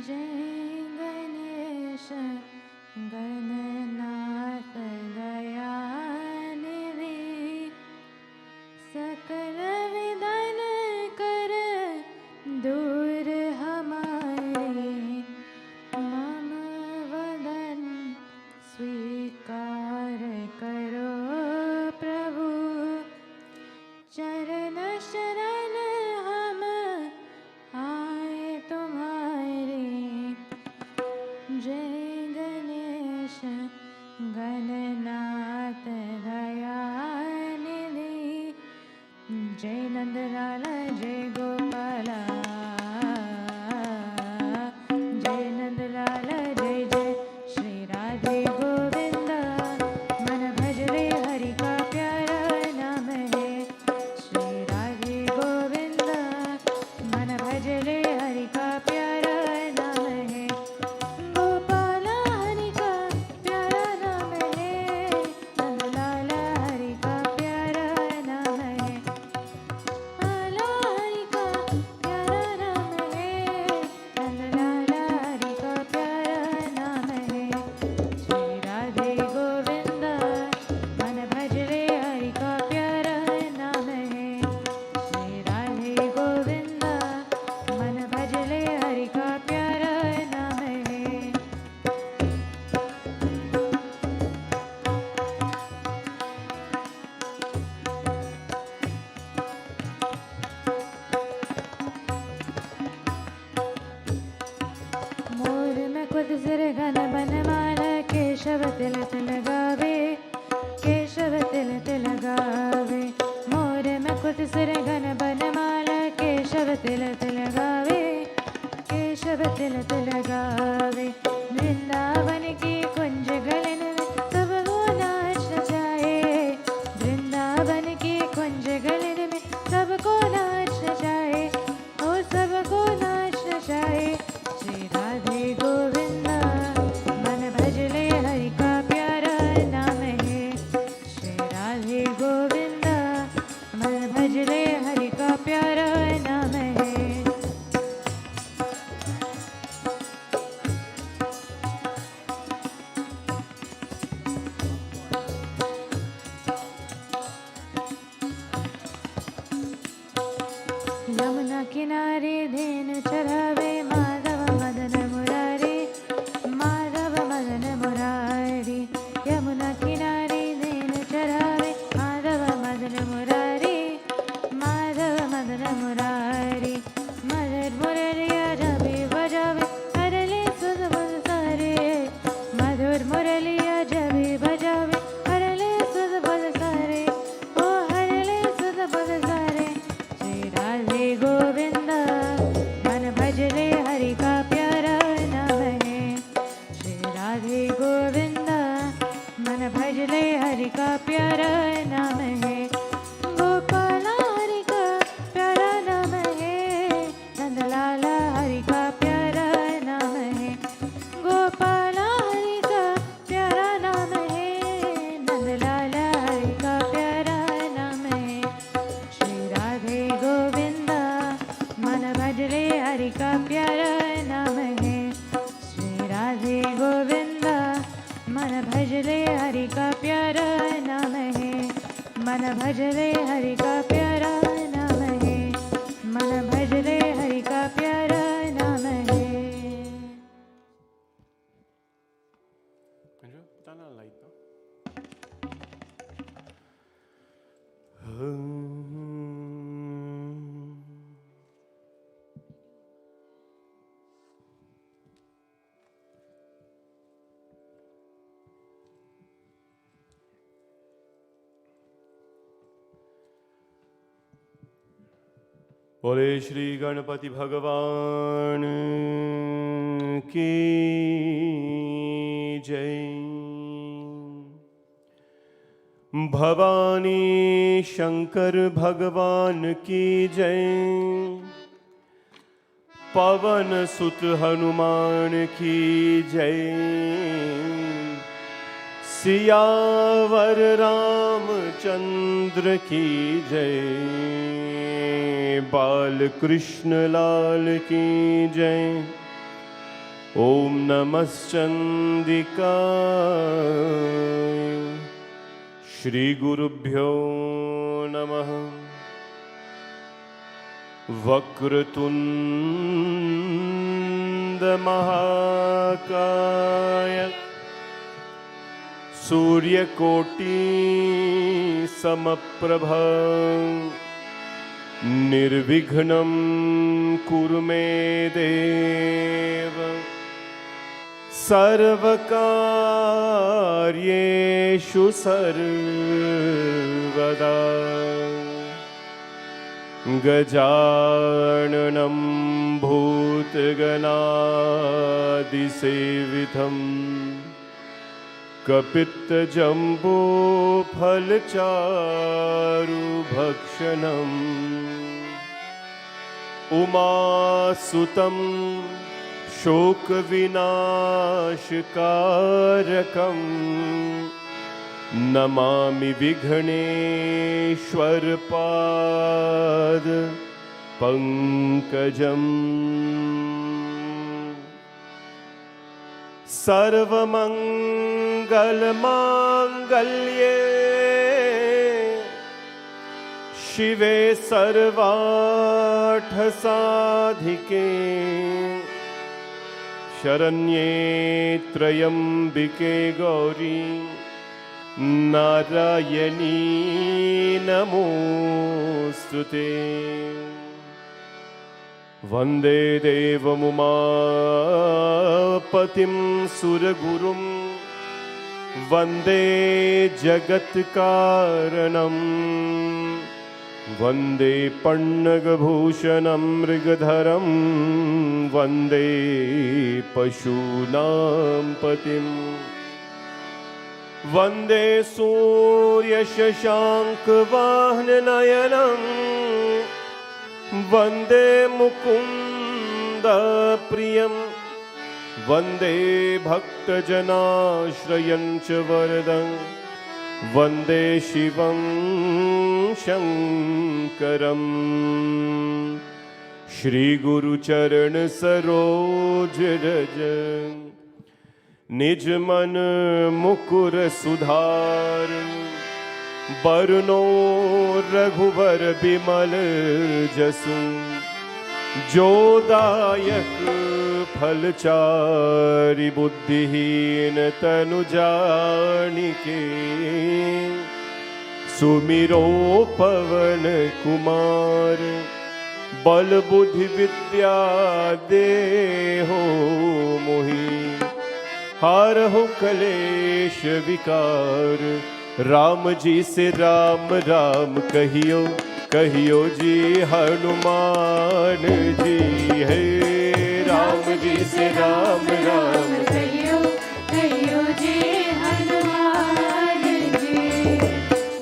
जय गणेश गणनाथ दयानिधि, सकल विघ्न कर दूर हमारे, मम वदन स्वीकार करो प्रभु, चरण शरण हम आए तुम्हारे। जय गणेश गणनाथ दयानिधि, जय नंदलाल जय गोपाला, जय नंदलाल जय जय श्री राधे गोविंद, मन भज रे हरि का प्यारा नाम है। श्री राधे गोविंद मन भज रे हरि का प्यारा नाम है। गोपाला हरि का प्यारा नाम है, नंदलाला हरि का प्यारा नाम है, आला हरि का प्यारा नाम है, नंदलाला हरि का प्यारा नाम है। श्री राधे गोविंद मन भज रे हरि का प्यारा नाम है। श्री राधे गोविंद मन भज ले हरि का प्यारा नाम है। मोर में खुद सिर घन बनमाला, केशव तिल तिल गावे, केशव तिल तिल गावे। मोर में खुद सिर घन बनमाला, केशव तिल तिल गावे, केशव तिल तिल गावे। वृंदावन की कुंज गलन में सबको नाच नचाए, वृंदावन की कुंज गलन में सबको नाच नचाए, ओ सबको नाच नचाए। श्री राधे गोविंद मन भज ले हरि का प्यारा नाम है। श्री राधे गोविंद मन भज ले हरि का प्यारा नाम है। यमुना किनारे धेनु चरावे, माधव मदन मुरारी, माधव मदन मुरारी। यमुना किनारे धेनु चरावे, माधव मदन मुरारी, माधव मदन मुरारी। मधुर मुरलिया जभी बजावे, हरले सुध बुध सारे, मधुर मुरलिया जभी बजावे, हरले सुध बुध सारे, ओ हरले सुध बुध सारे। श्री राधे गोविंद मन भज ले हरि का प्यारा नाम है। श्री राधे गोविंद मन भज ले हरि का प्यारा नाम है। गोपाला हरि का प्यारा नाम है, नंदलाला हरि का प्यारा नाम है। गोपाला हरि का प्यारा नाम है, नंदलाला हरि का प्यारा नाम है। श्री राधे गोविंद मन भज ले हरि का प्यारा नाम है। श्री राधे गोविंद मन भज ले हरि का प्यारा नाम है। मन भज ले हरि का प्यारा नाम है, मन भज ले हरि का प्यारा नाम है। बताना लाइट ना। बोले श्री गणपति भगवान की जय। भवानी शंकर भगवान की जय। पवन सुत हनुमान की जय। सियावर रामचंद्र की जय। बाल कृष्ण लाल की जय। ॐ नमश्चण्डिकाय श्रीगुरुभ्यो नमः। वक्रतुण्डमहाकाय सूर्यकोटि समप्रभा निर्विघ्नं कुरु मे देव सर्वकार्येषु सर्वदा। गजाननं भूतगणादिसेवितं कपित्तजम्बूफलचारुभक्षणम् उमासुतं शोकविनाशकारकम् नमामि विघ्नेश्वरपाद पंकजम्। सर्वमंगलमांगल्ये शिवे सर्वार्थसाधिके शरण्ये त्र्यंबिके गौरी नारायणी नमोस्तुते। वन्दे देवमुमापतिं सुरगुरुं वन्दे जगत्कारणं वन्दे पन्नगभूषणं मृगधरं वन्दे पशूनां पतिम् वन्दे सूर्यशशाङ्कवाहननयनं वन्दे मुकुन्दप्रियं वन्दे भक्तजनाश्रयं च वरदं वन्दे शिवं शङ्करम्। श्रीगुरुचरणसरोज निज मन मुकुर सुधार बरनो रघुवर बिमल जसु जो दायक फलचारि बुद्धिहीन तनु जानिके सुमिरो पवन कुमार बल बुद्धि विद्या देहो मोहि हारहु कलेश विकार। राम जी से राम राम कहियो कहियो जी हनुमान जी है। राम जी से राम राम कहियो कहियो जी हनुमान जी।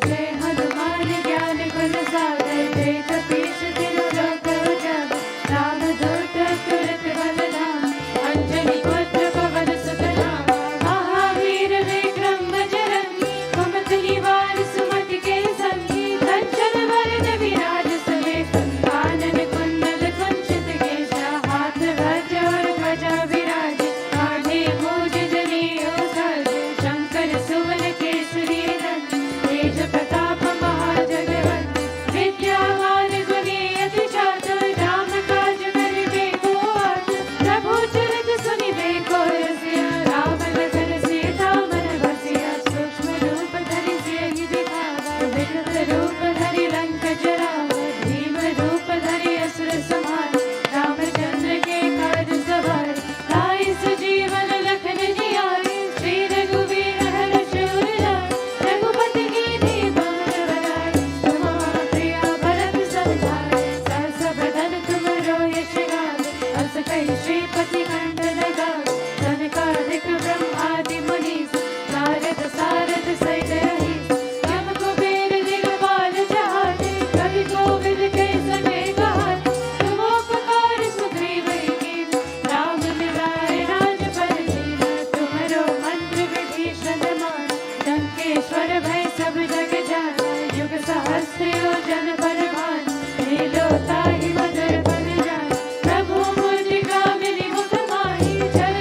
जय हनुमान ज्ञान गुण सागर जय कपीश तिनु लोक उजागर। राम दूत तुरत बल धाम अंजनी पुत्र पवन सुत नाम। महावीर विक्रम बजरंगी कुमति निवार सुमति के संगी। कंचन वरन विराज समेत कानन कुंडल कुंचित केसा। हाथ वज्र और ध्वजा विराज कांधे मूज जनेऊ साज। शंकर सुवन केसरी नंदन तेज प्रताप महाजगवंदन। विद्यावान गुणी अति चातुर राम काज करिबे को आतुर। प्रभु चरित सुनिबे को रसिया राम लखन सीता मन बसिया। सूक्ष्म रूप धरि सियहि दिखावा विकट रूप धरि लंक जरावा। भीम रूप धरि असुर संहार रामचंद्र के काज सवार। लाए सजीवन लखन जियाए श्री रघुवीर हर्ष उर लाए। रघुपति कीन्ही बहुत बड़ाई तुम मम प्रिय भरत सम भाई। सहस बदन तुमरो यश गावे अस कहि श्रीपति कंठ लगावे। सनकादिक ब्रह्मादि मुनीस नारद सारद सहित अहीस। यम कुबेर दिगपाल जहाते कवि कोविद के सने कहाते। तुम उपकार सुग्रीव कीन्ह राम मिलाए राजपद दीन्ह। तुम्हरो मंत्र विभीषण माना लंकेश्वर भय सब जग जाना। युग सहस्र योजन पर भानु लीलो ताहि मधुर फल जानु। प्रभु मुद्रिका मिली मुख माहि जल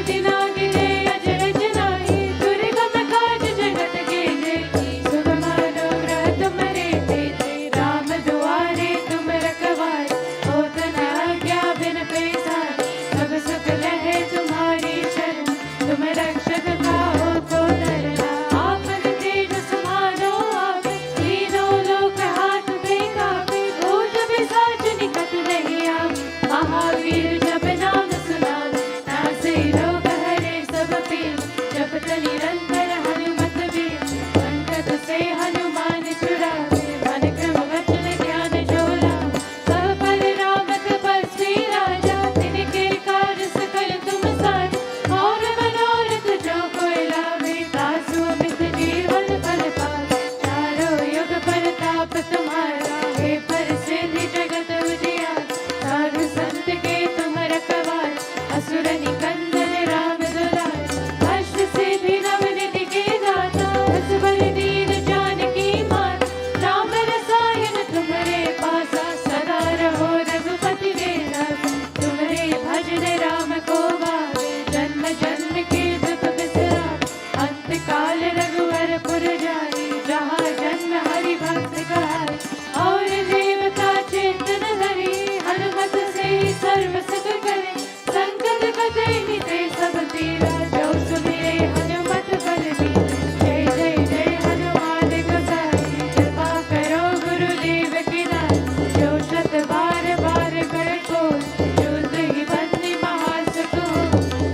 प्रताप तुम्हारा, हे प्रसिद्धि जगत उजियार। साधु संत के तुम रखवार, असुर निकंदन राम दुलार। अष्ट सिद्धि नवनिधि के दाता, दस बल दीन जानकी मात। राम रसायन तुम्हारे पासा, सदा रहो रघुपति वेदा। तुम्हारे भजन राम को गावे, जन्म जन्म के दुख बिसरावे। अंत काल रघुवर पुर जाई, जहाँ जन्म हरि भक्त कहाई। और देवता चेतन धरी, हनुमत से सर्व सुख करे। संकट कटे मिटे सब पीरा, जो सुमिरे हनुमत बलबीरा। जय जय जय हनुमान गोसाई, कृपा करो गुरुदेव की नाई। जो शत बार बार कर कोई, जो ही बंदी महासुख हो।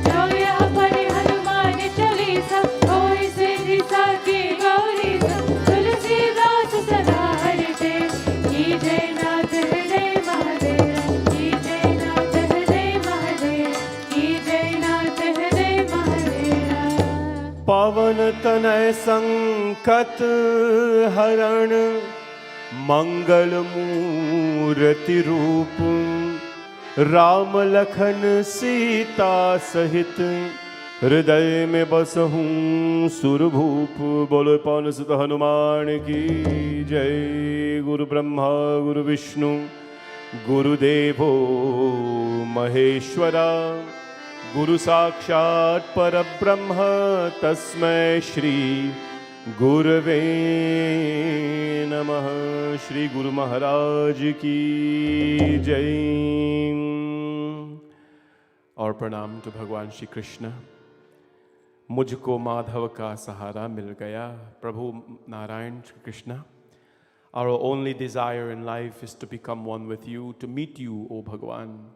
जो यह पढ़े हनुमान चालीसा, होय सिद्धि साखी गौरी सा। तुलसीदास सदा हरिते, की जय नाथ हृदय महादेव। की जय नाथ हृदय महादेव, की जय नाथ हृदय महादेव। पवन तनय संकट हरण, मंगल मूर्ति रूप। राम लखन सीता सहित, हृदय में बसहूँ सुरभूप। बोलो पवन सुत हनुमान की जय। गुरु ब्रह्मा गुरु विष्णु गुरुदेवो महेश्वरा। गुरु साक्षात् परब्रह्म, तस्मै श्री गुरवे नमः। श्री गुरु महाराज की जय। और प्रणाम टू भगवान श्री कृष्ण। मुझको माधव का सहारा मिल गया। प्रभु Narayan Shri Krishna, our only desire in life is to become one with you, to meet you, O Bhagwan.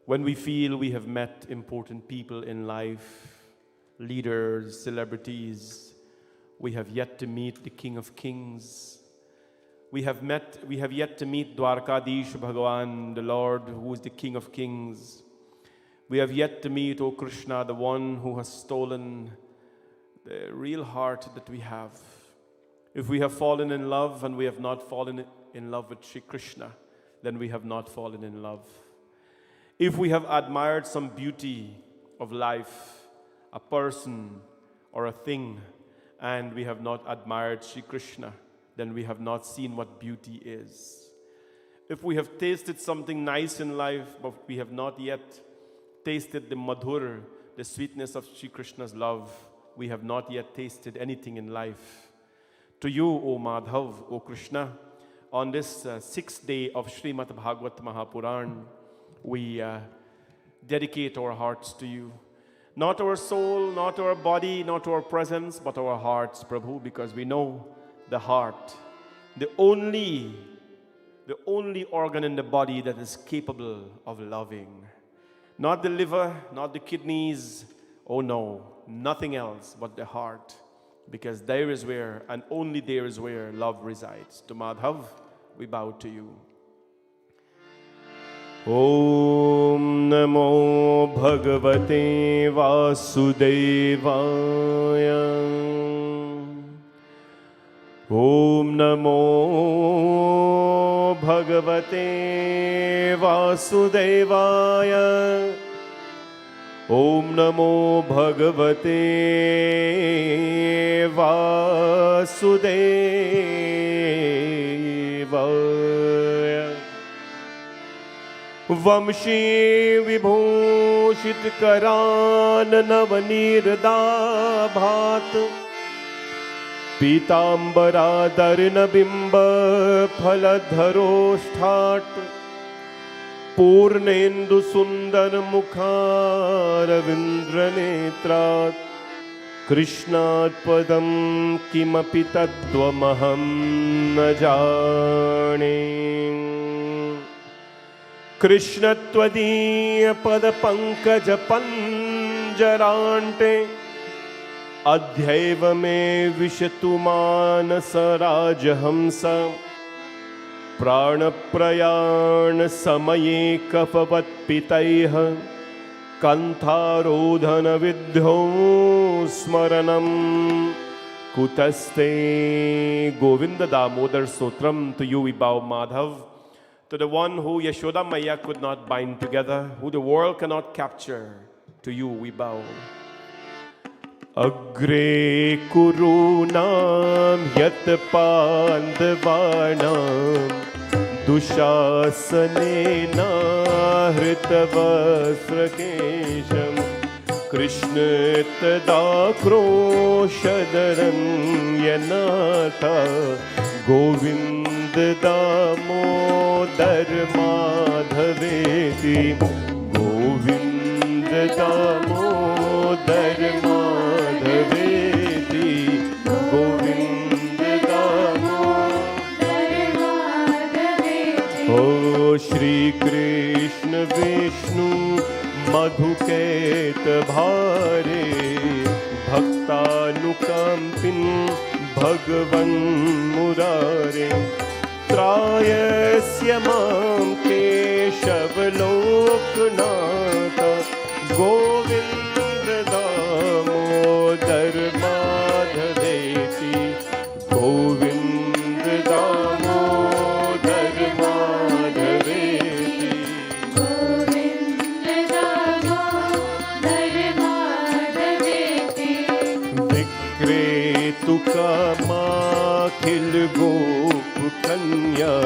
When we feel we have met important people in life, leaders, celebrities, we have yet to meet the King of Kings. We have yet to meet Dwarkadish Bhagwan, the Lord who is the King of Kings. We have yet to meet, O Krishna, the one who has stolen the real heart that we have. If we have fallen in love and we have not fallen in love with Shri Krishna, then we have not fallen in love. If we have admired some beauty of life, a person or a thing, and we have not admired Shri Krishna, then we have not seen what beauty is. If we have tasted something nice in life, but we have not yet tasted the madhur, the sweetness of Shri Krishna's love, we have not yet tasted anything in life. To you, O Madhav, O Krishna, on this sixth day of Srimad Bhaagvat Mahapuran, we dedicate our hearts to you. Not our soul, not our body, not our presence, but our hearts, Prabhu, because we know the heart, the only organ in the body that is capable of loving. Not the liver, not the kidneys, oh no, nothing else but the heart. Because there is where, and only there is where love resides. To Madhav, we bow to you. Om Namo Bhagavate Vasudevaya. Om Namo Bhagavate Vasudevaya. Om Namo Bhagavate Vasudevaya. Vamshi Vibhushit Karan Navanirdabhat, Pitambaradarna Bimba Phaladharoshthat, Purnendu Sundar Mukharavindra Netrat, Krishnat Padam Kimapi Tadvamaham na jane. Krishna Tvadiya Pada Pankaja Panjarante, Adhyaiva me Vishatu Manasa Rajahamsa, प्राणप्रयाण समये कफवत् पितैः कन्थारोधन विद्यो स्मरणं Kutaste Govinda Damodar Sotram. To you we bow, Madhav. To the one who Yashoda Maya could not bind together, who the world cannot capture, to you we bow. Agre Kurunam Yat Pandavanam Dushasanena Hritavasrakesham Krishna Tada Kroshadaram Yanata Govinda Damodar Madhaveti Govinda Damodar Madhaveti Govinda Damodar Madhaveti Oh Shri Krishna Vishnu Madhuket Bhare Bhaktanukampin Bhagavan Murare Trayasya Mam Keshav Loknata Govinda Damodar Madhaveti Govinda Damodar Madhaveti Govinda Damodar Madhaveti Vikretu Kamakhil Gop Kanya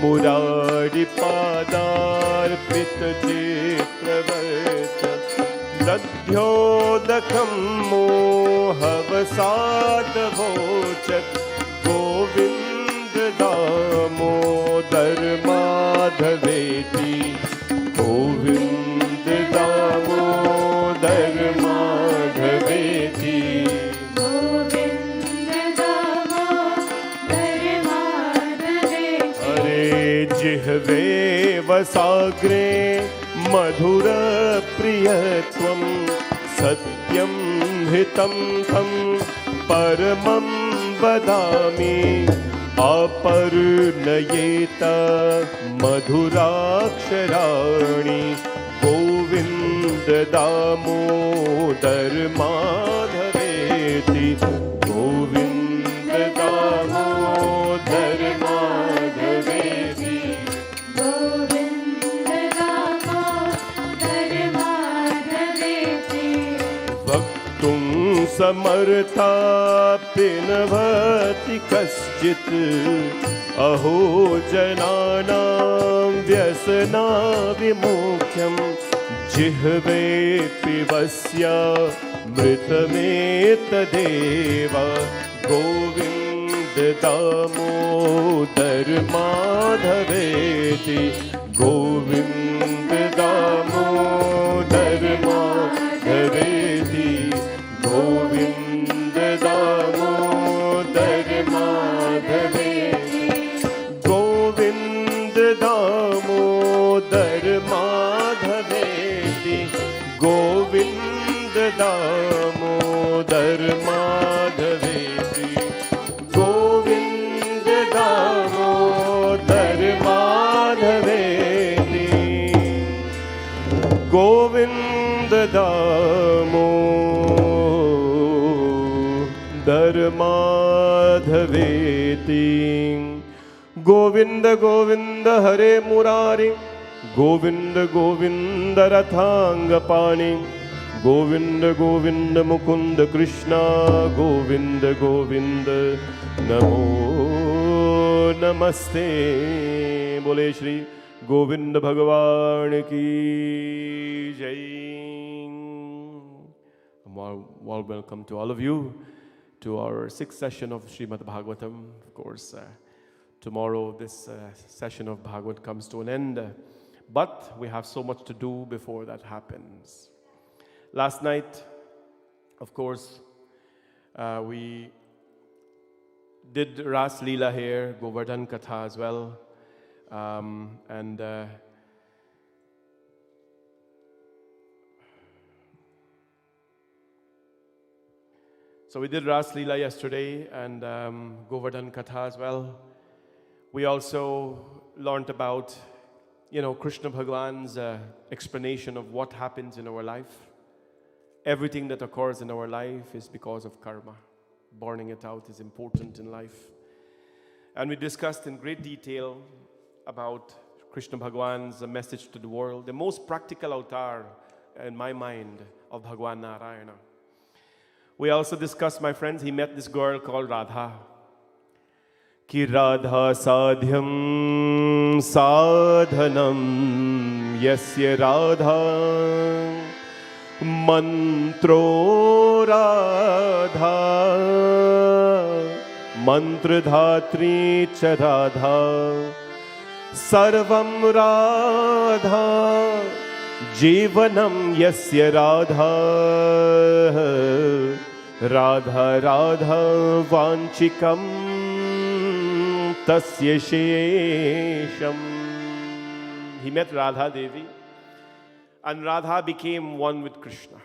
Murari Padar Pita Chitravarta Dadhyodakam Mohavasat Vochat Govinda Damodar Madhaveti Govinda Damodar Madhaveti जिह्वे वसाग्रे मधुर प्रियत्वं सत्यं हितं तं परमं वदामि अपर्णयेत मधुराक्षराणि गोविन्द दामोदर माधवेति गोविन्द दामोदर माधवेति वक्तुं समर्था पिनवति कश्चित् अहो जनानां व्यसना विमुख्यं जिह्वे पिबस्य मृतमेतदेव गोविन्द दामोदर माधवेति गोविन्द दामोदर माधवेति गोविन्द दामोदर माधवेति गोविन्द दामोदर माधवेति गोविन्द दामोदर माधवेति गोविन्द दामोदर माधवेति गोविन्द दामोदर माधवेति गोविन्द गोविन्द हरे मुरारी गोविन्द गोविन्द रथाङ्गपाणि गोविन्द गोविन्द मुकुन्द कृष्ण गोविन्द गोविन्द नमो नमस्ते बोले श्री गोविंद भगवान की जय. Warm welcome to all of you to our 6th session of Srimad Bhagavatam. Of course, tomorrow this session of Bhagavad comes to an end, but we have so much to do before that happens. Last night, of course, we did Ras Leela here, Govardhan Katha as well, and so we did Ras Leela yesterday and Govardhan Katha as well. We also learned about, Krishna Bhagwan's explanation of what happens in our life. Everything that occurs in our life is because of karma. burning it out is important in life. And we discussed in great detail about Krishna Bhagwan's message to the world, the most practical avatar in my mind of Bhagwan Narayana. We also discussed, my friends, he met this girl called Radha. Ki Radha sadhyam sadhanam yasya Radha mantro Radha mantradhatri cha Radha sarvam Radha jivanam yasya Radha Radha Radha vanchikam tasya shesham. He met Radha Devi and Radha became one with Krishna.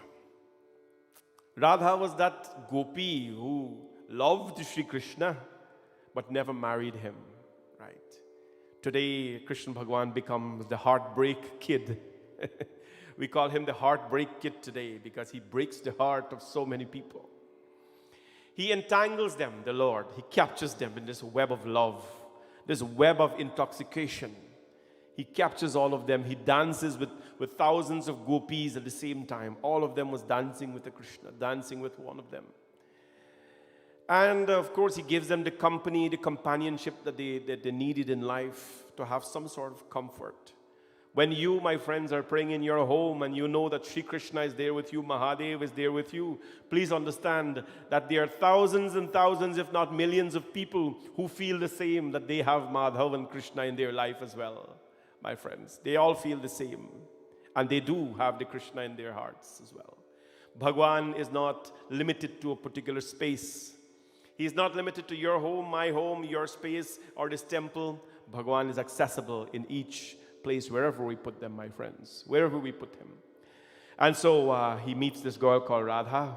Radha was that gopi who loved Shri Krishna but never married him, right? Today, Krishna Bhagwan becomes the heartbreak kid. We call him the heartbreak kid today because he breaks the heart of so many people. He entangles them, the Lord. He captures them in this web of love, this web of intoxication. He captures all of them. He dances with thousands of gopis at the same time. All of them was dancing with the Krishna, dancing with one of them. And of course, he gives them the company, the companionship that they needed in life to have some sort of comfort. When you, my friends, are praying in your home and you know that Sri Krishna is there with you, Mahadev is there with you, please understand that there are thousands and thousands, if not millions of people who feel the same, that they have Madhav and Krishna in their life as well, my friends. They all feel the same. And they do have the Krishna in their hearts as well. Bhagwan is not limited to a particular space. He is not limited to your home, my home, your space, or this temple. Bhagwan is accessible in each place, wherever we put them, my friends, wherever we put him. And so he meets this girl called Radha.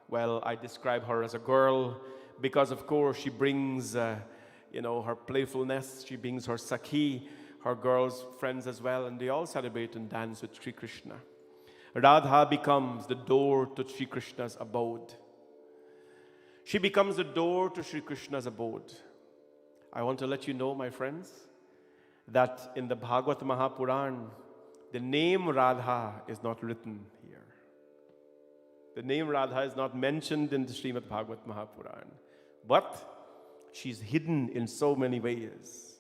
Well, I describe her as a girl because, of course, she brings, her playfulness. She brings her Sakhi, her girls' friends as well, and they all celebrate and dance with Sri Krishna. Radha becomes the door to Sri Krishna's abode. She becomes the door to Sri Krishna's abode. I want to let you know, my friends, that in the Bhagvat Mahapuran, the name Radha is not written here. The name Radha is not mentioned in the Srimad Bhagvat Mahapuran. But she's hidden in so many ways.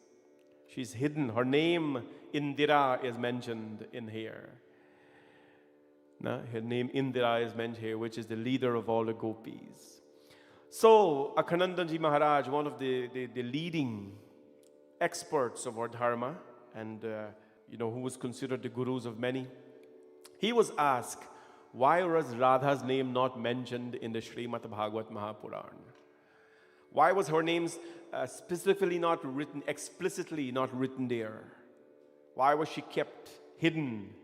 She's hidden. Her name, Indira, is mentioned in here. Her name, Indira, is mentioned here, which is the leader of all the gopis. So, Akhanandanji Maharaj, one of the leading experts of our dharma, and who was considered the gurus of many, he was asked, why was Radha's name not mentioned in the Srimad Bhagvat Mahapuran? Why was her name specifically not written, explicitly not written there? Why was she kept hidden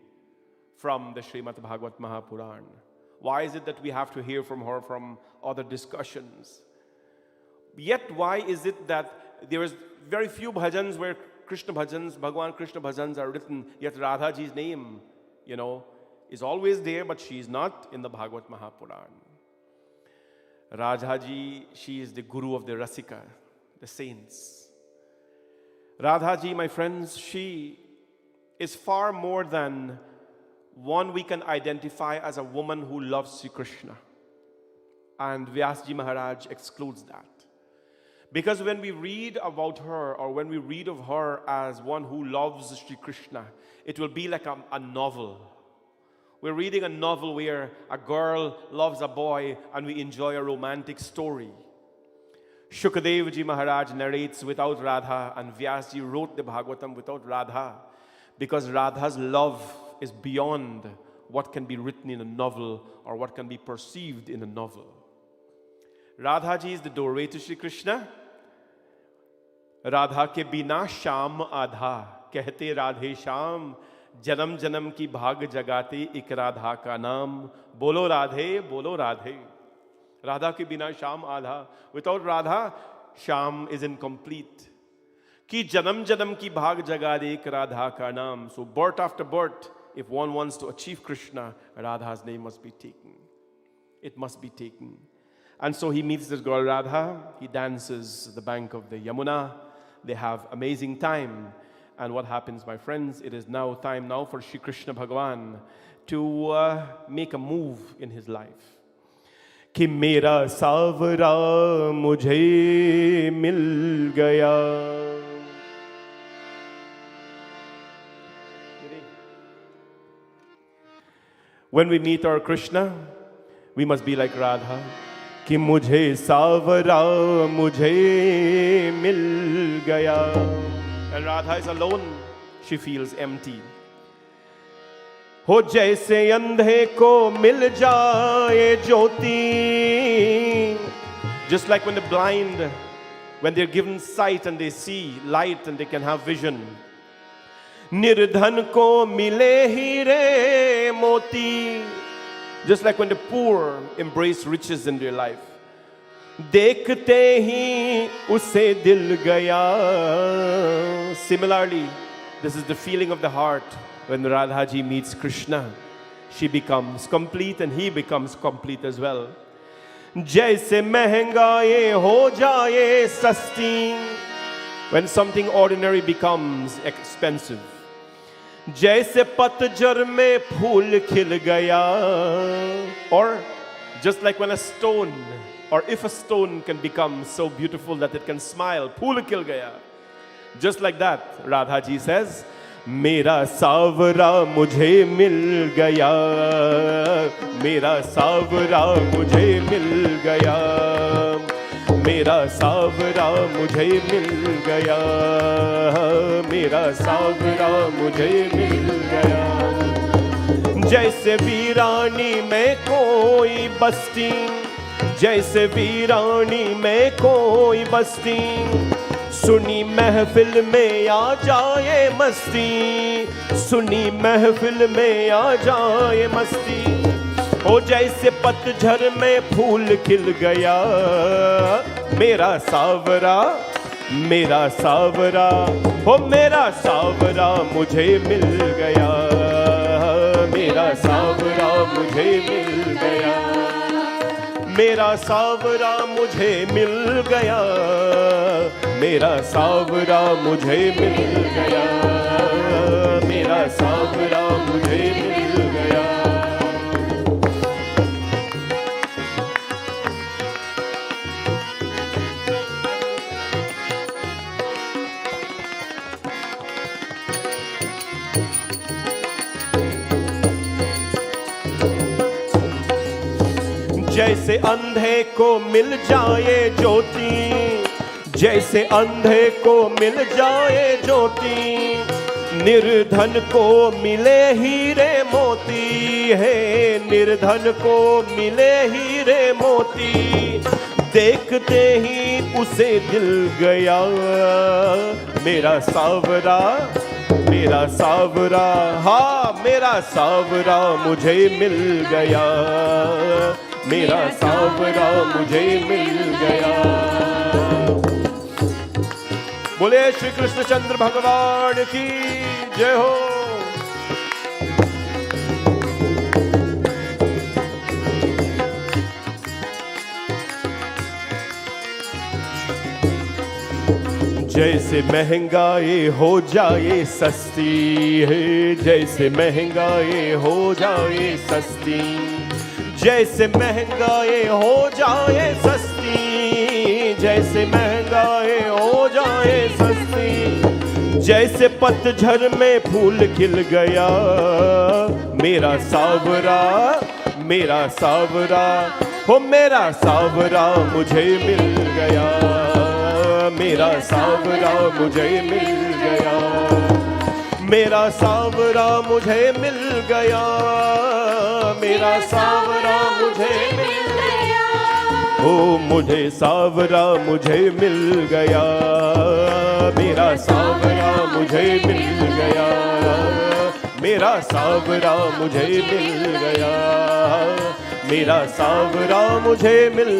from the Srimad Bhagvat Mahapuran? Why is it that we have to hear from her from other discussions? Yet why is it that there is very few bhajans where Krishna bhajans, Bhagwan Krishna bhajans are written, yet Radhaji's name, is always there, but she is not in the Bhagavad Mahapuran. Radhaji, she is the guru of the Rasika, the saints. Radhaji, my friends, she is far more than one we can identify as a woman who loves Sri Krishna. And Vyasji Maharaj excludes that. Because when we read about her, or when we read of her as one who loves Sri Krishna, it will be like a novel. We're reading a novel where a girl loves a boy and we enjoy a romantic story. Shukadevji Maharaj narrates without Radha, and Vyasji wrote the Bhagavatam without Radha, because Radha's love is beyond what can be written in a novel or what can be perceived in a novel. Radhaji is the doorway to Shri Krishna. Radha ke bina sham adha, कहते राधे श्याम, जन्म जन्म की भाग जगाते एक राधा का नाम, बोलो राधे बोलो Radhe. Radha ke bina sham adha. Without Radha, Sham is incomplete. Ki janam janam ki bhag jagade ek Radha ka naam. So birth after birth, if one wants to achieve Krishna, Radha's name must be taken. It must be taken. And so he meets this girl Radha, he dances at the bank of the Yamuna, they have amazing time. And what happens, my friends? It is now time now for Shri Krishna Bhagavan to make a move in his life. कि मेरा सावरा मुझे मिल गया. When we meet our Krishna, we must be like Radha. कि मुझे सावरा मुझे मिल गया. And Radha is alone. She feels empty. हो जैसे अंधे को मिल जाए ज्योति. Just like when the blind, when they're given sight and they see light and they can have vision. निर्धन को मिले हीरे मोती. Just like when the poor embrace riches in their life. देखते ही उसे दिल गया. Similarly, this is the feeling of the heart when Radha ji meets Krishna. She becomes complete and he becomes complete as well. जैसे महंगाई हो जाए सस्ती. When something ordinary becomes expensive. जैसे पतझड़ में फूल खिल गया. Or just like when a stone, or if a stone can become so beautiful that it can smile, फूल खिल गया. Just like that, Radha ji says, मेरा सावरा मुझे मिल गया. मेरा सावरा मुझे मिल गया. मेरा सावरा मुझे मिल गया. मेरा सावरा मुझे मिल गया. जैसे वीरानी में कोई बस्ती. जैसे वीरानी में कोई बस्ती. सुनी महफिल में आ जाए मस्ती. सुनी महफिल में आ जाए मस्ती. ओ जैसे पतझड़ में फूल खिल गया. मेरा सावरा मेरा सावरा. ओ मेरा सावरा मुझे मिल गया. मेरा सावरा मुझे मिल गया. मेरा सावरा मुझे मिल गया. मेरा सावरा मुझे मिल गया. मेरा सावरा मुझे मिल गया. जैसे अंधे को मिल जाए ज्योति. जैसे अंधे को मिल जाए ज्योति. निर्धन को मिले हीरे मोती. है निर्धन को मिले हीरे मोती. देखते ही उसे दिल गया. मेरा सावरा मेरा सावरा. हाँ मेरा सावरा मुझे मिल गया. मेरा सावरा मुझे मिल गया. बोले श्री कृष्ण चंद्र भगवान की जय हो. जैसे महंगाई हो जाए सस्ती है. जैसे महंगाई हो जाए सस्ती. जैसे महंगाई हो जाए सस्ती. जैसे महंगाई हो जाए सस्ती. जैसे पतझड़ में फूल खिल गया. मेरा सावरा मेरा सावरा. हो मेरा सावरा मुझे मिल गया. मेरा सावरा मुझे मिल गया. मेरा सावरा मुझे मिल गया. मेरा सावरा मुझे मिल गया. ओ मुझे सावरा मुझे मिल गया. मेरा सावरा मुझे मिल गया. मेरा सावरा मुझे मिल गया. मेरा सावरा मुझे मिल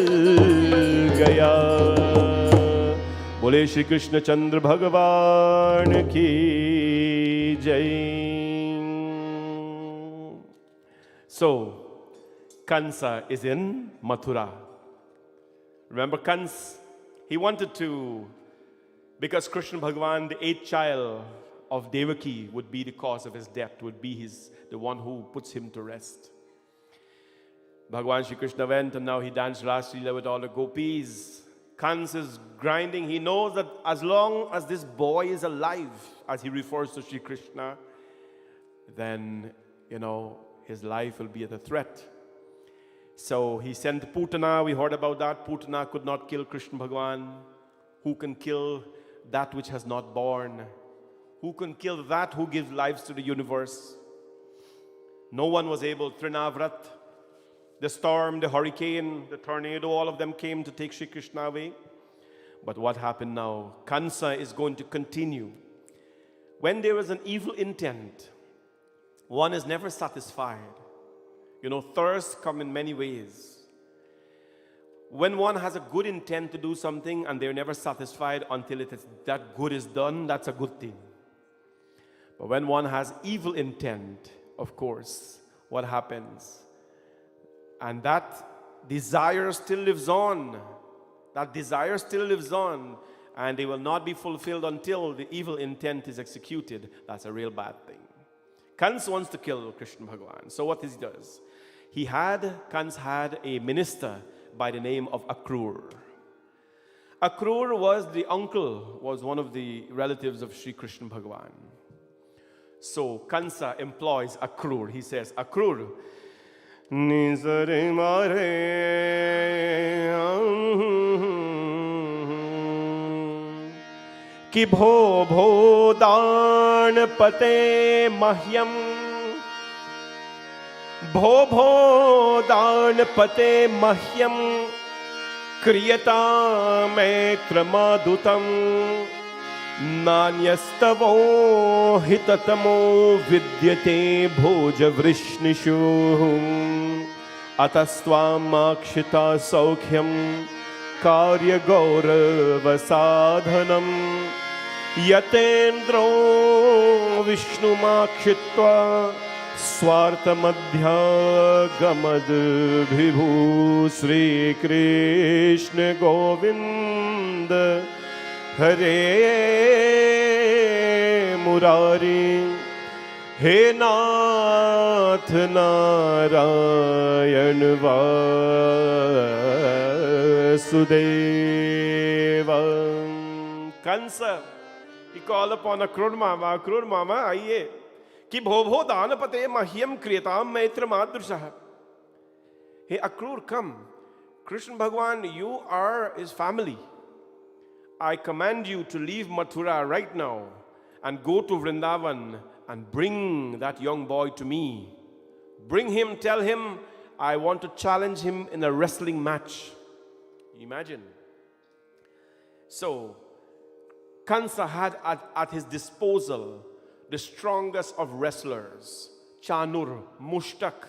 गया. बोले श्री कृष्ण चंद्र भगवान की जय. So, Kansa is in Mathura. Remember Kans? He wanted to, because Krishna Bhagavan, the 8th child of Devaki, would be the cause of his death, would be the one who puts him to rest. Bhagavan Shri Krishna went and now he danced Ras Leela with all the gopis. Kans is grinding. He knows that as long as this boy is alive, as he refers to Shri Krishna, then, his life will be at a threat. So he sent Putana. We heard about that. Putana could not kill Krishna Bhagavan. Who can kill that which has not born? Who can kill that who gives lives to the universe? No one was able. Trinavrat, the storm, the hurricane, the tornado, all of them came to take Shri Krishna away. But what happened now? Kansa is going to continue. When there is an evil intent, one is never satisfied. Thirst comes in many ways. When one has a good intent to do something and they're never satisfied until that good is done, that's a good thing. But when one has evil intent, of course, what happens? And that desire still lives on. That desire still lives on. And they will not be fulfilled until the evil intent is executed. That's a real bad thing. Kans wants to kill Krishna Bhagavan. So what he does? Kans had a minister by the name of Akrur. Akrur was one of the relatives of Sri Krishna Bhagavan. So Kansa employs Akrur. He says, Akrur, Nizare mare ki bho dan pate mahyam bho dan pate mahyam kriyata me kramadutam nanyastavo hitatamo vidyate bhoja vrishnishu atastvam akshita saukhyam karya gaurava sadhanam yatendro vishnu makshitva Swartha madhya gamad vibhu Sri Krishna Govind Hare Murari He Nath Narayan Vasudeva. Kansa, he called upon Akrur Mama, aiye. Ki bho danapate mahyam kriyatam maitra madrusha. Hey Akrur, come. Krishna Bhagavan, you are his family. I command you to leave Mathura right now and go to Vrindavan and bring that young boy to me. Bring him, tell him, I want to challenge him in a wrestling match. Imagine. So, Kansa had at his disposal the strongest of wrestlers, Chanur, Mushtak.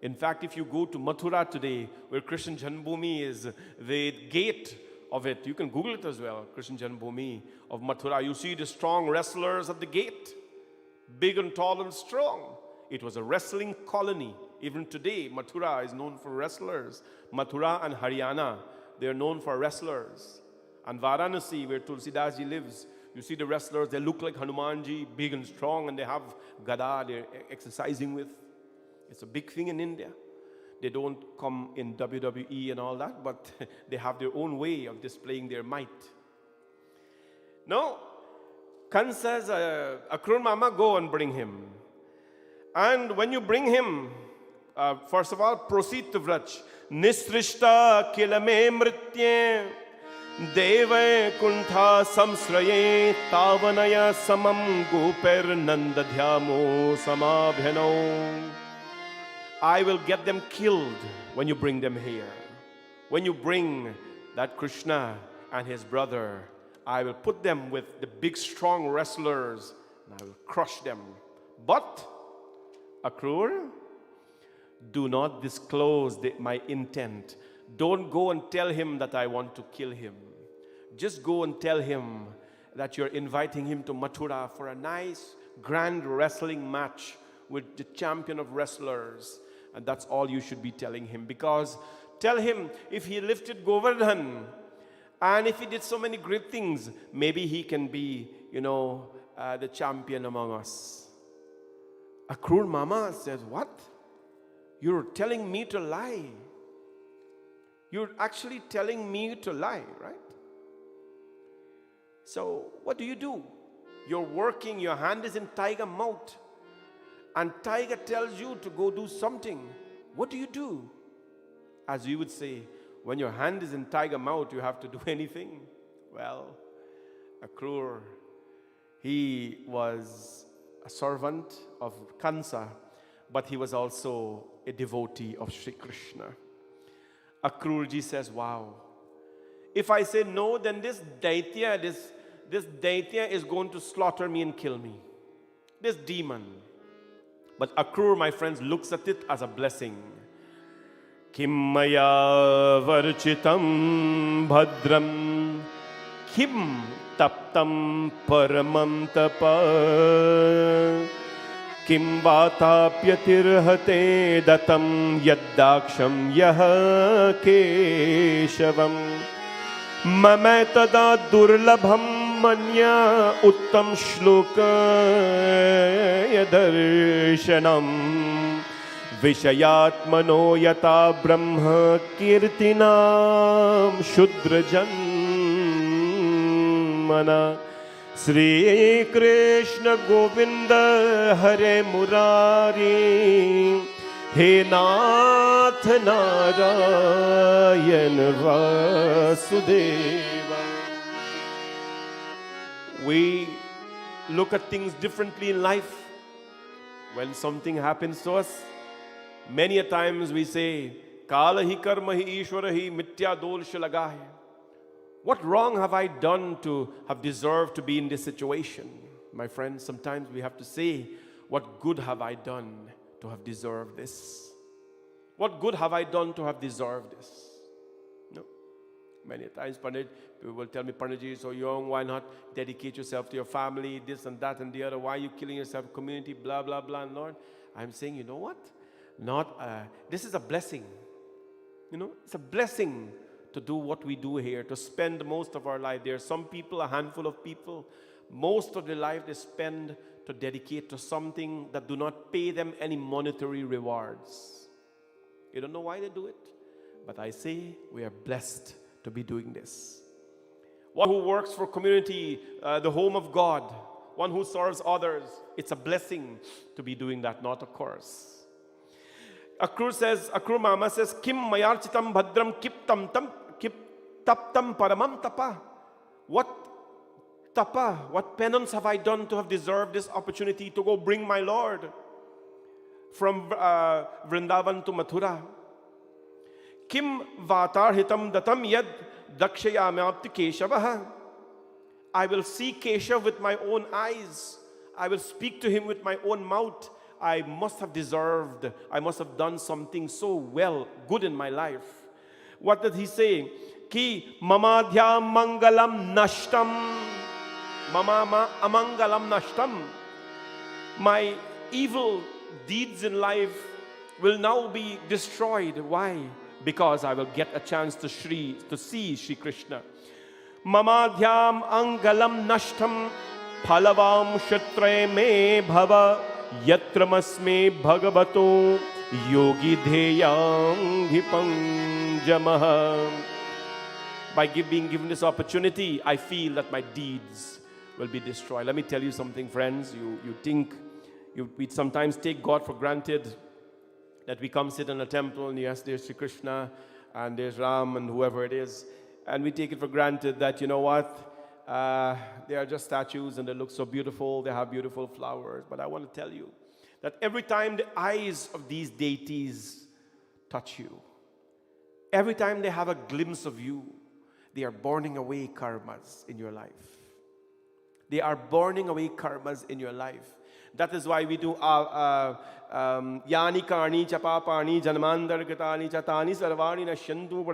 In fact, if you go to Mathura today, where Krishna Janmabhoomi is, the gate of it, you can Google it as well, Krishna Janmabhoomi of Mathura. You see the strong wrestlers at the gate, big and tall and strong. It was a wrestling colony. Even today, Mathura is known for wrestlers. Mathura and Haryana, they are known for wrestlers. And Varanasi, where Tulsidas ji lives, you see the wrestlers, they look like Hanumanji, big and strong, and they have gada they're exercising with. It's a big thing in India. They don't come in WWE and all that, but they have their own way of displaying their might. No, Kan says, Akrur Mama, go and bring him. And when you bring him, first of all, proceed to Vraj. Nisrishta kilame mritye Deva kuntha samsraye tavanaya samam goper nandadhyamo samabhyano. I will get them killed when you bring them here. When you bring that Krishna and his brother, I will put them with the big strong wrestlers and I will crush them. But, Akrur, do not disclose my intent. Don't go and tell him that I want to kill him. Just go and tell him that you're inviting him to Mathura for a nice, grand wrestling match with the champion of wrestlers. And that's all you should be telling him. Because Tell him if he lifted Govardhan and if he did so many great things, maybe he can be, the champion among us. Akrur Mama says, what? You're telling me to lie. You're actually telling me to lie, right? So what do? You're working, your hand is in tiger mouth, and tiger tells you to go do something. What do? As you would say, when your hand is in tiger mouth, you have to do anything. Well, Akrur, he was a servant of Kansa, but he was also a devotee of Sri Krishna. Akrurji says, wow, if I say no, then this Daitya is going to slaughter me and kill me. This demon. But Akrur, my friends, looks at it as a blessing. Kim maya varchitam bhadram kim taptam paramam tapa kim vatapyatirhate datam yaddaksham yaha keshavam mame tada durlabham manya uttam shloka yadarshanam Vishayatmano yata brahma kirtinam shudrajanmana Sri Krishna Govinda Hare Murari He Nath Narayan Vasudeva. We look at things differently in life. When something happens to us, many a times we say, Kala hi karma hi ishwara hi mitya dolsh laga hai. What wrong have I done to have deserved to be in this situation? My friends, sometimes we have to say, what good have I done to have deserved this? What good have I done to have deserved this? No. Many times, Pandit, people will tell me, Panditji, you're so young, why not dedicate yourself to your family, this and that and the other, why are you killing yourself, community, blah, blah, blah, and Lord. I'm saying, you know what? This is a blessing. It's a blessing to do what we do here, to spend most of our life. There are some people, a handful of people, most of their life they spend to dedicate to something that do not pay them any monetary rewards. You don't know why they do it, but I say we are blessed to be doing this. One who works for community, the home of God, one who serves others, it's a blessing to be doing that, not a curse. Akrur Mama says, Kim mayarchitam bhadram kip taptam paramam tapa. What tapa, what penance have I done to have deserved this opportunity to go bring my Lord from Vrindavan to Mathura? Kim vatar hitam datam yad dakshayamapti keshavaha. I will see Keshav with my own eyes. I will speak to him with my own mouth. I must have deserved, I must have done something so good in my life. What did he say? Ki mamadhya mangalam nashtam. Mama amangalam nashtam. My evil deeds in life will now be destroyed. Why? Because I will get a chance to see Sri Krishna. Mamadhyam angalam nashtam phalavam shatre me bhava yatramasme bhagavato yogi dheyam hipanjamaha. By being given this opportunity, I feel that my deeds will be destroyed. Let me tell you something, friends. We sometimes take God for granted, that we come sit in a temple and yes, there's Sri Krishna and there's Ram and whoever it is, and we take it for granted that, you know what, they are just statues and they look so beautiful, they have beautiful flowers. But I want to tell you that every time the eyes of these deities touch you, every time they have a glimpse of you, they are burning away karmas in your life. They are burning away karmas in your life. That is why we do Yani karni chapapani janmandar gatani chatani sarvani nasyantu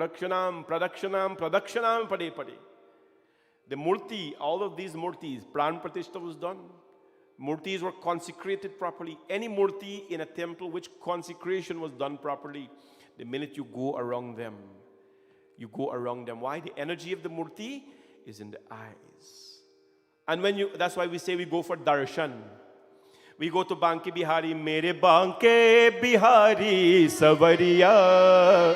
pradakshanam pade pade. The murti, all of these murtis, pran pratishtha was done. Murtis were consecrated properly. Any murti in a temple which consecration was done properly, the minute you go around them, you go around them. Why? The energy of the Murti is in the eyes. And that's why we say we go for darshan. We go to Banke Bihari, Mere Banke Bihari Savariya.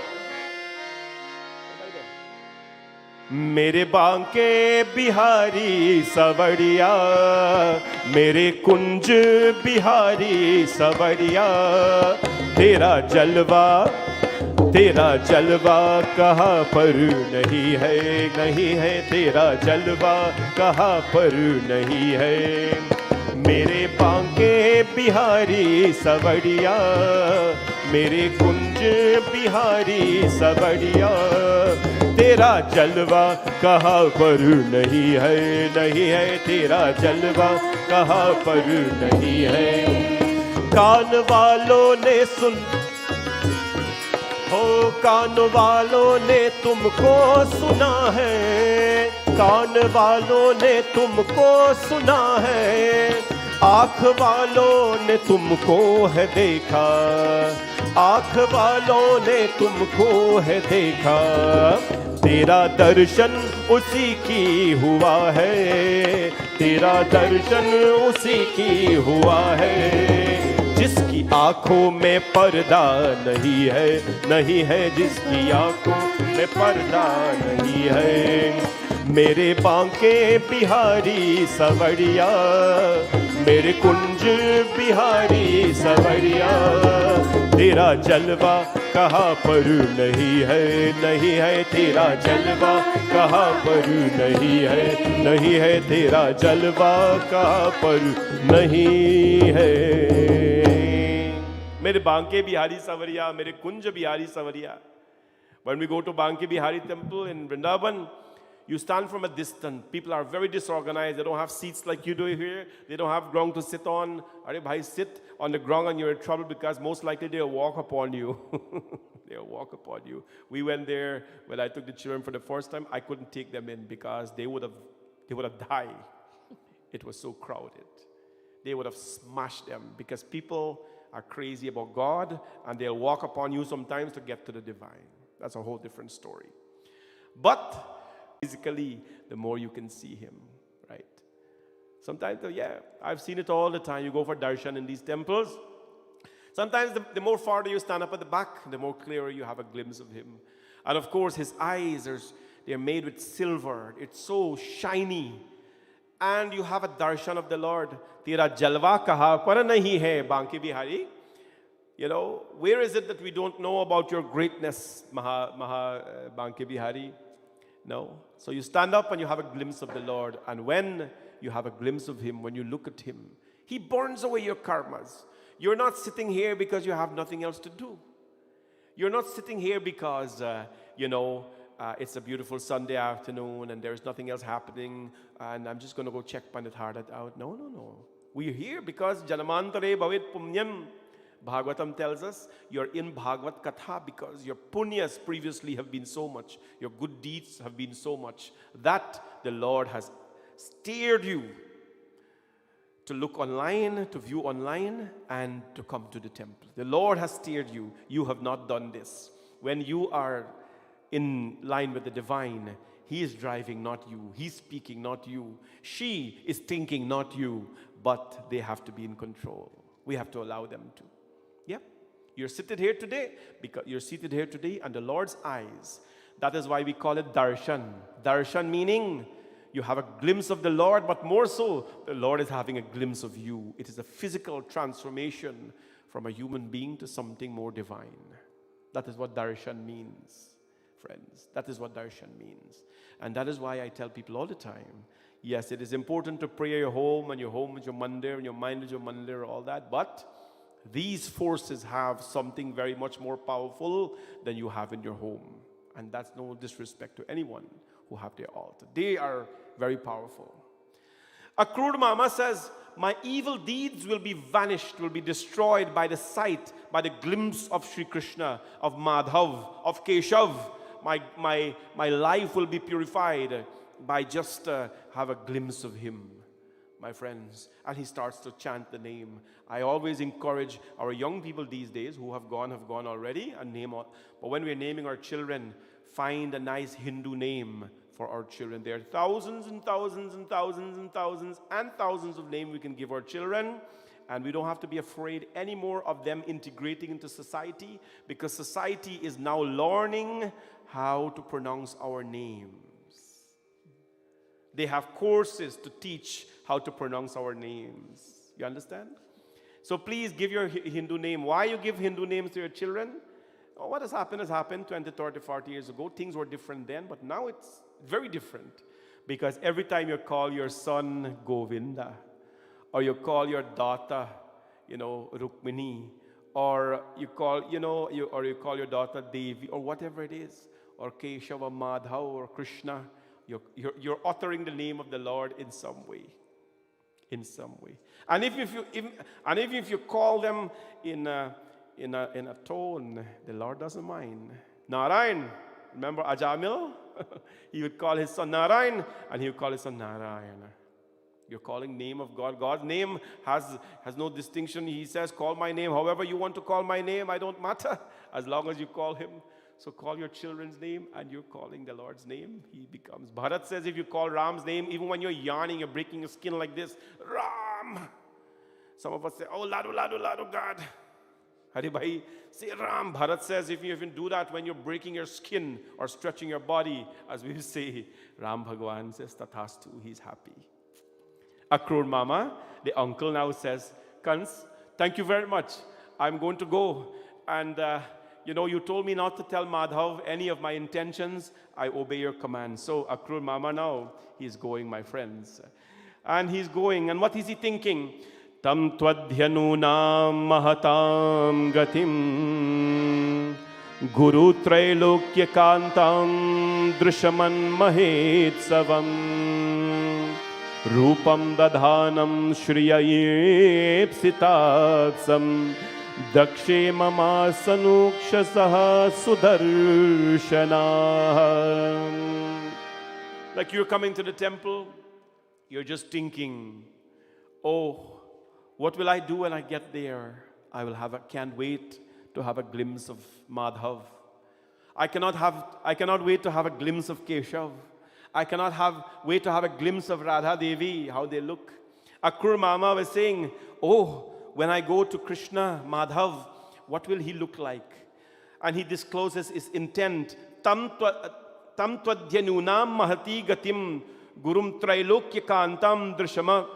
Mere Banke Bihari Savariya, Mere Kunj Bihari Savariya. तेरा जलवा कहाँ पर नहीं है, तेरा जलवा कहाँ पर नहीं है। मेरे बांके बिहारी सवड़िया, मेरे कुंज बिहारी सवड़िया, तेरा जलवा कहाँ पर नहीं है, तेरा जलवा कहाँ पर नहीं है। कान वालों ने कान वालों ने तुमको सुना है, कान वालों ने तुमको सुना है, आँख वालों ने तुमको है देखा, आँख वालों ने तुमको है देखा। तेरा दर्शन उसी की हुआ है, तेरा दर्शन उसी की हुआ है, जिसकी आंखों में पर्दा नहीं है, जिसकी आंखों में पर्दा नहीं है। मेरे बांके बिहारी सवड़िया, मेरे कुंज बिहारी सवड़िया, तेरा जलवा कहाँ पर नहीं है, तेरा जलवा कहाँ पर नहीं है, तेरा जलवा कहाँ पर नहीं है। मेरे बांके बिहारी सवरिया, मेरे कुंज बिहारी सवरिया. When we go to Banke Bihari temple in Vrindavan, you stand from a distance. People are very disorganized. They don't have seats like you do here. They don't have ground to sit on. Are bhai, sit on the ground and you're in trouble because most likely they'll walk upon you. They'll walk upon you. We went there when I took the children for the first time. I couldn't take them in because they would have died. It was so crowded. They would have smashed them because people are crazy about God and they'll walk upon you sometimes to get to the divine. That's a whole different story. But physically, the more you can see him, right? Sometimes, I've seen it all the time. You go for darshan in these temples. Sometimes the more farther you stand up at the back, the more clearer you have a glimpse of him. And of course, his eyes, they're made with silver. It's so shiny. And you have a darshan of the Lord. Tera jalwa kaha par nahi hai, Banke Bihari. You know, where is it that we don't know about your greatness, Banke Bihari? No. So you stand up and you have a glimpse of the Lord. And when you have a glimpse of him, when you look at him, he burns away your karmas. You're not sitting here because you have nothing else to do. You're not sitting here because, it's a beautiful Sunday afternoon and there's nothing else happening and I'm just going to go check Pandit out. No. We're here because Janamantare Bhavit Punyam. Bhagavatam tells us you're in Bhagvat Katha because your punyas previously have been so much, your good deeds have been so much that the Lord has steered you to look online, to view online, and to come to the temple. The Lord has steered you. You have not done this. When you are in line with the divine, he is driving, not you. He's speaking, not you. She is thinking, not you. But they have to be in control. We have to allow them to. Yeah, you're seated here today because you're seated here today under the Lord's eyes. That is why we call it darshan. Darshan meaning you have a glimpse of the Lord, but more so, the Lord is having a glimpse of you. It is a physical transformation from a human being to something more divine. That is what darshan means, friends. That is what darshan means. And that is why I tell people all the time, yes, it is important to pray at your home, and your home is your mandir, and your mind is your mandir, all that, but these forces have something very much more powerful than you have in your home. And that's no disrespect to anyone who have their altar. They are very powerful. A crude mama says, my evil deeds will be vanished, will be destroyed by the sight, by the glimpse of Sri Krishna, of Madhav, of Keshav. My life will be purified by just have a glimpse of him. my friends, and he starts to chant the name. I always encourage our young people these days who have gone already, and name all. But when we're naming our children, find a nice Hindu name for our children. There are thousands and thousands and thousands and thousands and thousands of names we can give our children. And we don't have to be afraid anymore of them integrating into society, because society is now learning how to pronounce our names. They have courses to teach how to pronounce our names. You understand? So please give your Hindu name. Why you give Hindu names to your children? Oh, what has happened 20, 30, 40 years ago. Things were different then, but now it's very different. Because every time you call your son Govinda, or you call your daughter, Rukmini, or you call, you call your daughter Devi, or whatever it is, or Keshava, Madhav, or Krishna, you're uttering the name of the Lord in some way. In some way. And if you call them in a tone, the Lord doesn't mind. Narayan, remember Ajamil? He would call his son Narayan, and he would call his son Narayana. You're calling name of God. God's name has no distinction. He says, call my name however you want to call my name. I don't matter, as long as you call him. So call your children's name, and you're calling the Lord's name. He becomes. Bharat says if you call Ram's name, even when you're yawning, you're breaking your skin like this, Ram. Some of us say, oh, Ladu, Ladu, Ladu, God. Hari Bhai, say Ram. Bharat says if you even do that when you're breaking your skin or stretching your body, as we say, Ram Bhagwan says, Tathastu, he's happy. Akrur Mama, the uncle, now says, Kans, thank you very much. I'm going to go. And, you told me not to tell Madhav any of my intentions. I obey your command. So Akrur Mama now, he's going, my friends. And he's going. And what is he thinking? Tam twadhyanunam mahatam gatim guru trailokya kantam drishaman mahitsavam Rupam dadhanam shriyayepsitaksam dakshe mama sanukshasaha sudarshana. Like you're coming to the temple, you're just thinking, oh, what will I do when I get there? Can't wait to have a glimpse of Madhav. I cannot wait to have a glimpse of Keshav. I cannot wait to have a glimpse of Radha Devi, how they look. Akrur Mama was saying, oh, when I go to Krishna, Madhav, what will he look like? And he discloses his intent. Tam twadhyanunam mahati gatim gurum trailokya kantam drishama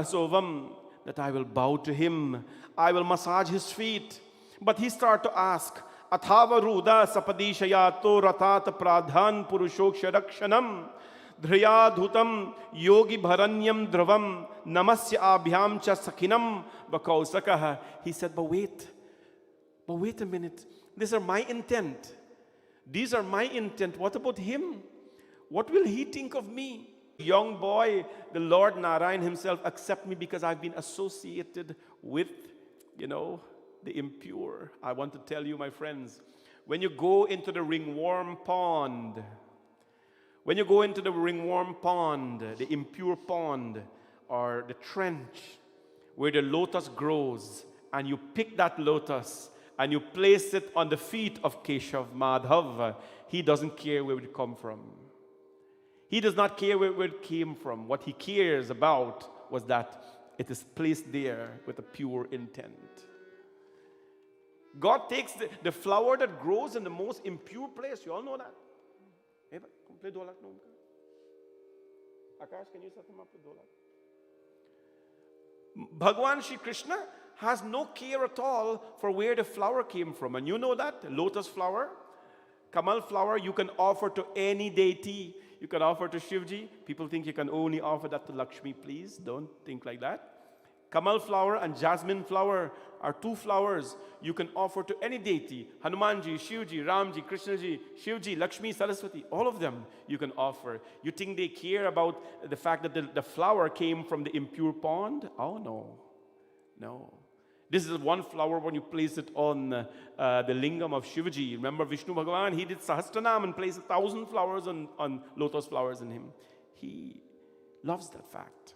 sovam. That I will bow to him. I will massage his feet. But he started to ask, Athava ruda sapadishayato ratat pradhan purushokshakshanam dhriyadhutam yogi bharanyam dhravam namasya abhyam cha sakhinam vakausakah. He said, but wait a minute. These are my intent. What about him? What will he think of me? Young boy, the Lord Narayan himself accept me because I've been associated with, the impure. I want to tell you, my friends, when you go into the ringworm pond, the impure pond, or the trench where the lotus grows, and you pick that lotus and you place it on the feet of Keshav Madhav, he doesn't care where it come from. He does not care where it came from. What he cares about was that it is placed there with a pure intent. God takes the flower that grows in the most impure place. You all know that. Akash, can you set him up with Dolak? Bhagwan Shri Krishna has no care at all for where the flower came from. And you know that? Lotus flower, Kamal flower, you can offer to any deity. You can offer to Shivji. People think you can only offer that to Lakshmi. Please don't think like that. Kamal flower and jasmine flower are two flowers you can offer to any deity. Hanumanji, Shivji, Ramji, Krishnaji, Shivji, Lakshmi, Saraswati, all of them you can offer. You think they care about the fact that the flower came from the impure pond? Oh, no. No. This is one flower when you place it on the lingam of Shivaji. Remember Vishnu Bhagavan, he did Sahasranam and placed 1,000 flowers on lotus flowers in him. He loves that fact.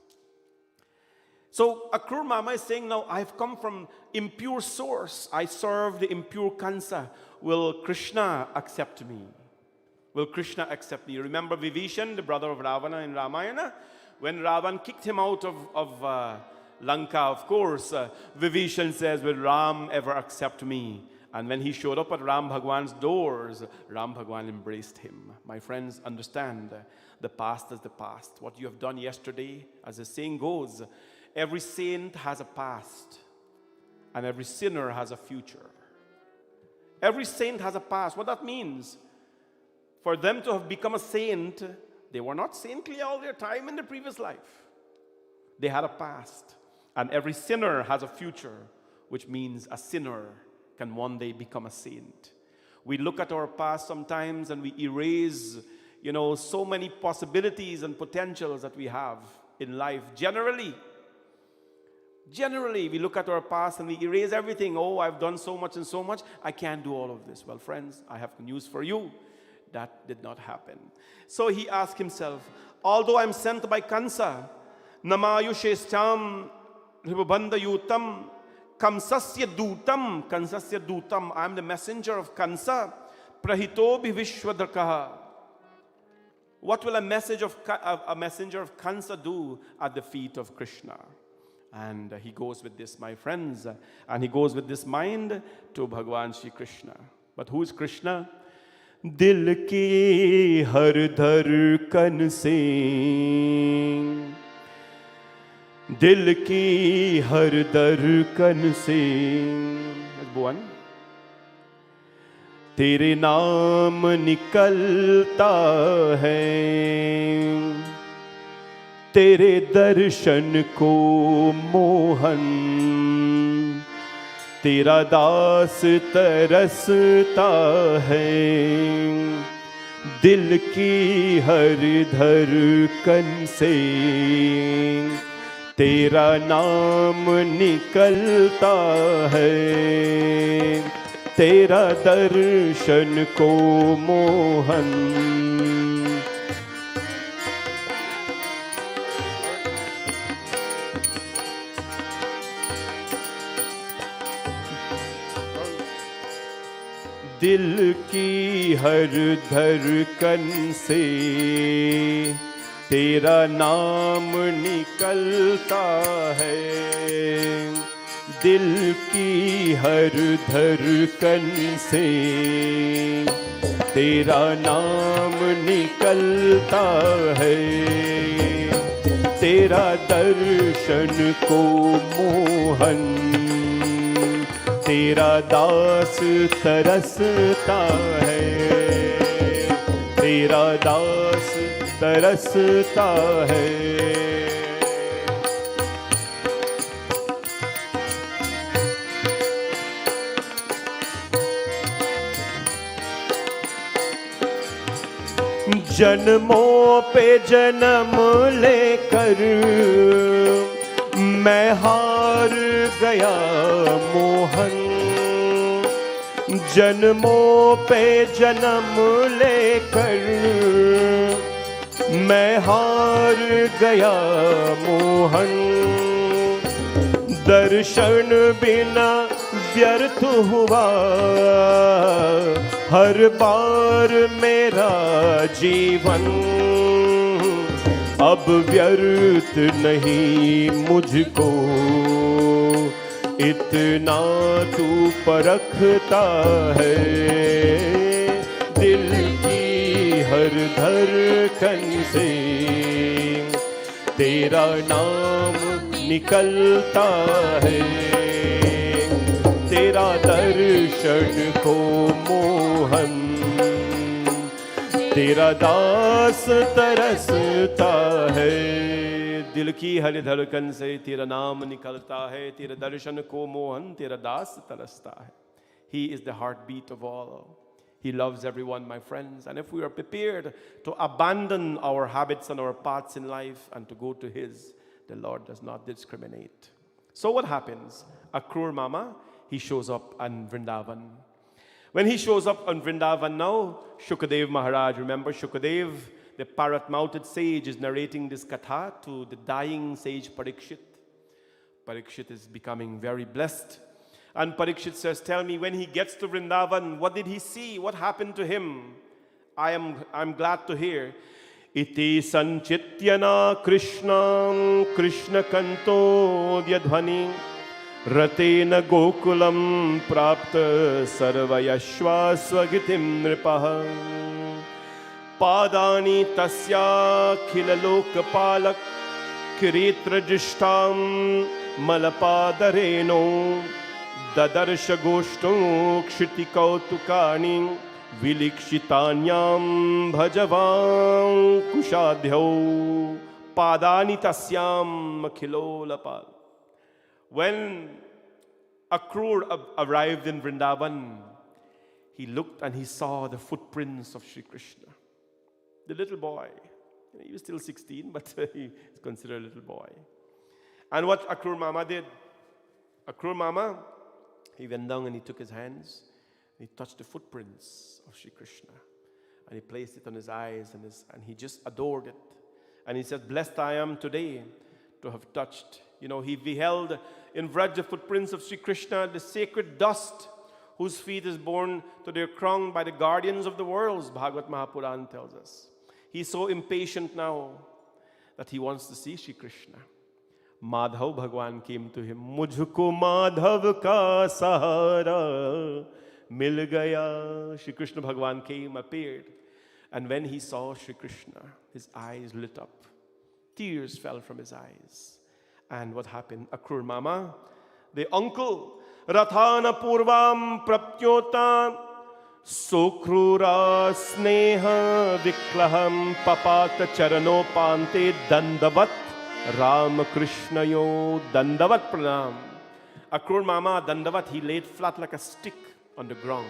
So Akrur Mama is saying, now I've come from impure source. I serve the impure Kansa. Will Krishna accept me? Will Krishna accept me? Remember Vibhishan, the brother of Ravana in Ramayana? When Ravan kicked him out of Lanka, of course, Vibhishan says, will Ram ever accept me? And when he showed up at Ram Bhagwan's doors, Ram Bhagwan embraced him. My friends, understand, the past is the past. What you have done yesterday, as the saying goes, every saint has a past, and every sinner has a future. Every saint has a past. What that means, for them to have become a saint, they were not saintly all their time in the previous life. They had a past. And every sinner has a future, which means a sinner can one day become a saint. We look at our past sometimes and we erase, so many possibilities and potentials that we have in life. Generally, we look at our past and we erase everything. Oh, I've done so much and so much. I can't do all of this. Well, friends, I have news for you. That did not happen. So he asked himself, although I'm sent by Kansa, Namayushestam Ribabandayutam Kamsasya Dutam, I'm the messenger of Kansa, Prahitobi Vishwadrakaha. What will a messenger of Kansa do at the feet of Krishna? And he goes with this, my friends, and he goes with this mind to Bhagwan Shri Krishna. But who is Krishna? Dil ki har dharkan se, Dil ki har dharkan se. Let's go on. Tere naam nikalta hai, Tere darshan ko mohan, Tera das tarasta hai, Dil ki har dharkan se, Tera naam nikalta hai, Tera darshan ko mohan. दिल की हर धड़कन से तेरा नाम निकलता है, दिल की हर धड़कन से तेरा नाम निकलता है, तेरा दर्शन को मोहन, तेरा दास तरसता है, तेरा दास तरसता है। जन्मों पे जन्म लेकर मैं हार गया मोहन, जन्मों पे जन्म लेकर मैं हार गया मोहन, दर्शन बिना व्यर्थ हुआ हर बार मेरा जीवन, अब व्यर्थ नहीं मुझको इतना तू परखता है, दिल की हर धड़कन से तेरा नाम निकलता है, तेरा दर्शन को मोहन, तेरा दास तरसता है। दिल की हर धड़कन से तेरा नाम निकलता है, तेरा दर्शन को मोहन, तेरा दास तरसता है। He is the heartbeat of all. He loves everyone, my friends. And if we are prepared to abandon our habits and our paths in life and to go to His, the Lord does not discriminate. So what happens? Akrur Mama, he shows up in Vrindavan. When he shows up on Vrindavan now, Shukadev Maharaj, remember Shukadev, the parrot-mouthed sage, is narrating this Katha to the dying sage Parikshit. Parikshit is becoming very blessed. And Parikshit says, tell me, when he gets to Vrindavan, what did he see? What happened to him? I'm glad to hear. Iti sanchityana Krishnam Krishna kanto dyadhvani ratena gokulam prapta sarvayashva swagitim nripaha padani tasya khilalokapak kiritrajishtam malapadareno dadarsha goshto kshiti kautukani Vilikshitanyam bhajavam kushadhyo padani tasyam akhilolapal. When Akrur arrived in Vrindavan, he looked and he saw the footprints of Sri Krishna. The little boy. He was still 16, but he is considered a little boy. And what Akrur Mama did? Akrur Mama, he went down and he took his hands. He touched the footprints of Sri Krishna and he placed it on his eyes and he just adored it. And he said, blessed I am today to have touched. You know, he beheld in Vraj the footprints of Sri Krishna, the sacred dust whose feet is borne to their crown by the guardians of the worlds, Bhagvat Mahapuran tells us. He's so impatient now that he wants to see Sri Krishna. Madhav Bhagwan came to him, Mujhko Madhav ka sahara Mil gaya. Shri Krishna Bhagwan came, appeared. And when he saw Shri Krishna, his eyes lit up. Tears fell from his eyes. And what happened? Akrur Mama, the uncle, Rathana Purvam Praptyota Sukrura Sneha Viklaham Papata Charano Pante Dandavat Ram Krishnayo Dandavat Pranam. Akrur Mama, Dandavat, he laid flat like a stick on the ground.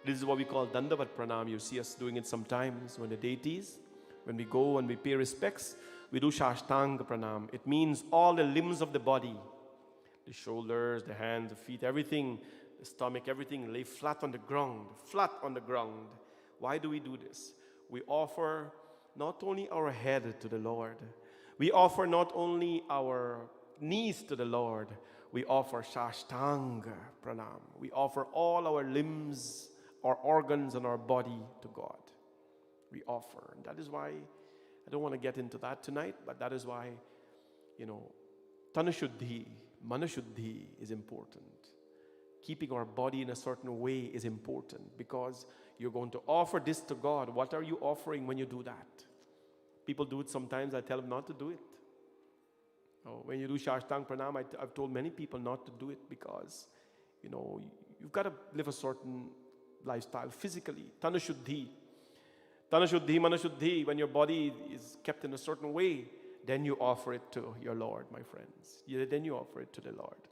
This is what we call Dandavat Pranam. You see us doing it sometimes when the deities, when we go and we pay respects, we do Shashtanga Pranam. It means all the limbs of the body, the shoulders, the hands, the feet, everything, the stomach, everything lay flat on the ground, flat on the ground. Why do we do this? We offer not only our head to the Lord, we offer not only our knees to the Lord, we offer Shashtanga Pranam. We offer all our limbs, our organs, and our body to God. We offer. And that is why, I don't want to get into that tonight, but that is why, Tanashuddhi, Manashuddhi is important. Keeping our body in a certain way is important because you're going to offer this to God. What are you offering when you do that? People do it sometimes. I tell them not to do it. When you do Shashtang Pranam, I've told many people not to do it because, you've got to live a certain lifestyle physically. Tanashuddhi. Tanashuddhi, Manashuddhi. When your body is kept in a certain way, then you offer it to your Lord, my friends. Then you offer it to the Lord.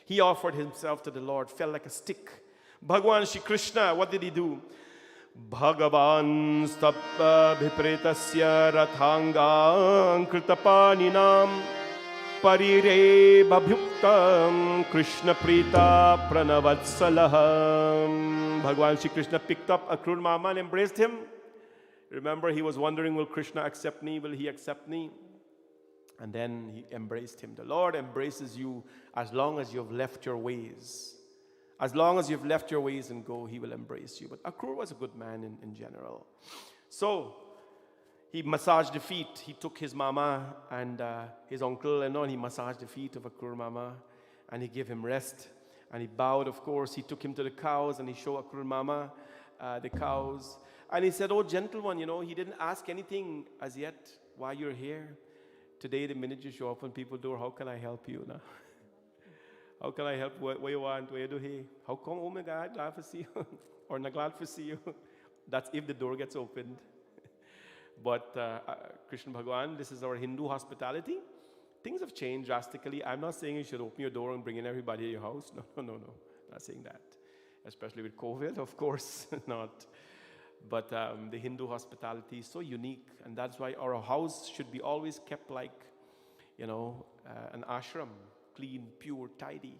He offered himself to the Lord, fell like a stick. Bhagwan Shri Krishna, what did he do? Bhagavan stappa bhipretasya rathangam kritapaninam parire babhyuktam Krishna prita pranavatsalaham. Bhagwan Shri Krishna picked up Akrur Mama and embraced him. Remember, he was wondering, will Krishna accept me? Will he accept me? And then he embraced him. The Lord embraces you as long as you've left your ways. As long as you've left your ways and go, he will embrace you. But Akrur was a good man in general. So he massaged the feet. He took his mama and his uncle and he massaged the feet of Akrur Mama and he gave him rest. And he bowed, of course. He took him to the cows and he showed Akrur Mama the cows. And he said, oh, gentle one, he didn't ask anything as yet why you're here. Today, the minute you show up on people's door, how can I help you now? How can I help? What you want? What you do here? How come? Oh my God, glad to see you. Or not glad to see you. That's if the door gets opened. But Krishna Bhagwan, this is our Hindu hospitality. Things have changed drastically. I'm not saying you should open your door and bring in everybody to your house. No. Not saying that. Especially with COVID, of course not. But the Hindu hospitality is so unique, and that's why our house should be always kept like, an ashram, clean, pure, tidy,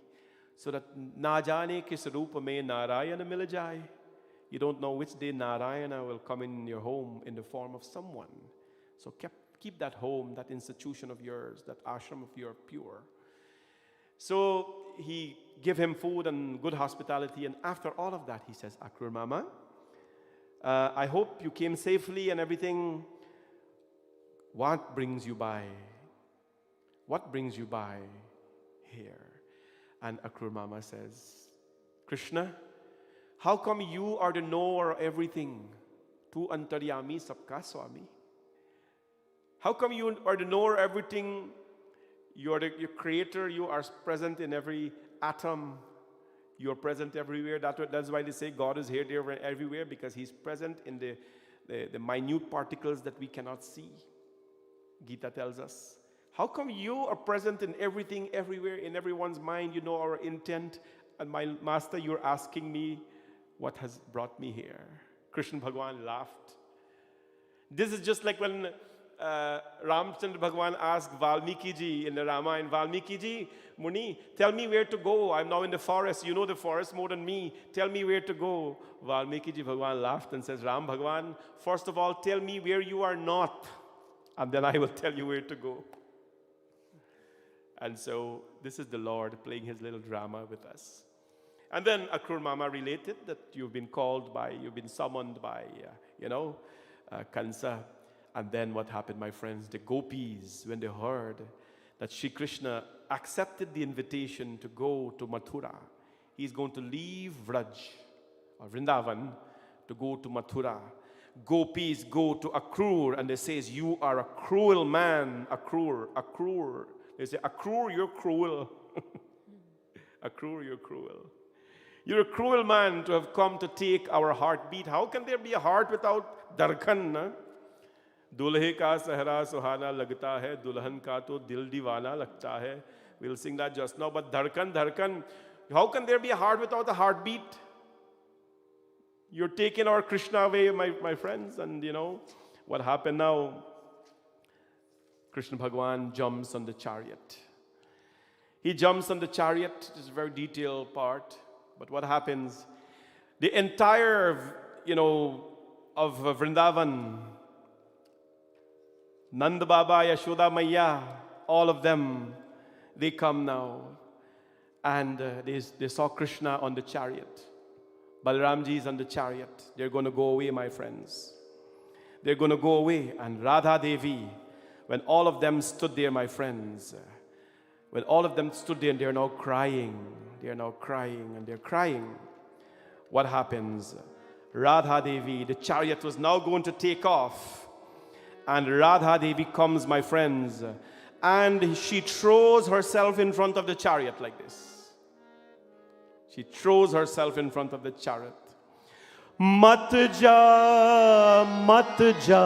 so that na jaane kis roop mein Narayana mil jaye. You don't know which day Narayana will come in your home in the form of someone. So keep that home, that institution of yours, that ashram of yours pure. So he give him food and good hospitality. And after all of that, he says, Akrur Mama, I hope you came safely and everything. What brings you by? What brings you by here? And Akrur Mama says, Krishna, how come you are the knower of everything? Tu antaryami sabka swami. How come you are the knower of everything? You are your creator. You are present in every atom. You are present everywhere. That's why they say God is here, there, and everywhere, because He's present in the minute particles that we cannot see. Gita tells us. How come you are present in everything, everywhere, in everyone's mind? You know our intent. And my master, you're asking me what has brought me here. Krishna Bhagwan laughed. This is just like when Ramchandra Bhagwan asked Valmiki ji in the Ramayana, Valmiki ji, Muni, tell me where to go. I'm now in the forest. You know the forest more than me. Tell me where to go. Valmiki ji Bhagwan laughed and says, Ram Bhagwan, first of all, tell me where you are not. And then I will tell you where to go. And so this is the Lord playing his little drama with us. And then Akrur Mama related that you've been summoned by, Kansa. And then what happened, my friends? The gopis, when they heard that Shri Krishna accepted the invitation to go to Mathura, he's going to leave Vraj, or Vrindavan, to go to Mathura. Gopis go to Akrur and they say, you are a cruel man, Akrur. They say, Akrur, you're cruel. Akrur, you're cruel. You're a cruel man to have come to take our heartbeat. How can there be a heart without darkan? Na? Dulhe ka sahara suhana lagta hai, dulhan ka to dil divana lagta hai. We'll sing that just now. But dharkan. How can there be a heart without a heartbeat? You're taking our Krishna away, my friends. And you know what happened now? Krishna Bhagwan jumps on the chariot. He jumps on the chariot. This is a very detailed part. But what happens? The entire, of Vrindavan, Nanda Baba, Yashoda Maiya, all of them, they come now. And they saw Krishna on the chariot. Balaramji is on the chariot. They're going to go away, my friends. They're going to go away. And Radha Devi, when all of them stood there, my friends, when all of them stood there and they're now crying, and they're crying. What happens? Radha Devi, the chariot was now going to take off. And Radha Devi comes, my friends, and she throws herself in front of the chariot like this. She throws herself in front of the chariot. Mat ja, Mathura.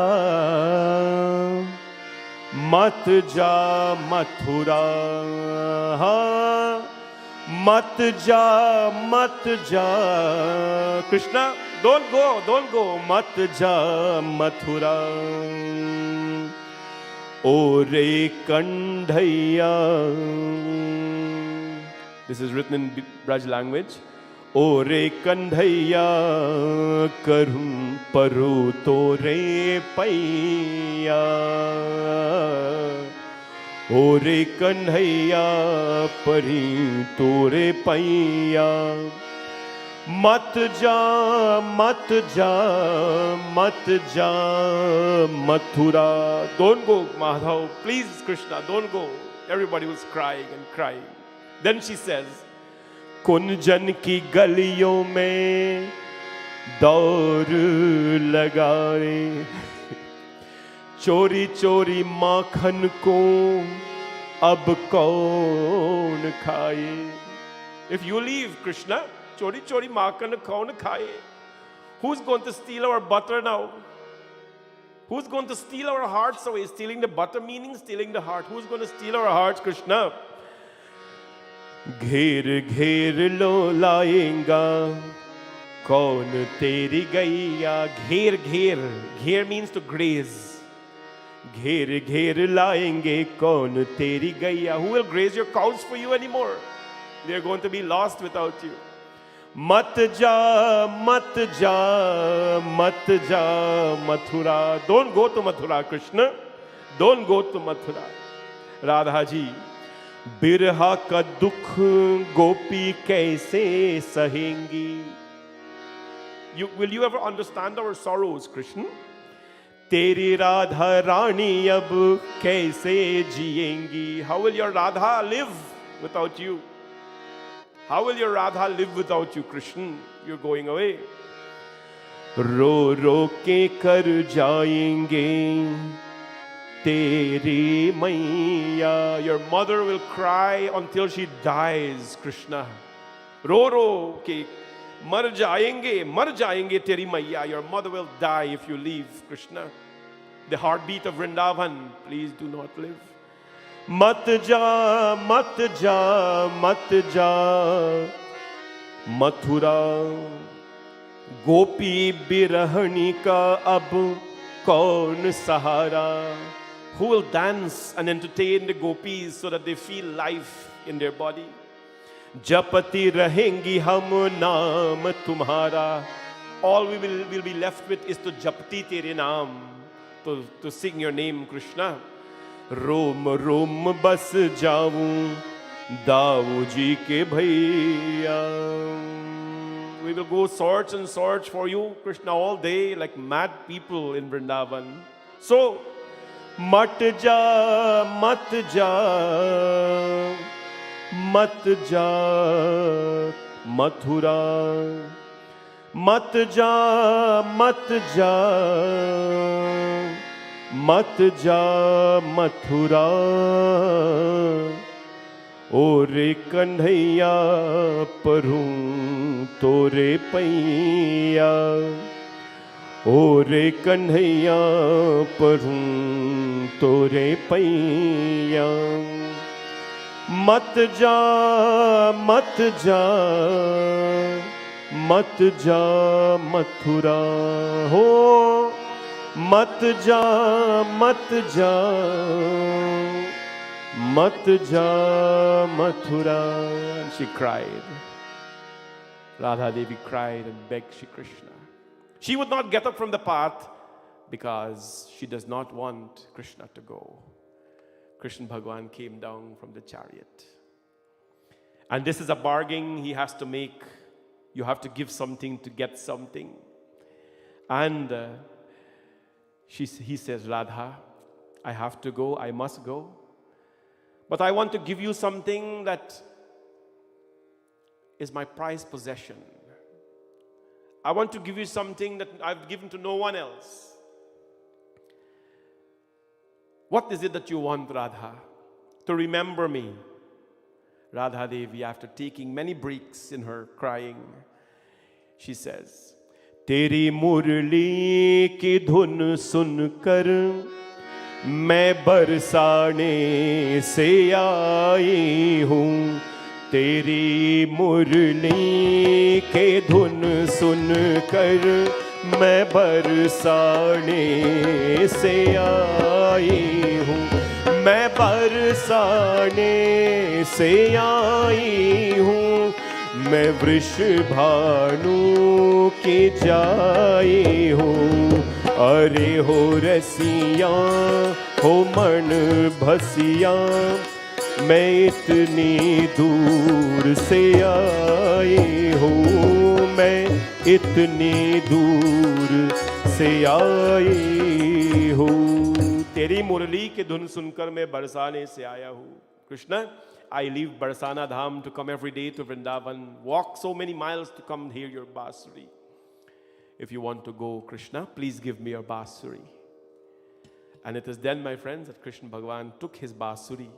Mat ja. Krishna, don't go. Mat ja, Mathura. Ore Kandhaiya. This is written in Braj language. Ore Kandhaiya karum paru tore paiya. Ore Kandhaiya pari tore paiya. Mat ja, Mathura. Don't go, Madhav. Please, Krishna, don't go. Everybody was crying and crying. Then she says, Kunjan ki galiyon mein daur lagaye, chori chori makhan ko ab kaun khaye. If you leave, Krishna, chori chori makhan kaun khaye. Who's going to steal our butter now? Who's going to steal our hearts away? Stealing the butter meaning stealing the heart. Who's going to steal our hearts, Krishna? घेर घेर लो लाएगा कौन तेरी गैया. घेर means to graze. घेर घेर लाएंगे कौन तेरी गैया. Who will graze your cows for you anymore? They are going to be lost without you. Mat ja, Mathura. Don't go to Mathura, Krishna. Don't go to Mathura. Radha ji, बिरहा का दुख गोपी कैसे सहेंगी. Will you ever understand our sorrows, Krishna? तेरी राधा रानी अब कैसे जिएंगी? How will your Radha live without you? How will your Radha live without you, Krishna? You're going away. रो रो के कर जाएंगे तेरी मैया. Your mother will cry until she dies, Krishna. रो रो के मर जाएंगे तेरी मैया. Your mother will die if you leave, Krishna. The heartbeat of Vrindavan, please do not live. मत जा मत जा मत जा मथुरा. गोपी बिरहणी का अब कौन सहारा? Who will dance and entertain the gopis so that they feel life in their body? जपती रहेंगी हम नाम तुम्हारा. All we will be left with is to japti tere naam, to sing your name, Krishna. रोम रोम बस जाऊं दाऊ जी के भैया. We will go search and search for you, Krishna, all day like mad people in Vrindavan. So, mat ja, Mathura. Mat ja, Mathura. ओ रे कन्हैया परूं तोरे पैया. ओ रे कन्हैया परूं तोरे पैया. मत जा मथुरा. हो मत जा Mathura. And she cried. Radha Devi cried and begged Shri Krishna. She would not get up from the path because she does not want Krishna to go. Krishna Bhagwan came down from the chariot. And this is a bargain he has to make. You have to give something to get something. And he says, Radha, I have to go, I must go. But I want to give you something that is my prized possession. I want to give you something that I've given to no one else. What is it that you want, Radha? To remember me. Radha Devi, after taking many breaks in her crying, she says, Teri murli ki dhun sunkar मैं बरसाने से आई हूँ. तेरी मुरली के धुन सुनकर मैं बरसाने से आई हूँ. मैं बरसाने से आई हूँ. मैं वृषभानु की जाई हूँ. अरे हो रसिया हो मन भसिया मैं इतनी दूर से आई हूँ. मैं इतनी दूर से आई हूँ. तेरी मुरली के धुन सुनकर मैं बरसाने से आया हूँ. Krishna, I leave Barsana Dham to come every day to Vrindavan, walk so many miles to come hear your Basuri. If you want to go, Krishna, please give me your Basuri. And it is then, my friends, that Krishna Bhagavan took his Basuri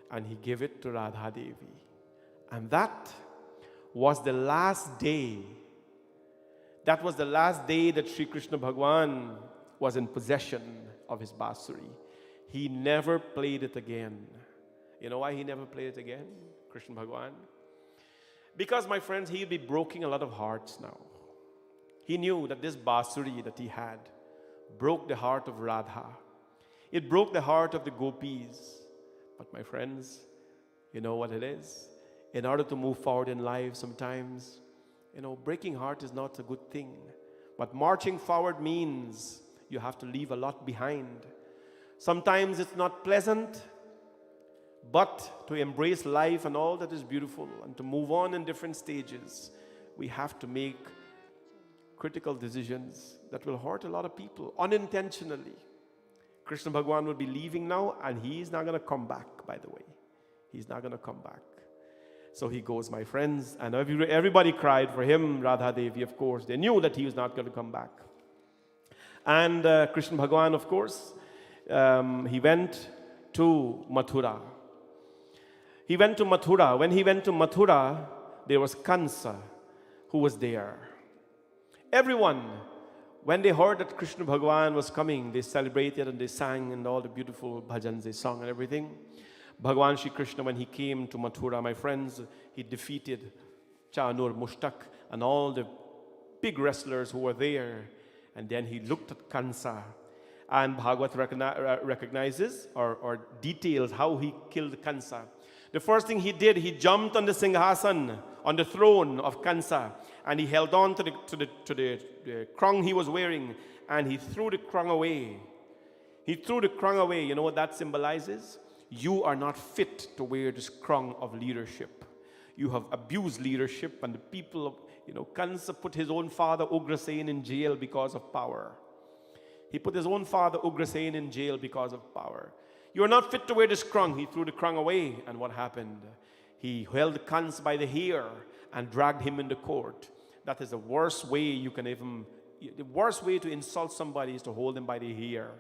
and he gave it to Radha Devi. And that was the last day. That was the last day that Sri Krishna Bhagavan was in possession of his Basuri. He never played it again. You know why he never played it again, Krishna Bhagavan? Because, my friends, he'll be breaking a lot of hearts now. He knew that this Basuri that he had broke the heart of Radha. It broke the heart of the gopis. But, my friends, you know what it is? In order to move forward in life, sometimes, breaking heart is not a good thing. But marching forward means you have to leave a lot behind. Sometimes it's not pleasant, But to embrace life and all that is beautiful and to move on in different stages, we have to make critical decisions that will hurt a lot of people unintentionally. Krishna Bhagwan will be leaving now, and he's not going to come back, by the way. He's not going to come back. So he goes, my friends, and everybody cried for him, Radha Devi, of course. They knew that he was not going to come back. And Krishna Bhagwan, of course, he went to Mathura. He went to Mathura. When he went to Mathura, there was Kansa who was there. Everyone, when they heard that Krishna Bhagwan was coming, they celebrated and they sang and all the beautiful bhajans they sung and everything. Bhagwan Shri Krishna, when he came to Mathura, my friends, he defeated Chanur, Mushtaq and all the big wrestlers who were there. And then he looked at Kansa. And Bhagvat recognizes or details how he killed Kansa. The first thing he did, he jumped on the Singhasan, on the throne of Kansa, and he held on to the crown he was wearing, and he threw the crown away. He threw the crown away. You know what that symbolizes? You are not fit to wear this crown of leadership. You have abused leadership, and the people of, Kansa put his own father Ugrasen in jail because of power. He put his own father Ugrasen in jail because of power. You are not fit to wear this crown. He threw the crown away, and what happened? He held Kansa by the hair and dragged him in the court. That is the worst way the worst way to insult somebody is to hold him by the hair.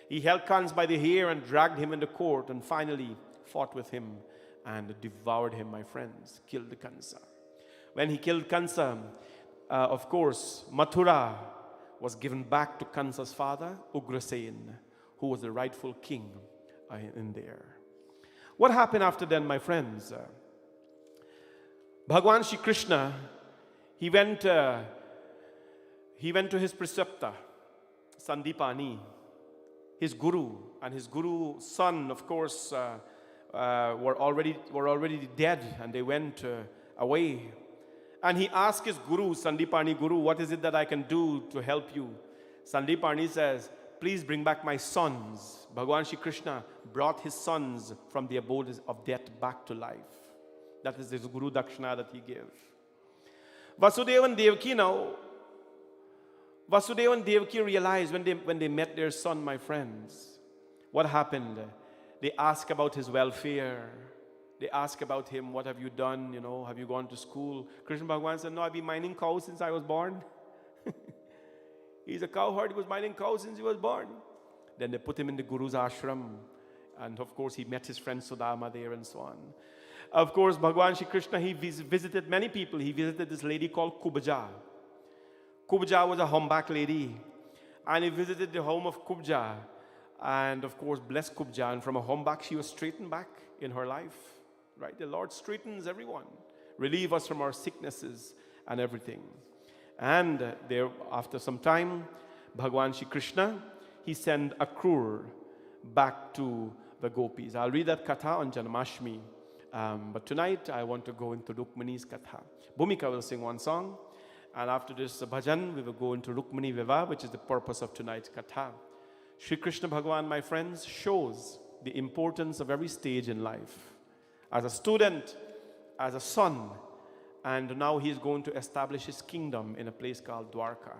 He held Kansa by the hair and dragged him in the court, and finally fought with him and devoured him, my friends, killed the Kansa. When he killed Kansa, of course, Mathura was given back to Kansa's father, Ugrasen, who was the rightful king in there. What happened after then, my friends? Bhagwan Shri Krishna, he went to his preceptor, Sandipani, his guru, and his guru's son, of course, were already dead, and they went away. And he asked his guru, Sandipani Guru, what is it that I can do to help you? Sandipani says, please bring back my sons. Bhagwan Shri Krishna brought his sons from the abode of death back to life. That is his Guru Dakshina that he gave. Vasudeva and Devaki realized when they met their son, my friends, what happened? They asked about his welfare. They asked about him, what have you done? Have you gone to school? Krishna Bhagwan said, no, I've been mining cows since I was born. He's a cowherd. He was mining cows since he was born. Then they put him in the Guru's ashram. And of course, he met his friend Sudama there and so on. Of course, Bhagwan Shri Krishna, he visited many people. He visited this lady called Kubja. Kubja was a humpback lady. And he visited the home of Kubja. And of course, blessed Kubja. And from a humpback, she was straightened back in her life. Right? The Lord straightens everyone. Relieve us from our sicknesses and everything. And there, after some time, Bhagwan Shri Krishna, he sent Akrur back to the gopis. I'll read that Katha on Janmashtami. But tonight, I want to go into Rukmani's Katha. Bhumika will sing one song. And after this bhajan, we will go into Rukmani Vivaha, which is the purpose of tonight's Katha. Shri Krishna Bhagwan, my friends, shows the importance of every stage in life. As a student, as a son, and now he is going to establish his kingdom in a place called Dwarka,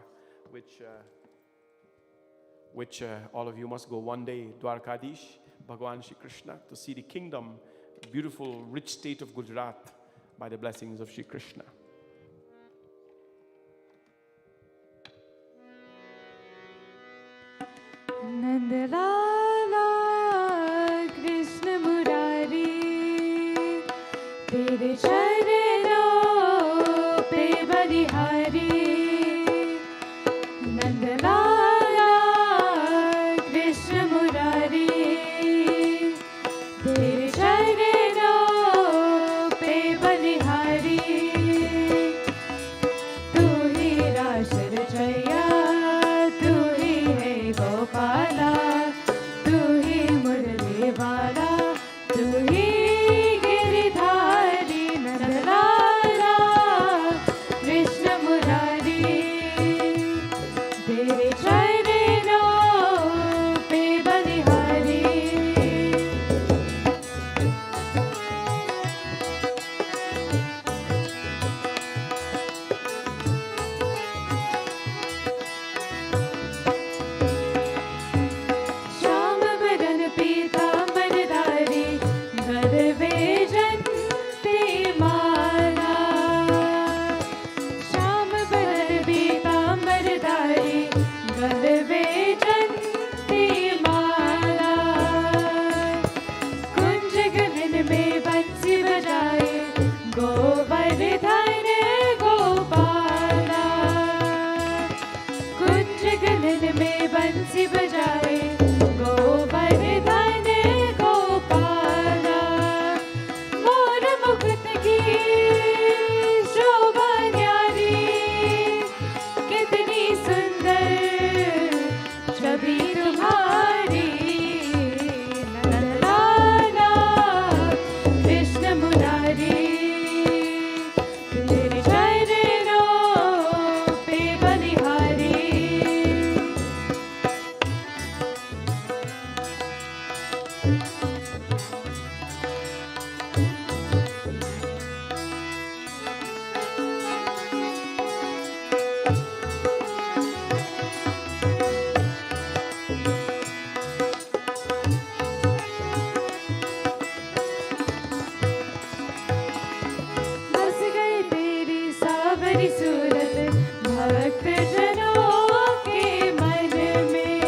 which all of you must go one day, Dwarkadish, Bhagwan Shri Krishna, to see the kingdom, beautiful, rich state of Gujarat by the blessings of Shri Krishna. Nandalala Krishna Murari, Tere Charanon pe Balihari. Nandalala Krishna Murari, Tere Charanon pe Balihari. Tu hi Rasa Rachaya, tu hi hai Gopala, tu hi Murali Wala, tu hi Giridhari. जंती माला श्याम बदन पीतांबरधारी गलवे जंती माला कुंज गगन में बंसी बजाए गोवर्धन गोपाला कुंज गगन में बंसी बजाए गोवर्धन गोपाला मोर मुकुट की शोभा न्यारी कितनी सुंदर छवि तुम्हारी नंदलाला कृष्ण मुरारी तेरे चरणों पे बलिहारी बस गई तेरी सावरी सूरत भक्त जनों के मन में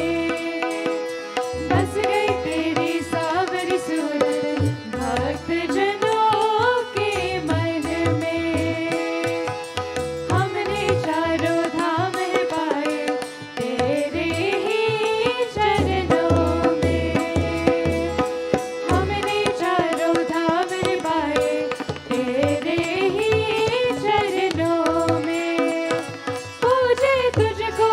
बस गई तेरी सावरी सूरत भक्त जनों के मन में हमने चारों धाम है पाए तेरे ही चरणों में हमने चारों धाम है पाए तेरे ही चरणों में पूजे तुझको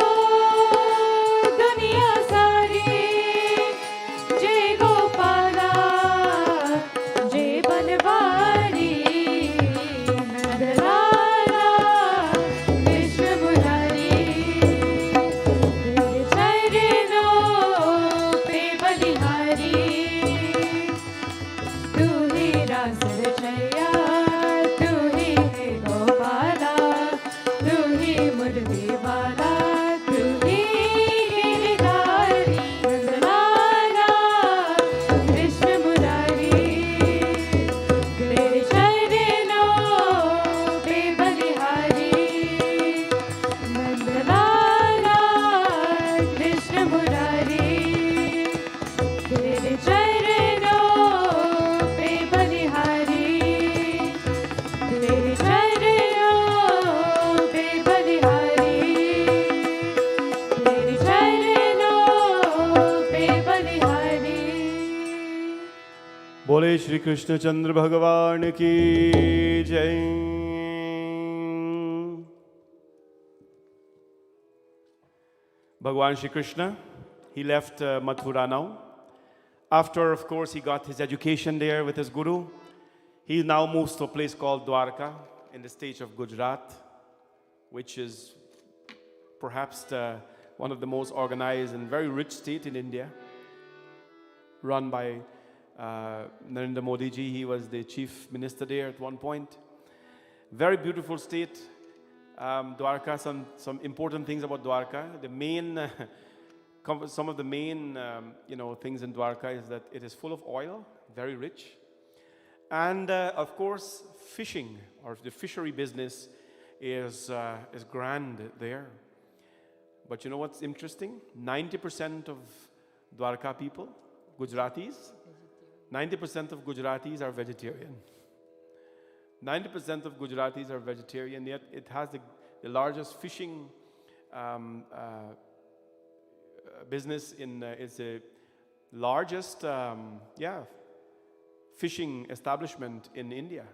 दुनिया सारी जय गोपाला जय बनवारी नंदलाला कृष्ण मुरारी तेरे चरणों पे बलिहारी तू ही रास रचैया तू ही है गोपाला तू ही मुरली वाला तू ही गिरधारी नंदलाला कृष्ण मुरारी तेरे चरणों पे बलिहारी नंदलाला कृष्ण मुरारी तेरे चरणों पे बलिहारी तेरे चरणों पे बलिहारी तेरे चरणों पे बलिहारी बोले श्री कृष्णचंद्र भगवान की जय। Bhagwan Shri Krishna, he left Mathura now. After, of course, he got his education there with his guru. He now moves to a place called Dwarka in the state of Gujarat, which is perhaps one of the most organized and very rich state in India, run by Narendra Modi ji. He was the chief minister there at one point. Very beautiful state. Dwarka, some important things about Dwarka. The main, some of the main, things in Dwarka is that it is full of oil, very rich, and of course, fishing or the fishery business is grand there. But you know what's interesting? 90% of Dwarka people, Gujaratis, 90% of Gujaratis are vegetarian. 90% of Gujaratis are vegetarian, yet it has the largest fishing business it's the largest fishing establishment in India.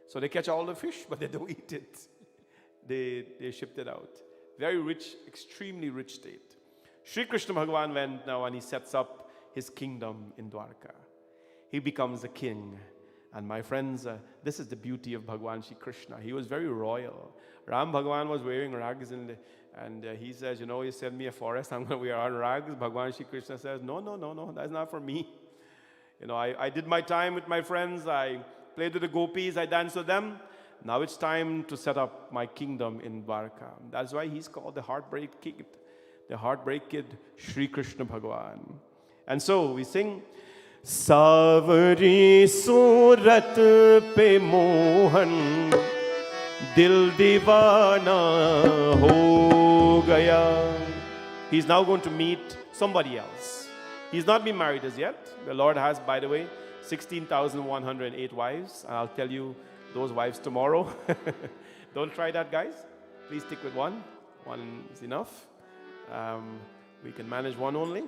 So they catch all the fish, but they don't eat it. They shipped it out. Very rich, extremely rich state. Sri Krishna Bhagavan went now and he sets up his kingdom in Dwarka. He becomes a king. And my friends, this is the beauty of Bhagwan Shri Krishna. He was very royal. Ram Bhagwan was wearing rags and he says, you send me a forest, I'm going to wear rags. Bhagwan Shri Krishna says, no, that's not for me. I did my time with my friends. I played with the gopis. I danced with them. Now it's time to set up my kingdom in Dwarka. That's why he's called the Heartbreak Kid, Sri Krishna Bhagavan. And so we sing, सावरी सूरत पे मोहन दिल दीवाना हो गया. He's now going to meet somebody else. He's not been married as yet. The Lord has, by the way, 16,108 wives. I'll tell you those wives tomorrow. Don't try that, guys. Please stick with one. One is enough. We can manage one only.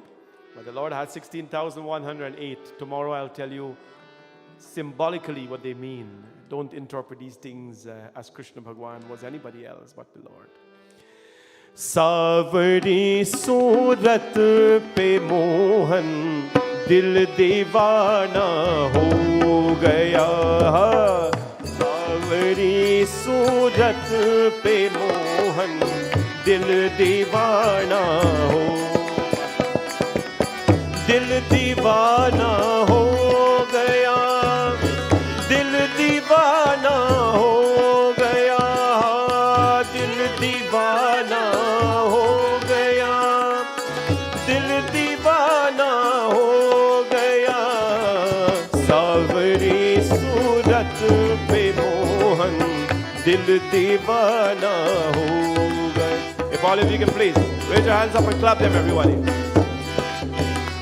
But the Lord has 16,108. Tomorrow I'll tell you symbolically what they mean. Don't interpret these things as Krishna Bhagwan was anybody else but the Lord. सावरी सूरत पे मोहन दिल दीवाना हो गया. सावरी सूरत पे मोहन दिल दीवाना हो. दिल दीवाना हो गया. दिल दीवाना हो गया. दिल दीवाना हो गया. दिल दीवाना हो गया. सावरी सूरत पे मोहन दिल दीवाना हो गया. If all of you can please raise your hands up and clap them, everybody.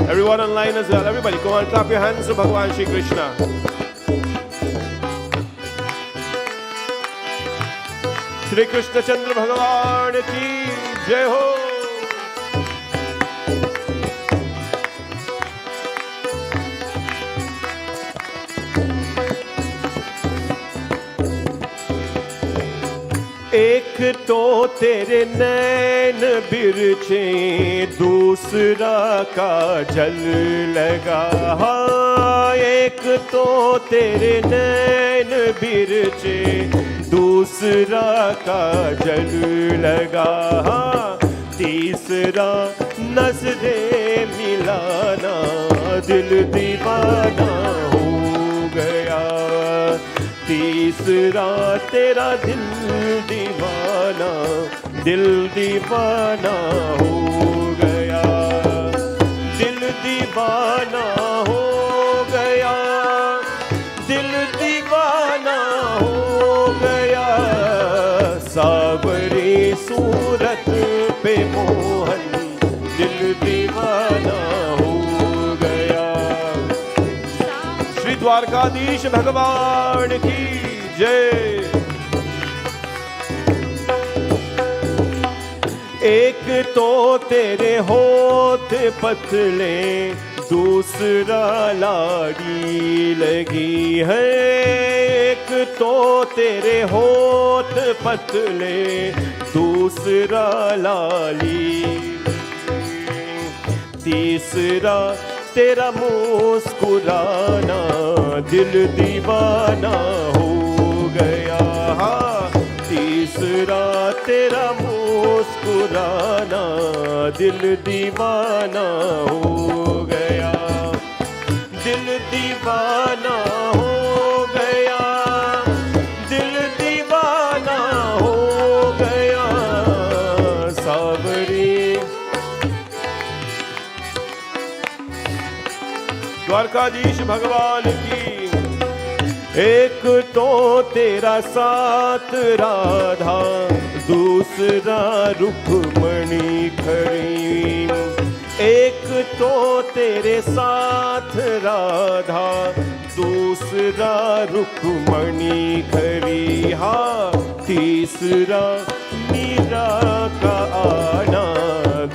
Everyone online as well. Everybody, come on, clap your hands to Bhagwan Shri Krishna. Shri Krishna Chandra Bhagavan ki jai ho. एक तो तेरे नैन बिरछे दूसरा काजल लगा. एक तो तेरे नैन बिरछे दूसरा काजल लगा. तीसरा नजरें मिलाना दिल दीवाना हो गया. तीसरा तेरा दिल दीवाना हो गया. दिल दीवाना हो गया. दिल दीवाना हो गया. सावरी सूरत पे मोहन दिल दीवाना हो गया. श्री द्वारकाधीश भगवान की जय. एक तो तेरे होठ पतले दूसरा लाड़ी लगी है. एक तो तेरे होठ पतले दूसरा लाली. तीसरा तेरा मुस्कुराना दिल दीवाना हो गया. तीसरा तेरा मुस्कुराना दिल दीवाना हो गया. दिल दीवाना हो गया. दिल दीवाना हो गया. सावरी द्वारकाधीश भगवान की. एक तो तेरा साथ राधा दूसरा रुक्मणी खड़ी. एक तो तेरे साथ राधा दूसरा रुक्मणी खड़ी. तीसरा मीरा का आना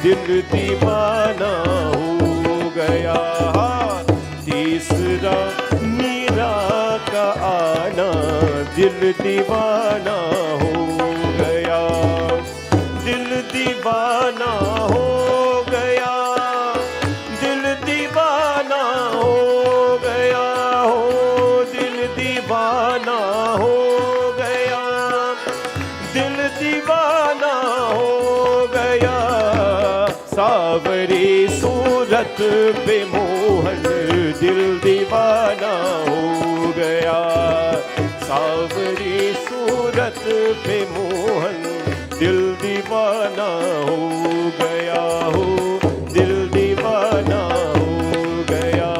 दिल दीवाना हो गया. तीसरा मीरा का आना दिल दीवाना हो गया. दिल दीवाना हो गया. दिल दीवाना हो गया. दिल दीवाना हो गया. दिल दीवाना हो गया. सावरी सूरत पे मोहन दिल दीवाना हो गया. सावरी सूरत पे मोहन दिल दीवाना हो गया. हो दिल दीवाना हो गया.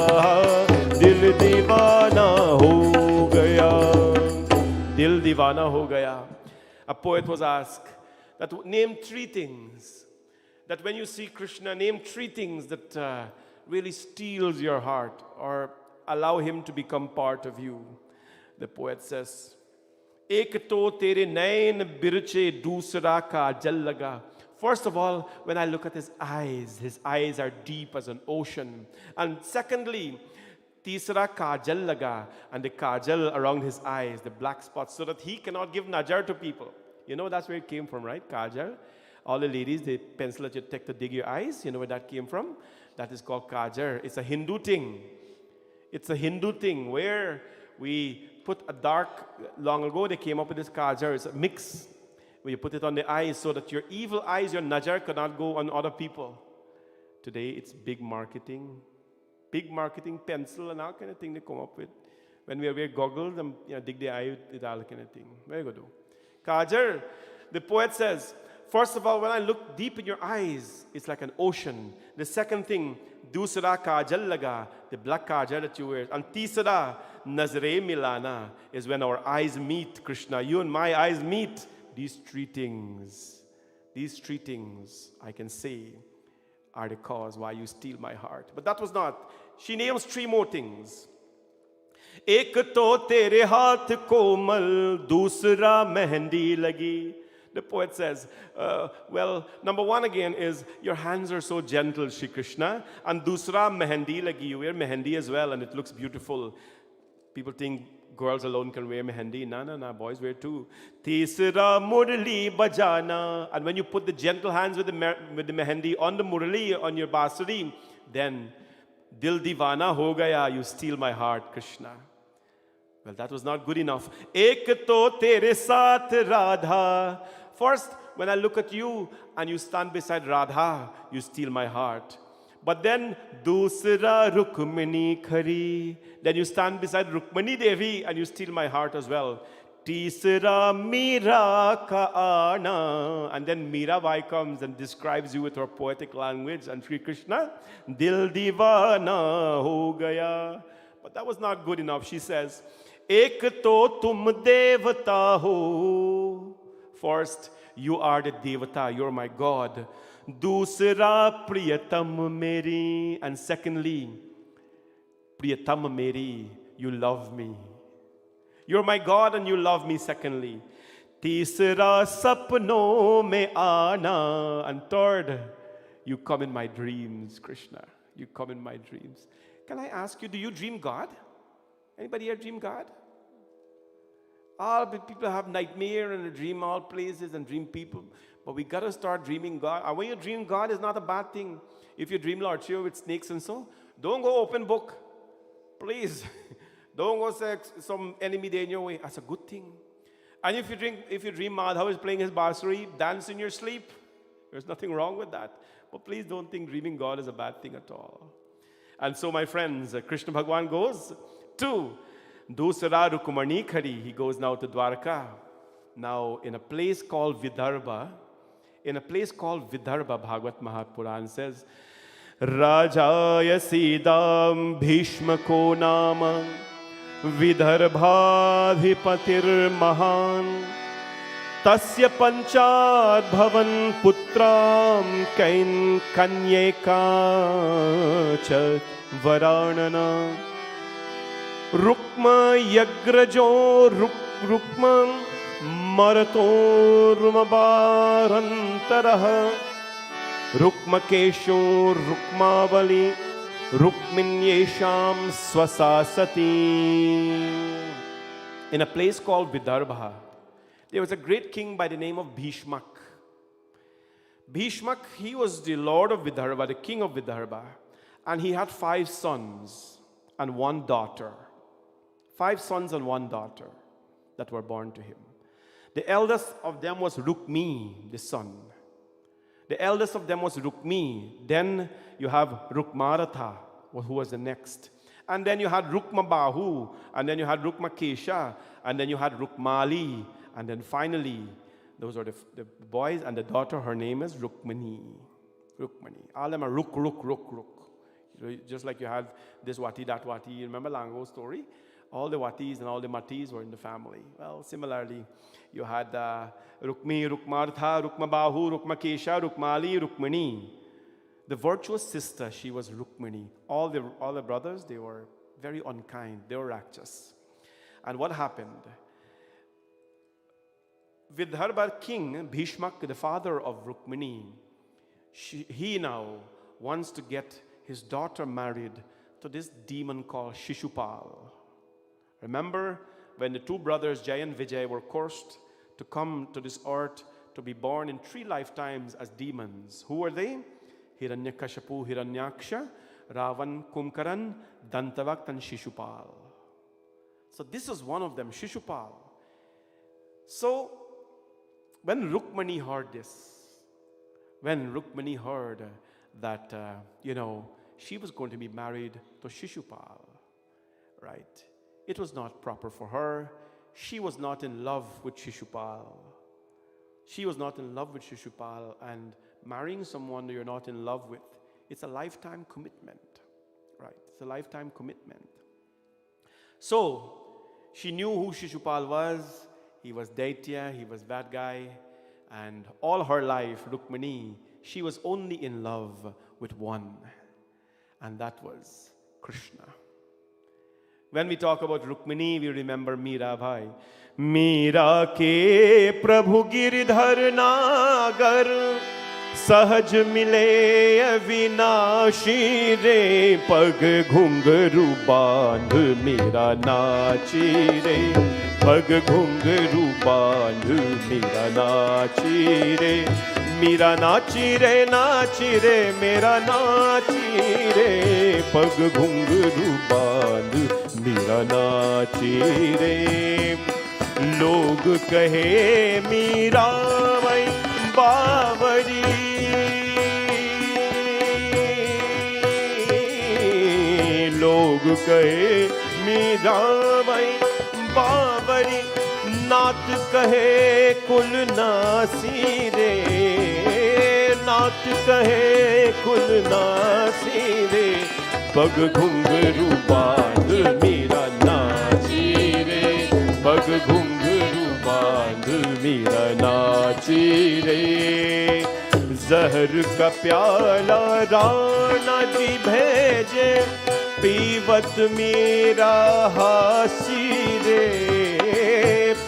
divana ho gaya. A poet was asked that name 3 things. That when you see Krishna, name 3 things that really steals your heart or allow him to become part of you. The poet says, Ek to tere nain birche dusra kajal laga. First of all, when I look at his eyes are deep as an ocean. And secondly, tisra kajal laga, and the kajal around his eyes, the black spots, so that he cannot give najar to people. You know that's where it came from, right? Kajal. All the ladies, the pencil that you take to dig your eyes, you know where that came from? That is called kajal. It's a Hindu thing. It's a Hindu thing where we put a long ago they came up with this kajal. It's a mix where you put it on the eyes so that your evil eyes, your najar cannot go on other people. Today it's big marketing pencil and all kind of thing they come up with. When we wear goggles and dig the eye with all kind of thing. Very good. Kajal, the poet says, first of all, when I look deep in your eyes, it's like an ocean. The second thing, dusra kajal laga, the black kajal that you wear. And tisra, nazre milana, is when our eyes meet, Krishna. You and my eyes meet. These three things, I can say, are the cause why you steal my heart. But that was not. She names 3 more things. Ek to tere haath komal, dusra mehendi lagi. The poet says, well, number 1 again is your hands are so gentle, Shri Krishna. And dusra mehendi lagi, you wear mehendi as well and it looks beautiful. People think girls alone can wear mehendi. No, boys wear too. Tisra murli bajana. And when you put the gentle hands with the mehendi on the murli, on your basuri, then dil divana ho gaya, you steal my heart, Krishna. Well, that was not good enough. Ek to tere saath Radha. First, when I look at you and you stand beside Radha, you steal my heart. But then, dusra Rukmani khari. Then you stand beside Rukmani Devi and you steal my heart as well. Tisra Mira ka aana. And then Mirabai comes and describes you with her poetic language. And Sri Krishna, dil divana ho gaya. But that was not good enough. She says, Ek to tum devata ho. First, you are the devata, you're my God. Dusra priyatam meri. And secondly, priyatam meri, you love me. You're my God and you love me, secondly. Tisra sapno me aana. And third, you come in my dreams, Krishna. You come in my dreams. Can I ask you, do you dream God? Anybody here dream God? All people have nightmare and dream all places and dream people. But we got to start dreaming God. And when you dream God, it's not a bad thing. If you dream Lord Shiva with snakes and so, don't go open book. Please. Don't go say some enemy day in your way. That's a good thing. And if you dream Madhav is playing his bansuri, dance in your sleep. There's nothing wrong with that. But please don't think dreaming God is a bad thing at all. And so, my friends, Krishna Bhagwan goes to Dusra Rukmani khari. He goes now to Dwarka. Now, in a place called Vidarbha, Bhagvat Mahapuran says, Rajaya Sidam Bhishmako Nama Vidarbhadhipatir Mahan Tasya Panchad Bhavan Putram Kain Kanyeka Chat Varanana Rukma Yagrajo Rukma Maratormabarantaraha Rukmakesho Rukmavali Rukminyesham Swasasati. In a place called Vidarbha, there was a great king by the name of Bhishmak. Bhishmak, he was the lord of Vidarbha, the king of Vidarbha. And he had 5 sons and 1 daughter. 5 sons and 1 daughter that were born to him. The eldest of them was Rukmi, the son. The eldest of them was Rukmi. Then you have Rukmaratha, who was the next. And then you had Rukmabahu. And then you had Rukmakesha. And then you had Rukmali. And then finally, those are the boys. And the daughter, her name is Rukmani. Rukmani. All of them are Ruk. Just like you had this Wati, that Wati. You remember Lango's story? All the Vatis and all the Matis were in the family. Well, similarly, you had Rukmi, Rukmartha, Rukmabahu, Rukmakesha, Rukmali, Rukmini. The virtuous sister, she was Rukmini. All the brothers, they were very unkind. They were righteous. And what happened? Vidarbha king, Bhishmak, the father of Rukmini, he now wants to get his daughter married to this demon called Shishupal. Remember when the two brothers Jay and Vijay were cursed to come to this earth to be born in 3 lifetimes as demons? Who were they? Hiranyakashipu, Hiranyaksha, Ravan, Kumkaran, Dantavakt, and Shishupal. So this was one of them, Shishupal. So when Rukmani heard this, when Rukmani heard that, she was going to be married to Shishupal, right? It was not proper for her. She was not in love with Shishupal. She was not in love with Shishupal, and marrying someone you're not in love with, it's a lifetime commitment, right? It's a lifetime commitment. So she knew who Shishupal was. He was Daitya, he was bad guy, and all her life, Rukmini, she was only in love with one, and that was Krishna. When we talk about Rukmini, we remember Meera Bhai. Meera ke Prabhu Giridhar Nagar, सहज मिले अविनाशी रे, पग घुंघरू बांध मेरा नाची रे, पग घुंघरू बांध मेरा नाची रे, मेरा नाची रे मेरा नाची रे, पग घुंघरू बांध मेरा नाची रे। लोग कहे मीरा वै बावरी, लोग कहे मीरा वै बावरी, नात कहे कुल नासी रे, नात कहे कुल नासी रे, पग घुंघरू बांध मेरा नाची रे, पग घुंघरू बांध मेरा नाची रे। जहर का प्याला राणा जी भेजे, पीवत मेरा हासी रे,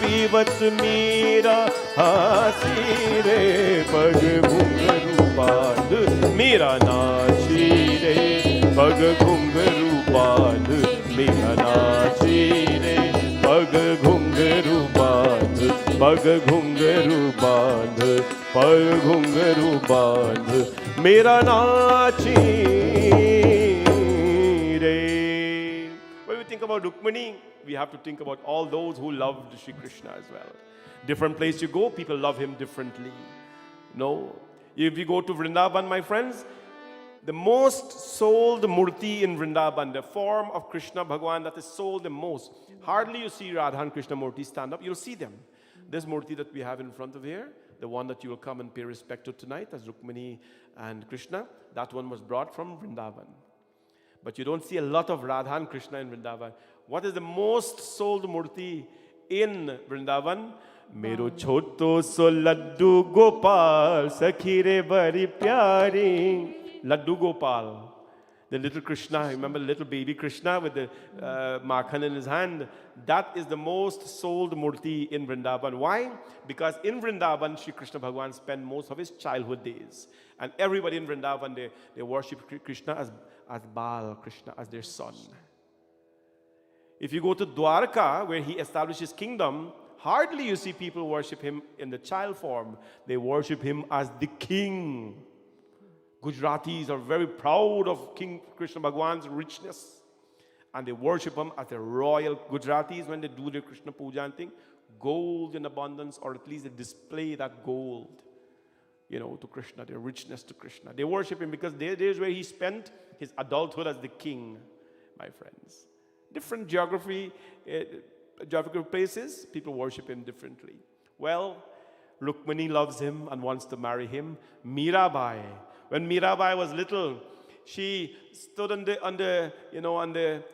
पीवत मेरा हासी रे, पग घुंघरू बांध मेरा नाची रे, पग घुंघरू बांध मेरा नाची रे, पग घुंघरू बांध, पग घुंघरू बांध, पग घुंघरू बांध मेरा नाची रे। When we think about Rukmini, we have to think about all those who loved Shri Krishna as well. Different place you go, people love him differently. No, if you go to Vrindavan, my friends, the most sold murti in Vrindavan, the form of Krishna Bhagwan that is sold the most. Hardly you see Radha and Krishna murti stand up, you'll see them. This murti that we have in front of here, the one that you will come and pay respect to tonight as Rukmini and Krishna, that one was brought from Vrindavan. But you don't see a lot of Radha and Krishna in Vrindavan. What is the most sold murti in Vrindavan? Mero choto so laddu gopal, sakhire bari pyari. Laddu Gopal, the little Krishna, remember the little baby Krishna with the makhan in his hand? That is the most sold murti in Vrindavan. Why? Because in Vrindavan, Shri Krishna Bhagwan spent most of his childhood days. And everybody in Vrindavan, they worship Krishna as Bal Krishna, as their son. If you go to Dwarka, where he established his kingdom, hardly you see people worship him in the child form. They worship him as the king. Gujaratis are very proud of King Krishna Bhagwan's richness, and they worship him as the royal Gujaratis when they do their Krishna Puja and thing. Gold in abundance, or at least they display that gold, to Krishna, their richness to Krishna. They worship him because there's where he spent his adulthood as the king, my friends. Different geographical places, people worship him differently. Well, Rukmini loves him and wants to marry him. Mirabai. When Mirabai was little, she stood on the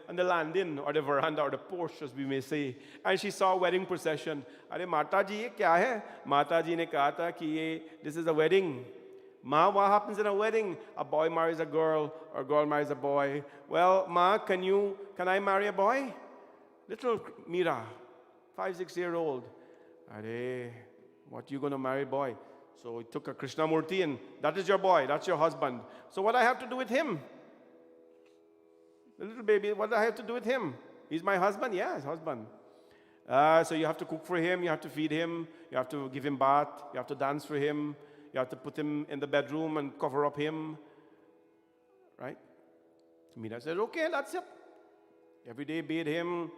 landing or the veranda or the porch, as we may say, and she saw a wedding procession. Are Mata ji, ye kya hai? Mata ji ne kaha tha ki this is a wedding. Ma, what happens in a wedding? A boy marries a girl or a girl marries a boy. Well, Ma, can I marry a boy? Little Mira, 5-6-year-old. Are, what you gonna marry boy? So he took a Krishnamurti and that is your boy, that's your husband. So what I have to do with him? The little baby, what do I have to do with him? He's my husband? Yeah, his husband. So you have to cook for him, you have to feed him, you have to give him bath, you have to dance for him, you have to put him in the bedroom and cover up him. Right? Meera said, okay, that's it. Every day bathe him,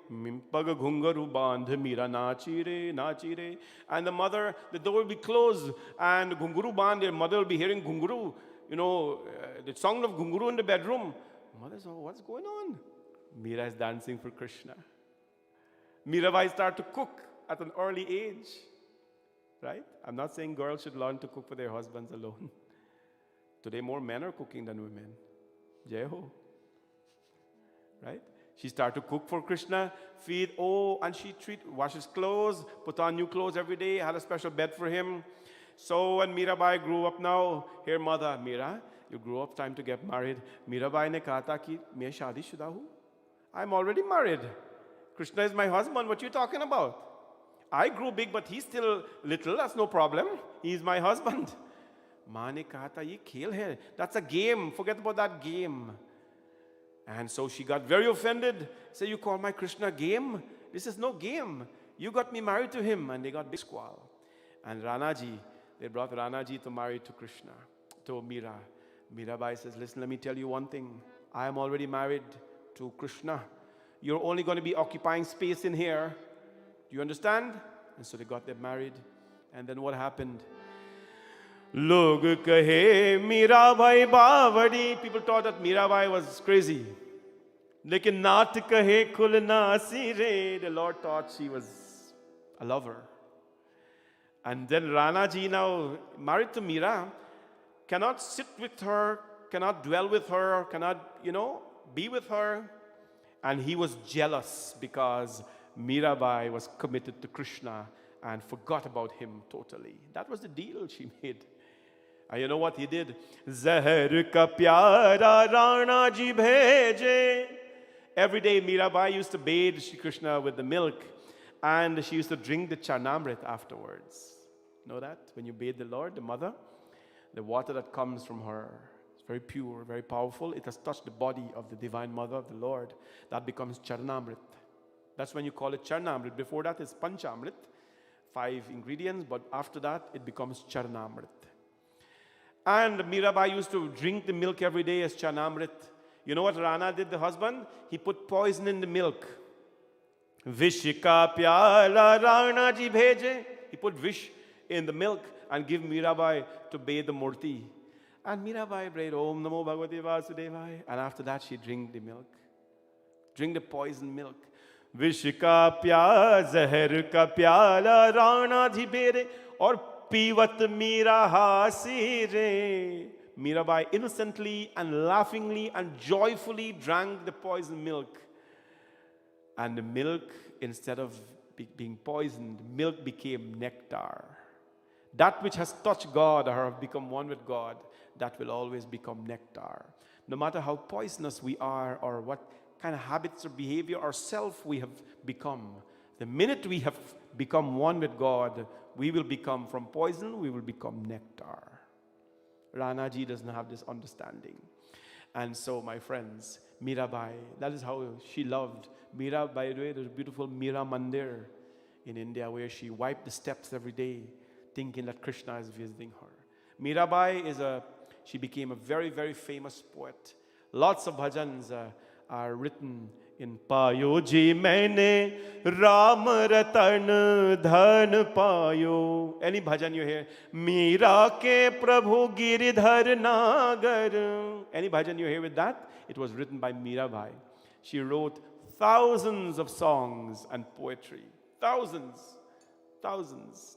Paga ghungaru bandh Meera nachi re. And the door will be closed, and ghunguru bandh, their mother will be hearing ghunguru, the sound of ghunguru in the bedroom. Mother said, oh, what's going on? Meera is dancing for Krishna. Mirabai started to cook at an early age. Right? I'm not saying girls should learn to cook for their husbands alone. Today more men are cooking than women. Jai Ho. Right? She started to cook for Krishna, feed, and she washes clothes, put on new clothes every day, had a special bed for him. So when Mirabai grew up now, here mother, Meera, you grew up, time to get married. Mirabai ne kaha tha ki main shaadi shuda hu. I'm already married. Krishna is my husband, what are you talking about? I grew big, but he's still little, that's no problem. He's my husband. Maa ne kaha tha, ye khel hai. That's a game, forget about that game. And so she got very offended. Say, you call my Krishna game? This is no game. You got me married to him. And they got big squall. And they brought Ranaji to marry to Krishna, to Meera. Mirabai says, listen, let me tell you one thing. I am already married to Krishna. You're only going to be occupying space in here. Do you understand? And so they got them married. And then what happened? Log kahe Mirabai bavadi. People thought that Mirabai was crazy. Lekin naat kahe khulna sire. The Lord thought she was a lover. And then Rana ji, now married to Meera, cannot sit with her, cannot dwell with her, cannot, be with her. And he was jealous because Mirabai was committed to Krishna and forgot about him totally. That was the deal she made. And you know what he did? Zahar ka pyara Rana ji bheje. Every day Mirabai used to bathe Shri Krishna with the milk, and she used to drink the charnamrit afterwards. Know that? When you bathe the Lord, the mother, the water that comes from her, it's very pure, very powerful. It has touched the body of the divine mother of the Lord. That becomes charnamrit. That's when you call it charnamrit. Before that is panchamrit, 5 ingredients, but after that it becomes charnamrit. And Mirabai used to drink the milk every day as charnamrit. You know what Rana did, the husband? He put poison in the milk. Vishika pyala Rana ji bheje. He put vish in the milk and give Mirabai to bathe the murti. And Mirabai prayed, Om Namo Bhagavate Vasudevaya. And after that she drank the milk. Drink the poison milk. Vishika pya zahar ka pyala Rana ji bhere. Or Pivat Meera hasi re. Mirabai innocently and laughingly and joyfully drank the poisoned milk. And the milk, instead of being poisoned, milk became nectar. That which has touched God or have become one with God, that will always become nectar. No matter how poisonous we are or what kind of habits or behavior or self we have become, the minute we have become one with God, we will become, from poison, we will become nectar. Rana ji doesn't have this understanding. And so, my friends, Mirabai, that is how she loved. Meera, by the way, there's a beautiful Meera Mandir in India where she wiped the steps every day, thinking that Krishna is visiting her. Mirabai she became a very, very famous poet. Lots of bhajans are written in Payo ji maine Ram ratan dhan payo. Any bhajan you hear? Meera ke Prabhu giridhar nagar. Any bhajan you hear with that? It was written by Mirabai. She wrote thousands of songs and poetry. Thousands.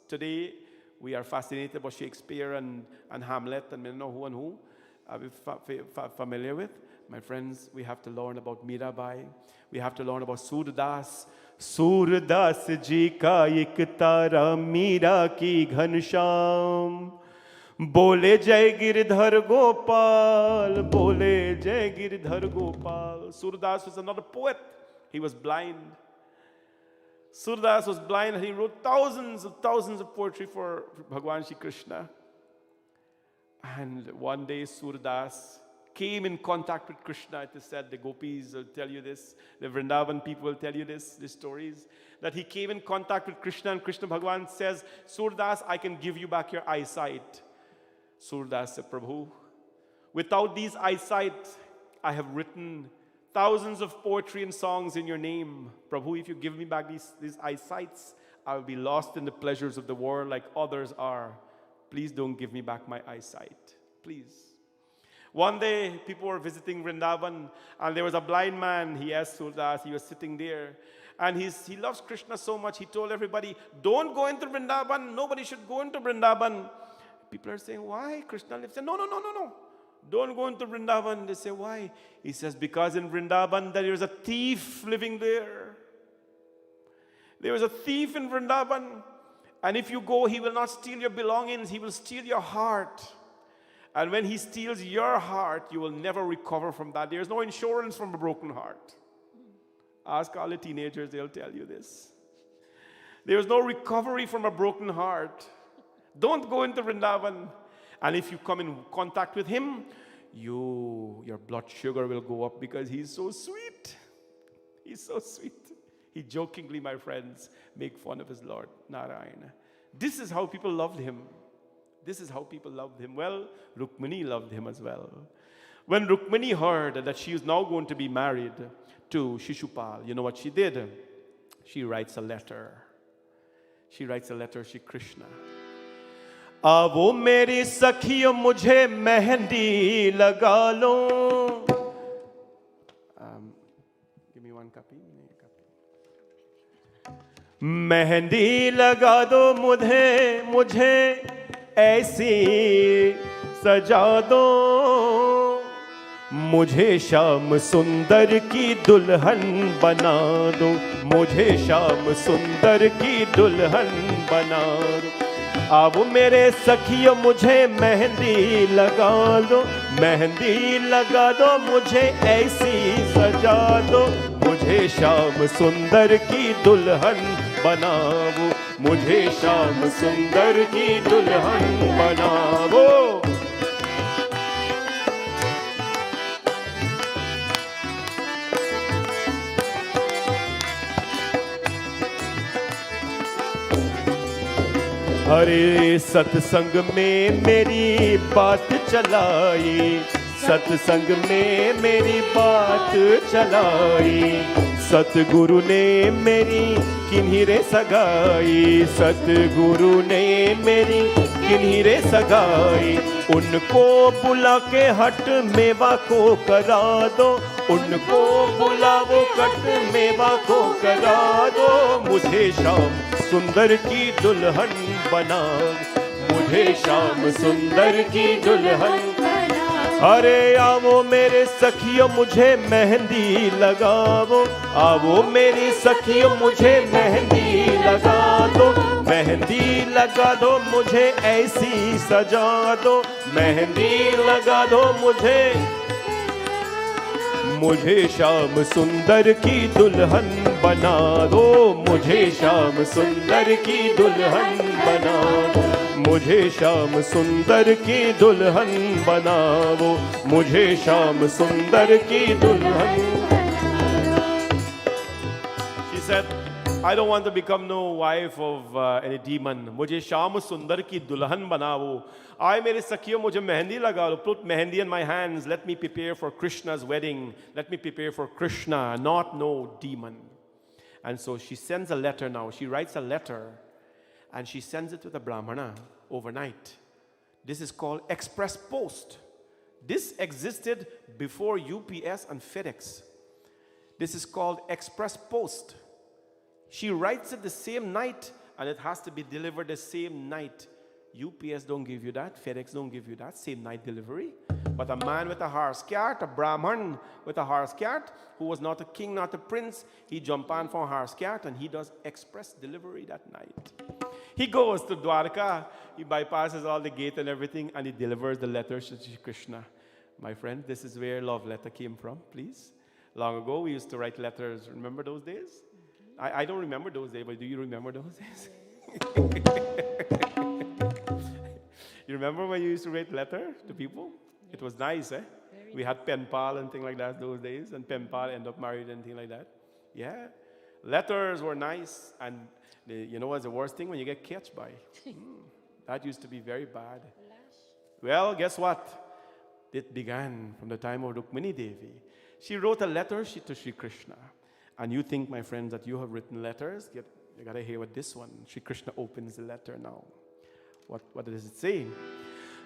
Today, we are fascinated by Shakespeare and Hamlet and we know who and who. Are we familiar with? My friends, we have to learn about Mirabai. We have to learn about Surdas. Surdas जी का एक तारा मीरा की घनश्याम, बोले जय गिरधर गोपाल, बोले जय Girdhar Gopal. Surdas was another poet. He was blind. Surdas was blind and he wrote thousands of poetry for Bhagwan Shri Krishna. And one day Surdas came in contact with Krishna. It is said, the gopis will tell you this, the Vrindavan people will tell you this, these stories, that he came in contact with Krishna and Krishna Bhagwan says, Surdas, I can give you back your eyesight. Surdas said, Prabhu, without these eyesight, I have written thousands of poetry and songs in your name. Prabhu, if you give me back these eyesights, I will be lost in the pleasures of the world like others are. Please don't give me back my eyesight. Please. One day, people were visiting Vrindavan, and there was a blind man. He asked Surdas, he was sitting there, and he loves Krishna so much, he told everybody, don't go into Vrindavan, nobody should go into Vrindavan. People are saying, why? Krishna lives there. No. Don't go into Vrindavan. They say, why? He says, because in Vrindavan, there is a thief living there. There is a thief in Vrindavan, and if you go, he will not steal your belongings, he will steal your heart. And when he steals your heart, you will never recover from that. There is no insurance from a broken heart. Ask all the teenagers, they'll tell you this. There is no recovery from a broken heart. Don't go into Vrindavan. And if you come in contact with him, your blood sugar will go up because he's so sweet. He's so sweet. He jokingly, my friends, make fun of his Lord, Narayana. This is how people loved him. This is how people loved him. Well, Rukmini loved him as well. When Rukmini heard that she is now going to be married to Shishupal, you know what she did? She writes a letter. She writes a letter to Krishna. आवो मेरी सखियों मुझे मेहंदी लगा लो. Give me one copy. Mehndi लगा दो मुझे ऐसी सजा दो, मुझे श्याम सुंदर की दुल्हन बना दो, मुझे श्याम सुंदर की दुल्हन बना दो. अब मेरे सखियों मुझे मेहंदी लगा दो, मेहंदी लगा दो, मुझे ऐसी सजा दो, मुझे श्याम सुंदर की दुल्हन बनाओ, मुझे श्याम सुंदर की दुल्हन बनाओ. अरे सत्संग में मेरी बात चलाई, सत्संग में मेरी बात चलाई, सतगुरु ने मेरी किन्हीं रे सगाई, सतगुरु ने मेरी किन्हीं रे सगाई. उनको बुला के हट मेवा को करा दो, उनको बुलाओ कट मेवा को करा दो, मुझे श्याम सुंदर की दुल्हन बना, मुझे श्याम सुंदर की दुल्हन. अरे आवो मेरे सखियों मुझे मेहंदी लगाओ, आवो मेरी सखियों मुझे मेहंदी लगा दो, मेहंदी लगा दो, मुझे ऐसी सजा दो, मेहंदी लगा दो, मुझे श्याम सुंदर की दुल्हन बना दो, मुझे श्याम सुंदर की दुल्हन बना दो, मुझे श्याम सुंदर की दुल्हन बनाओ, मुझे श्याम सुंदर की दुल्हन. She said, I don't want to become no wife of any demon. मुझे श्याम सुंदर की दुल्हन बनाओ. आए मेरे सखियों मुझे मेहंदी लगा लो. Put mehendi in my hands. Let me prepare for Krishna's wedding. Let me prepare for Krishna, not no demon. And so she sends a letter now. She writes a letter and she sends it to the Brahmana overnight. This is called express post. This existed before UPS and FedEx. This is called express post. She writes it the same night and it has to be delivered the same night UPS don't give you that. FedEx don't give you that. Same night delivery. But a man with a horse cart, a Brahman with a horse cart, who was not a king, not a prince, he jumped on for a horse cart and he does express delivery that night. He goes to Dwarka, he bypasses all the gate and everything, and he delivers the letters to Shri Krishna. My friend, this is where love letter came from, please. Long ago, we used to write letters. Remember those days? I don't remember those days, but do you remember those days? You remember when you used to write letter to people? It was nice, eh? We had pen pal and things like that those days, and pen pal ended up married and things like that. Yeah. Letters were nice, and you know what's the worst thing? When you get catched by. That used to be very bad. Well, guess what? It began from the time of Rukmini Devi. She wrote a letter to Shri Krishna. And you think, my friends, that you have written letters? You got to hear what this one. Shri Krishna opens the letter now. What does it say?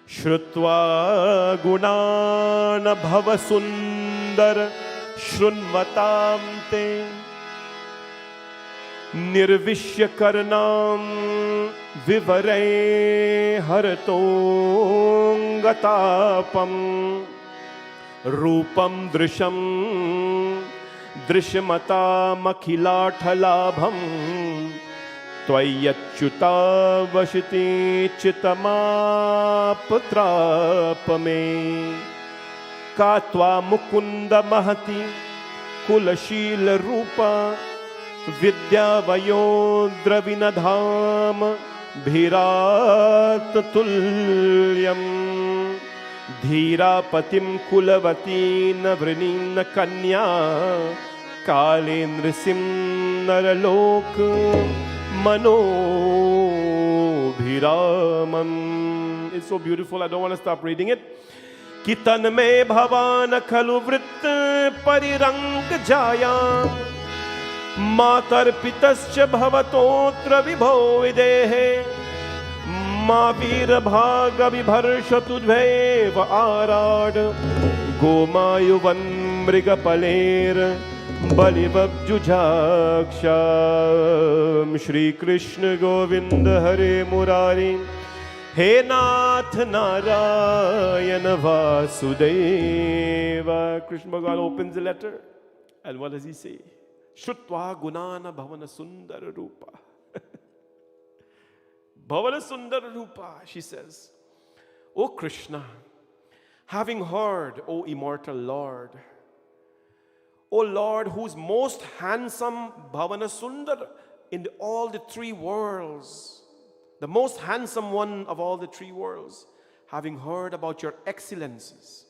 Shrutva gunana bhava sundar shrunvatam te nirvishya karnam vivare haratong rupam drisham drishamata makhilathalabham Tvayachyuta vashiti chitamapatrapame Katva mukunda mahati kulashila rupa Vidyavayo dravinadham bhirat tulyam Dhirapatim kulavatina vrinina kanya Kalendrisim naralok Manobhiramam. It's so beautiful, I don't want to stop reading it. Kitan me bhavana khalu vrit parirang jaya Matar pitascha bhavatotra vibho videhe Ma veer bhaga vibharshatu dveva arad Gomayuvan mriga paler Balivabjujaksham Shri Krishna Govinda Hare Murari He Nath Narayana Vasudeva. Krishna Bhagavan opens the letter and what does he say? Shrutva Gunana Bhavana Sundara Rupa. Bhavana Sundara Rupa, she says. O Krishna, having heard, O immortal Lord, O Lord, who's most handsome, Bhavana Sundar, in all the three worlds, the most handsome one of all the three worlds, having heard about your excellences,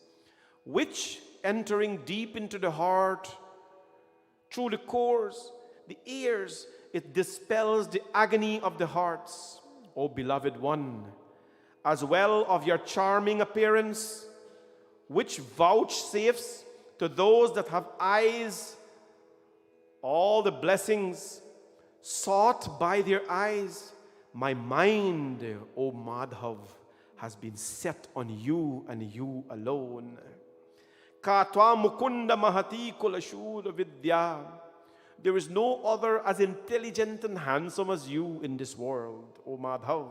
which entering deep into the heart, through the cores, the ears, it dispels the agony of the hearts, O beloved one, as well of your charming appearance, which vouchsafes to those that have eyes, all the blessings sought by their eyes. My mind, O Madhav, has been set on you and you alone. Katva mukunda mahati kulashura vidya. There is no other as intelligent and handsome as you in this world, O Madhav.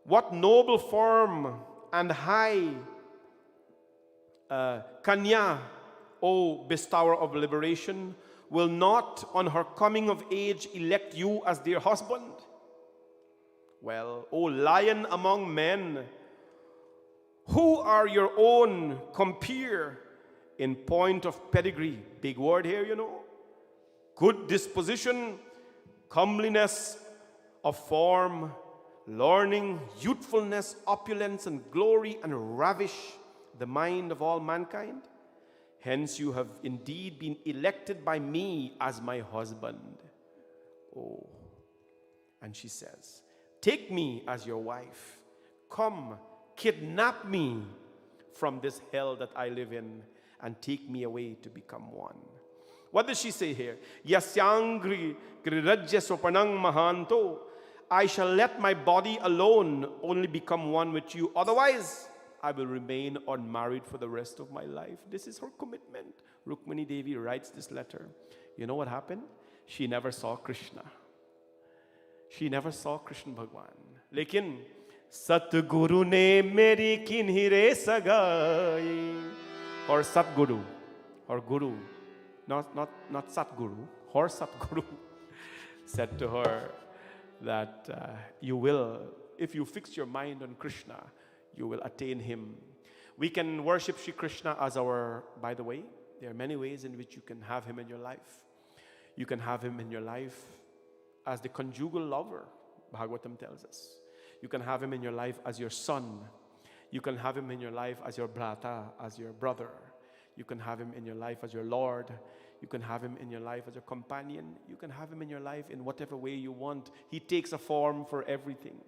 What noble form and high Kanya, O bestower of liberation, will not on her coming of age elect you as their husband? Well, O lion among men, who are your own compeer in point of pedigree? Big word here, you know. Good disposition, comeliness of form, learning, youthfulness, opulence, and glory, and ravish the mind of all mankind. Hence you have indeed been elected by me as my husband. Oh. And she says, take me as your wife. Come, kidnap me from this hell that I live in and take me away to become one. What does she say here? Yasyangri grirajya sopanang mahanto. I shall let my body alone only become one with you. Otherwise, I will remain unmarried for the rest of my life. This is her commitment. Rukmini Devi writes this letter. You know what happened? She never saw Krishna. She never saw Krishna Bhagwan. Lekin, Satguru ne meri kinhire sagai. Or Satguru, or Guru, not Satguru, or Satguru said to her that you will, if you fix your mind on Krishna, you will attain him. We can worship Shri Krishna as our, by the way, there are many ways in which you can have him in your life. You can have him in your life as the conjugal lover, Bhagavatam tells us. You can have him in your life as your son. You can have him in your life as your brata, as your brother. You can have him in your life as your Lord. You can have him in your life as your companion. You can have him in your life in whatever way you want. He takes a form for everything.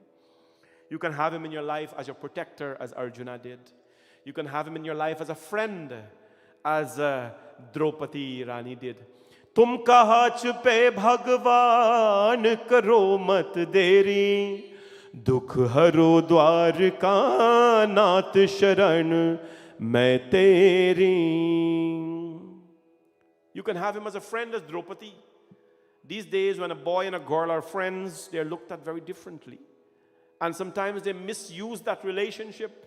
You can have him in your life as your protector, as Arjuna did. You can have him in your life as a friend, as Draupadi Rani did. Tum kaha chupe Bhagwan karo mat deri. Dukh haro dwarka nath sharan main teri. You can have him as a friend, as Draupadi. These days when a boy and a girl are friends, they're looked at very differently. And sometimes they misuse that relationship.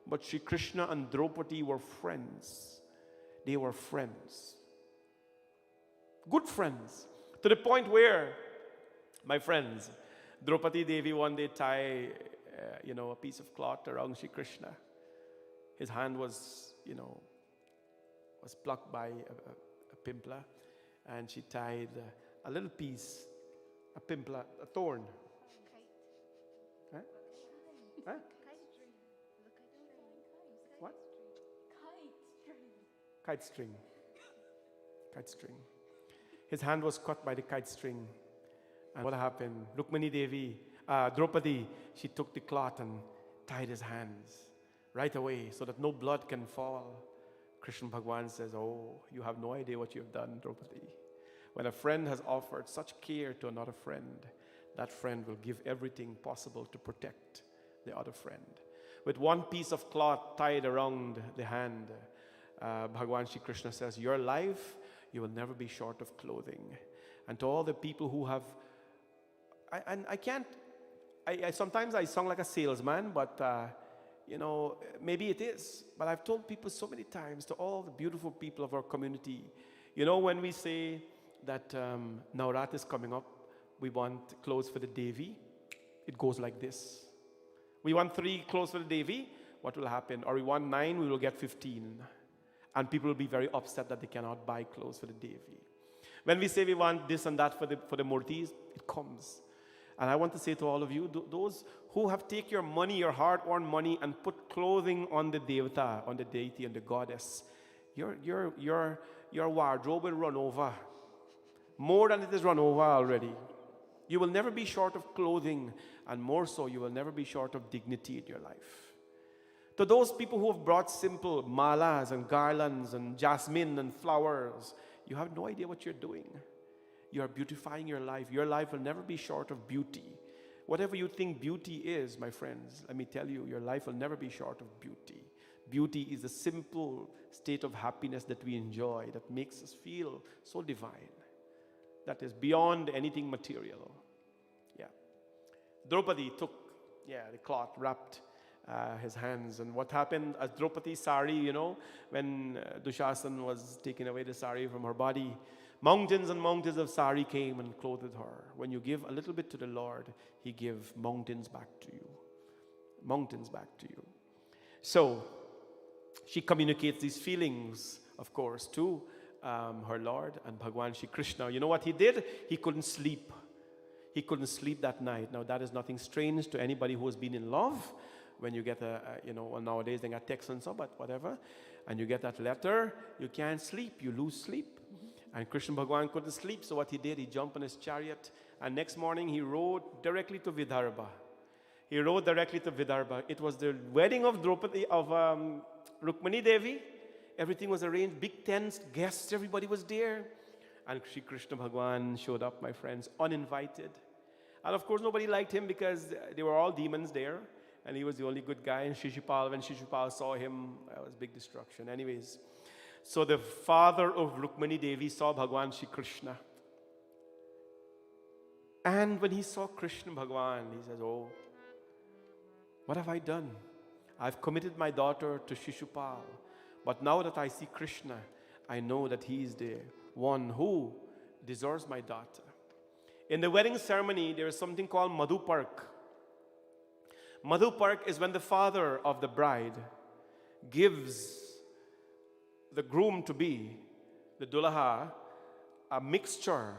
But Shri Krishna and Draupadi were friends. They were friends. Good friends. To the point where, my friends, Draupadi Devi one day tied, a piece of cloth around Shri Krishna. His hand was, was plucked by a pimpla, and she tied a little piece, a pimpla, a thorn. Huh? Huh? What? Kite string. Kite string. His hand was caught by the kite string. And what happened? Rukmani Devi, Draupadi, she took the cloth and tied his hands right away so that no blood can fall. Krishna Bhagwan says, oh, you have no idea what you have done, Draupadi. When a friend has offered such care to another friend, that friend will give everything possible to protect the other friend. With one piece of cloth tied around the hand, Bhagwan Shri Krishna says, your life, you will never be short of clothing. And to all the people who have, sometimes I sound like a salesman, but maybe it is. But I've told people so many times, to all the beautiful people of our community, when we say that Navrat is coming up, we want clothes for the Devi, it goes like this. We want 3 clothes for the Devi, what will happen? Or we want 9, we will get 15. And people will be very upset that they cannot buy clothes for the Devi. When we say we want this and that for the Murtis, it comes. And I want to say to all of you, those who have taken your money, your hard-earned money, and put clothing on the Devata, on the deity, on the goddess, your wardrobe will run over. More than it is run over already. You will never be short of clothing, and more so, you will never be short of dignity in your life. To those people who have brought simple malas and garlands and jasmine and flowers, you have no idea what you're doing. You are beautifying your life. Your life will never be short of beauty. Whatever you think beauty is, my friends, let me tell you, your life will never be short of beauty. Beauty is a simple state of happiness that we enjoy, that makes us feel so divine. That is beyond anything material. Yeah. Draupadi took, the cloth, wrapped his hands. And what happened as Draupadi's sari, when Dushasan was taking away the sari from her body, mountains and mountains of sari came and clothed her. When you give a little bit to the Lord, He gives mountains back to you. Mountains back to you. So, she communicates these feelings, of course, to her Lord and Bhagwan Shri Krishna. You know what he did? He couldn't sleep. He couldn't sleep that night. Now, that is nothing strange to anybody who has been in love. When you get nowadays they got texts and so, but whatever, and you get that letter, you can't sleep, you lose sleep. And Krishna Bhagwan couldn't sleep, so what he did, he jumped on his chariot, and next morning he rode directly to Vidarbha. It was the wedding of Draupadi, of Rukmani Devi. Everything was arranged, big tents, guests, everybody was there. And Shri Krishna Bhagwan showed up, my friends, uninvited. And of course, nobody liked him because they were all demons there. And he was the only good guy. And when Shishupal saw him, it was big destruction. Anyways, so the father of Rukmani Devi saw Bhagwan Shri Krishna. And when he saw Krishna Bhagwan, he says, oh, What have I done? I've committed my daughter to Shishupal. But now that I see Krishna, I know that he is the one who deserves my daughter. In the wedding ceremony, there is something called Madhupark. Madhupark is when the father of the bride gives the groom-to-be, the Dulaha, a mixture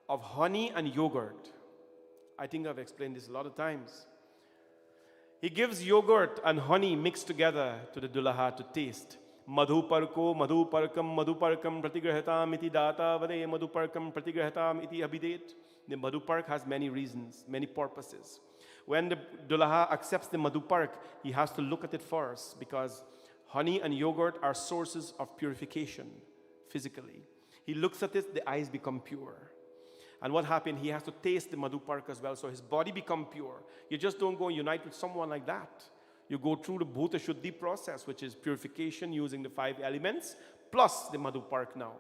of honey and yogurt. I think I've explained this a lot of times. He gives yogurt and honey mixed together to the Dulaha to taste. Madhuparko madhuparkam pratigrahatam iti data vade madhuparkam pratigrahatam iti abidet. The Madhupark has many reasons, many purposes. When the Dulaha accepts the Madhupark, he has to look at it first, because honey and yogurt are sources of purification physically. He looks at it, the eyes become pure. And what happened? He has to taste the Madhupark as well, so his body become pure. You just don't go and unite with someone like that. You go through the Bhuta Shuddhi process, which is purification using the 5 elements, plus the Madhupark now.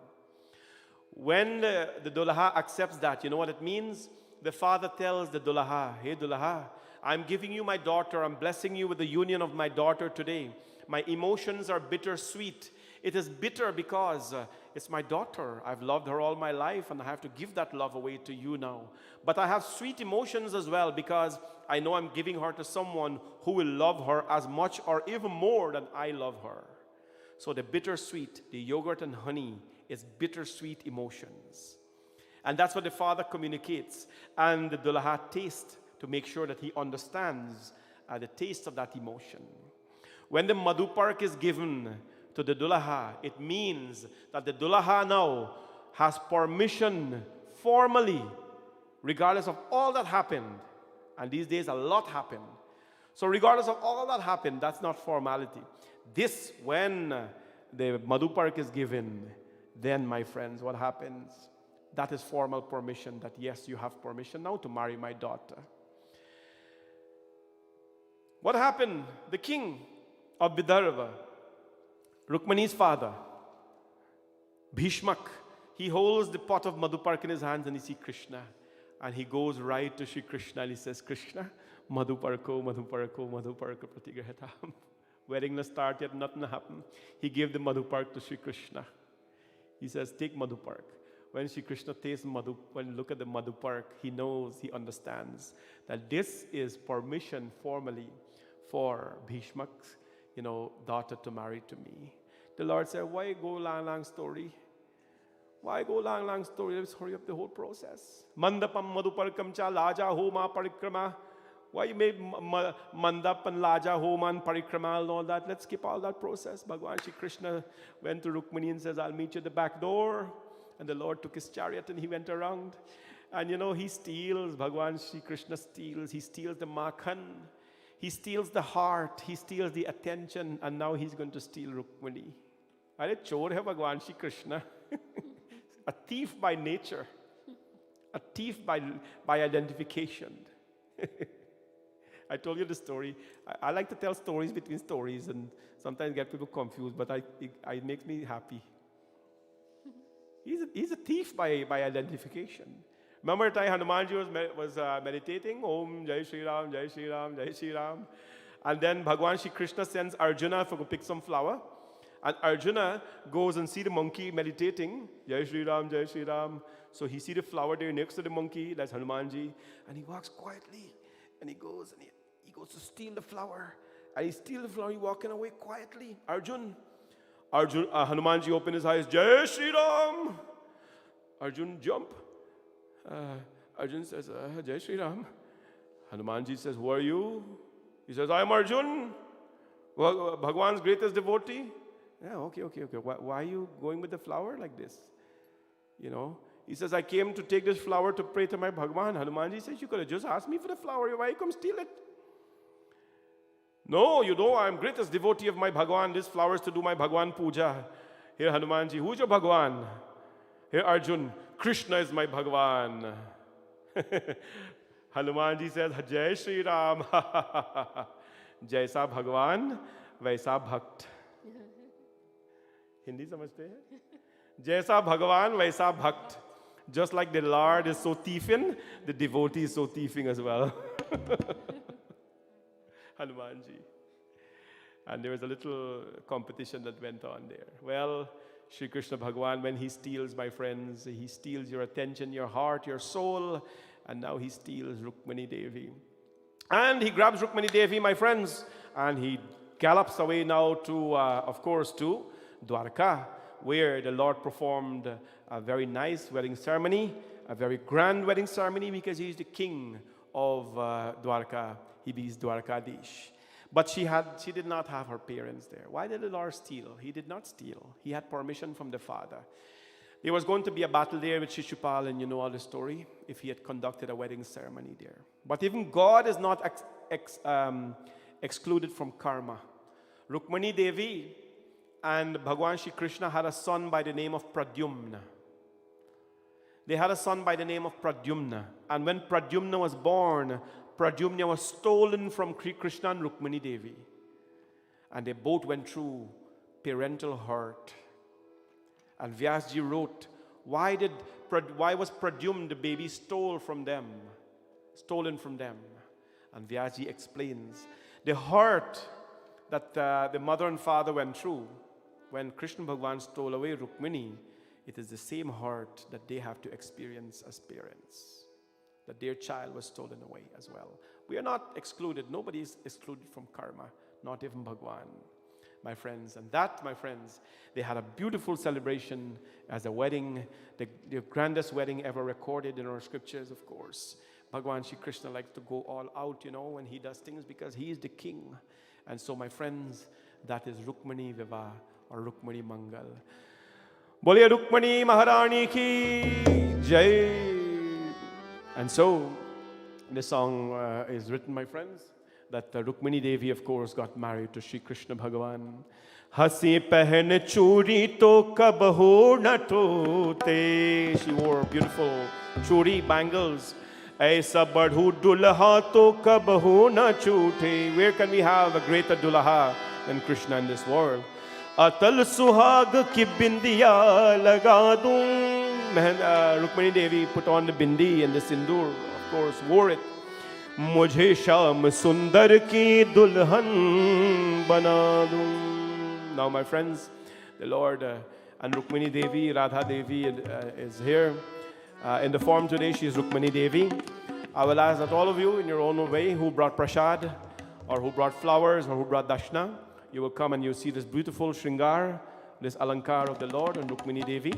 When the Dulaha accepts that, you know what it means? The father tells the Dulaha, hey Dulaha, I'm giving you my daughter, I'm blessing you with the union of my daughter today. My emotions are bittersweet. It is bitter because it's my daughter. I've loved her all my life and I have to give that love away to you now. But I have sweet emotions as well because I know I'm giving her to someone who will love her as much or even more than I love her. So the bittersweet, the yogurt and honey, is bittersweet emotions. And that's what the father communicates. And the Dulaha tastes to make sure that he understands the taste of that emotion. When the Madhupark is given to the Dulaha, it means that the Dulaha now has permission formally, regardless of all that happened. And these days a lot happened. So regardless of all that happened, that's not formality. This, when the Madhupark is given, then, my friends, what happens? That is formal permission that, yes, you have permission now to marry my daughter. What happened? The king of Vidarbha, Rukmani's father, Bhishmak, he holds the pot of Madhupark in his hands and he sees Krishna. And he goes right to Shri Krishna and he says, Krishna, Madhuparko pratigrahatam. Wedding not start yet, nothing happened. He gave the Madhupark to Shri Krishna. He says, take Madhupark. When Shri Krishna tastes when you look at the Madhupark, he knows, he understands that this is permission formally for Bhishmak's, daughter to marry to me. The Lord said, why go long story? Why go long story? Let's hurry up the whole process. Mandapam Madhuparkam cha laja homa parikrama. Why you made mandap and laja homa and parikrama and all that? Let's skip all that process. Bhagwan Shri Krishna went to Rukmani and says, I'll meet you at the back door. And the Lord took his chariot and he went around. And he steals, Bhagwan Shri Krishna steals. He steals the makhan. He steals the heart. He steals the attention. And now he's going to steal Rukmani. Are chor hai Bhagwan Shri Krishna? A thief by nature. A thief by identification. I told you the story. I like to tell stories between stories and sometimes get people confused, but it makes me happy. He's a thief by identification. Remember the time Hanumanji was meditating? Om Jai Shri Ram, Jai Shri Ram, Jai Shri Ram. And then Bhagwan Shri Krishna sends Arjuna to go pick some flower. And Arjuna goes and see the monkey meditating. Jai Shri Ram, Jai Shri Ram. So he sees the flower there next to the monkey, that's Hanumanji. And he walks quietly. And he goes to steal the flower. And he steals the flower, he's walking away quietly. Hanumanji opened his eyes, Jai Shri Ram. Arjun jump. Arjun says, Jai Shri Ram. Hanumanji says, who are you? He says, I am Arjun, Bhagwan's greatest devotee. Yeah, okay. Why are you going with the flower like this? He says, I came to take this flower to pray to my Bhagwan. Hanumanji says, you could have just asked me for the flower. Why you come steal it? No, I'm greatest devotee of my Bhagwan. This flower is to do my Bhagwan puja. Here, Hanumanji, who's your Bhagwan? Here, Arjun, Krishna is my Bhagwan. Hanumanji says, Jai Shri Ram. Jaisa Bhagwan, Vaisa Bhakt. Hindi samajhte hai? Jaisa Bhagwan, Vaisa Bhakt. Just like the Lord is so thiefing, the devotee is so thieving as well. Hanumanji. And there was a little competition that went on there. Well, Sri Krishna Bhagavan, when he steals, my friends, he steals your attention, your heart, your soul, and now he steals Rukmani Devi. And he grabs Rukmani Devi, my friends, and he gallops away now to, of course, to Dwarka, where the Lord performed a very nice wedding ceremony, a very grand wedding ceremony, because he's the king of Dwarka. He is Dwarkadish. But she did not have her parents there. Why did the Lord steal? He did not steal. He had permission from the Father. There was going to be a battle there with Shishupal, and you know all the story, if he had conducted a wedding ceremony there. But even God is not excluded from karma. Rukmani Devi and Bhagwan Shri Krishna had a son by the name of Pradyumna. They had a son by the name of Pradyumna. And when Pradyumna was born, Pradyumna was stolen from Krishna and Rukmani Devi. And they both went through parental hurt. And Vyasji wrote, why was Pradyumna, the baby, stolen from them? And Vyasji explains, the hurt that the mother and father went through when Krishna Bhagavan stole away Rukmini, it is the same hurt that they have to experience as parents. That their child was stolen away as well. We are not excluded. Nobody is excluded from karma, not even Bhagwan, my friends. And that, my friends, they had a beautiful celebration as a wedding, the grandest wedding ever recorded in our scriptures, of course. Bhagwan Shri Krishna likes to go all out, when he does things, because he is the king. And so, my friends, that is Rukmani Vivah or Rukmani Mangal. Boliye Rukmani Maharani ki Jai. And so, this song is written, my friends, that Rukmani Devi, of course, got married to Sri Krishna Bhagavan. Hasi pehn churi to kab ho na tote. She wore beautiful churi bangles. Aisa badhu dulha to kab ho na chute. Where can we have a greater dulha than Krishna in this world? Atal suhag ki bindiya laga dun. Rukmani Devi put on the bindi and the sindoor, of course, wore it. Mujhe sham sundar ki dulhan bana dun. Now, my friends, the Lord and Rukmani Devi, Radha Devi is here. In the form today, she is Rukmani Devi. I will ask that all of you, in your own way, who brought prasad, or who brought flowers, or who brought dashna, you will come and you see this beautiful shringar, this alankar of the Lord and Rukmani Devi.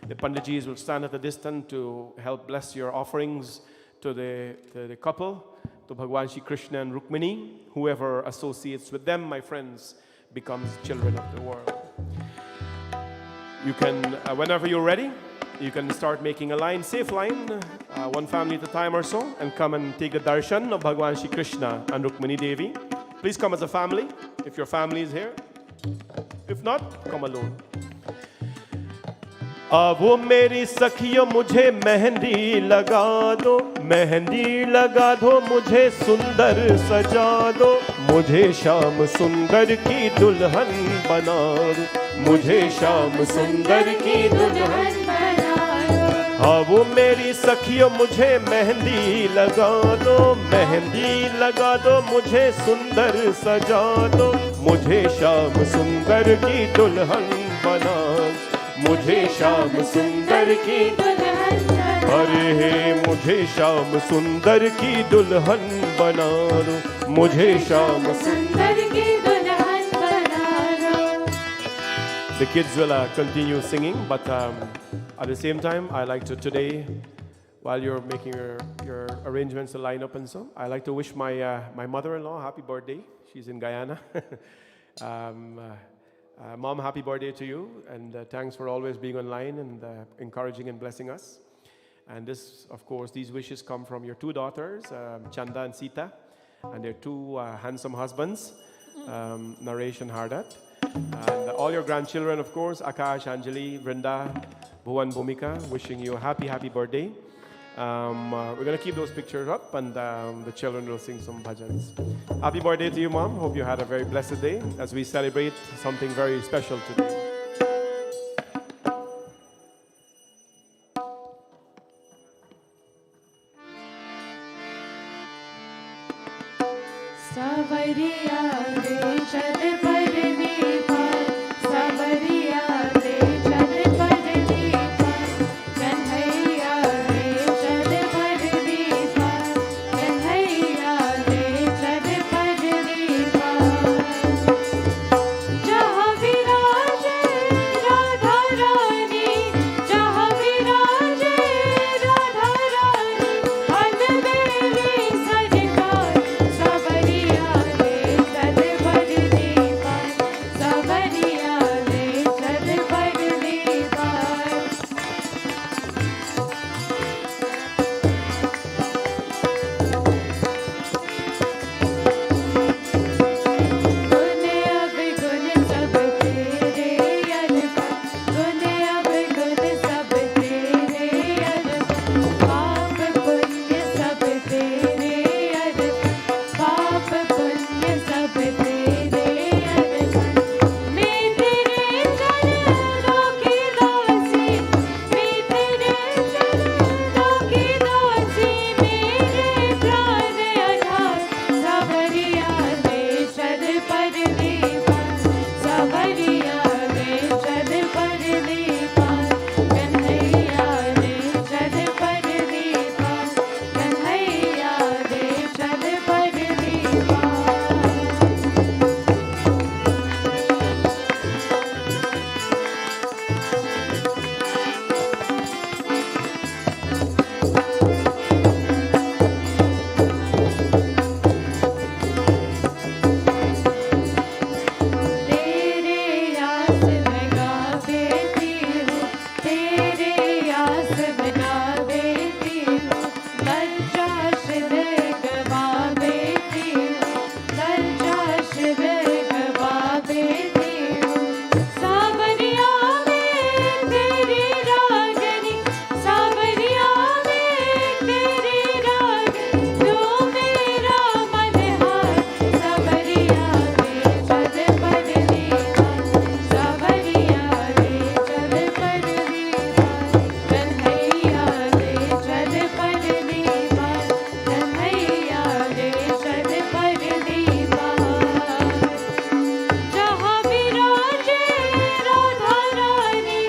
The Panditjis will stand at a distance to help bless your offerings to the couple, to Bhagwan Shri Krishna and Rukmini. Whoever associates with them, my friends, becomes children of the world. You can, whenever you're ready, you can start making a line, safe line, one family at a time or so, and come and take a darshan of Bhagwan Shri Krishna and Rukmani Devi. Please come as a family, if your family is here. If not, come alone. वो मेरी सखियों मुझे मेहंदी लगा दो मुझे सुंदर सजा दो मुझे शाम सुंदर की दुल्हन बना दो मुझे शाम सुंदर की दुल्हन बना दो हाँ वो मेरी सखियों मुझे मेहंदी लगा दो मुझे सुंदर सजा दो मुझे शाम सुंदर की दुल्हन बना दो मुझे शाम सुंदर की दुल्हन अरे हे मुझे शाम सुंदर की दुल्हन बना दो मुझे शाम सुंदर की दुल्हन बना दो. The kids will continue singing, but at the same time, I like to today, while you're making your arrangements to line up and so, I like to wish my mother-in-law happy birthday. She's in Guyana. Mom, happy birthday to you, and thanks for always being online and encouraging and blessing us. And this, of course, these wishes come from your two daughters, Chanda and Sita, and their two handsome husbands, Naresh and Hardat. And all your grandchildren, of course, Akash, Anjali, Vrinda, Bhuvan, Bhumika, wishing you a happy, happy birthday. We're going to keep those pictures up, and the children will sing some bhajans. Happy birthday to you, Mom. Hope you had a very blessed day as we celebrate something very special today. सावरिया रे छत पर दीवार, सावरिया रे छत पर दीवार, कन्हैया रे छत पर दीवार, कन्हैया रे छत पर दीवार। जहाँ विराजे राधा रानी, जहाँ विराजे राधा रानी, अनबेली सरकार, सावरिया रे छत पर दीवार, सावरिया रे छत पर दीवार। गुण अब गुण सब तेरे अनपढ़, गुण अब गुण सब तेरे अनपढ़, पाप पुण्य सब तेरे अनपढ़, पाप पुण्य सब तेरे अनपढ़। मैं तेरे चरणों की दासी, मैं तेरे चरणों की दासी, मेरे प्राण आधार, सावरिया रे छत पर दीवार, सावरिया रे छत पर दीवार, कन्हैया रे छत पर दीवार, कन्हैया रे छत पर दीवार। तेरे आस लगा बेटी हूँ, तेरे आस लगा बेटी हूँ, लज्जा शिविर गवा बेटी हूँ, लज्जा शिविर गवा बेटी हूँ। सावरिया में तेरी रागनी, सावरिया में तेरी रागनी, तू मेरा मनहार, सावरिया रे छत पर दीवार, सावरिया रे छत पर दीवार, कन्हैया रे छत पर दीवार, कन्हैया रे छत पर दीवार। जहाँ विराजे राधा रानी,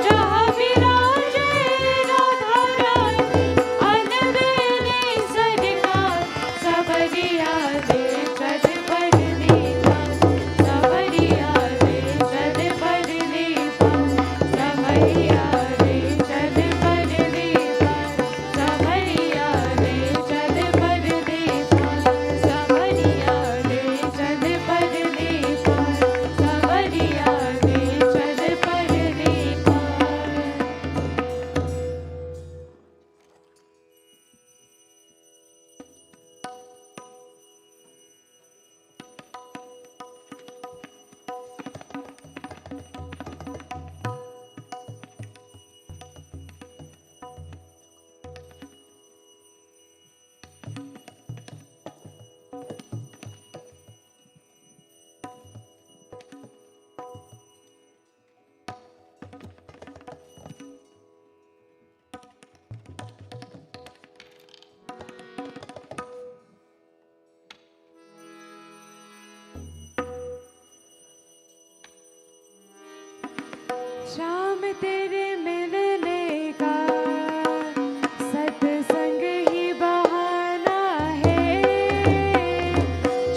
जहाँ विराजे राधा रानी, अनबेली सरकार, सावरिया रे छत पर दीवार, सावरिया रे छत पर दीवार, सावरिया रे छत पर दीवार, सावरिया रे छत पर दीवार, सावरिया रे छत पर दीवार, सावरिया रे छत पर शाम तेरे मिलने का सत्संग ही बहाना है,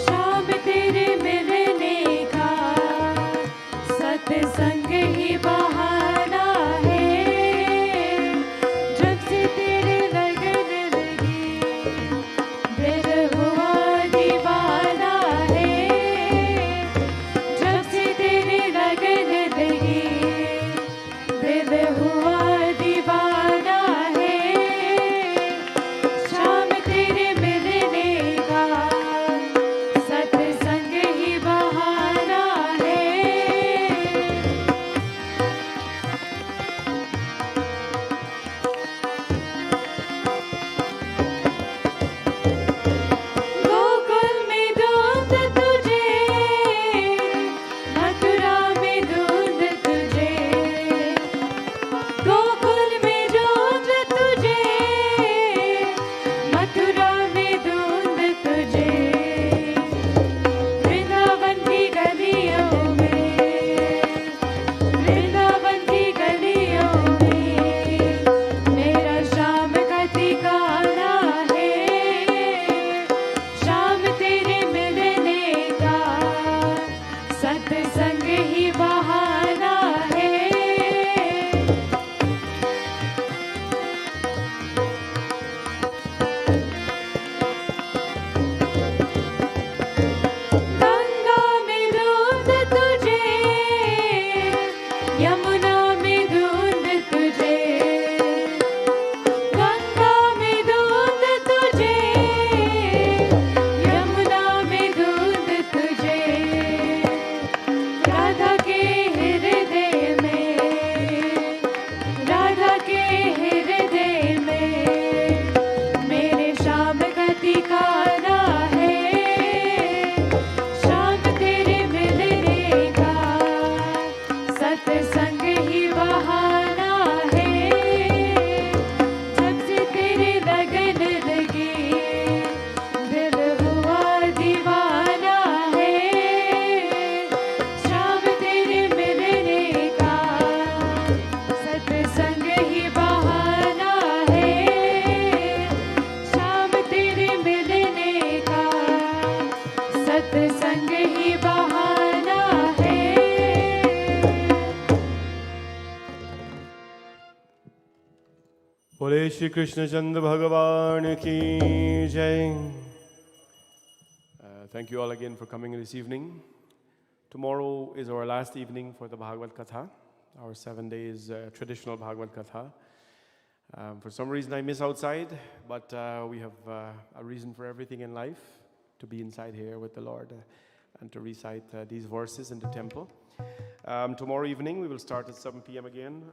शाम तेरे मिलने का सत्संग ही बहाना है। जब से तेरे लगन लगी दिल हुआ दीवाना है, जब से तेरे लगन लगी दिल बहाना है, शाम तेरे मिलने का सत्संग ही बहाना है। जब से तेरे लगन लगी दिल हुआ दीवाना है, शाम तेरे मिलने का सत्संग ही बहाना है, शाम तेरे मिलने का सत्संग ही बहाना है। बोले श्री कृष्ण चंद्र भगवान की जय. Thank you all again for coming this evening. Tomorrow is our last evening for the Bhaagvat Katha, our 7 days traditional Bhaagvat Katha. For some reason I miss outside, but we have a reason for everything in life, to be inside here with the Lord and to recite these verses in the temple. Tomorrow evening we will start at 7 p.m. again.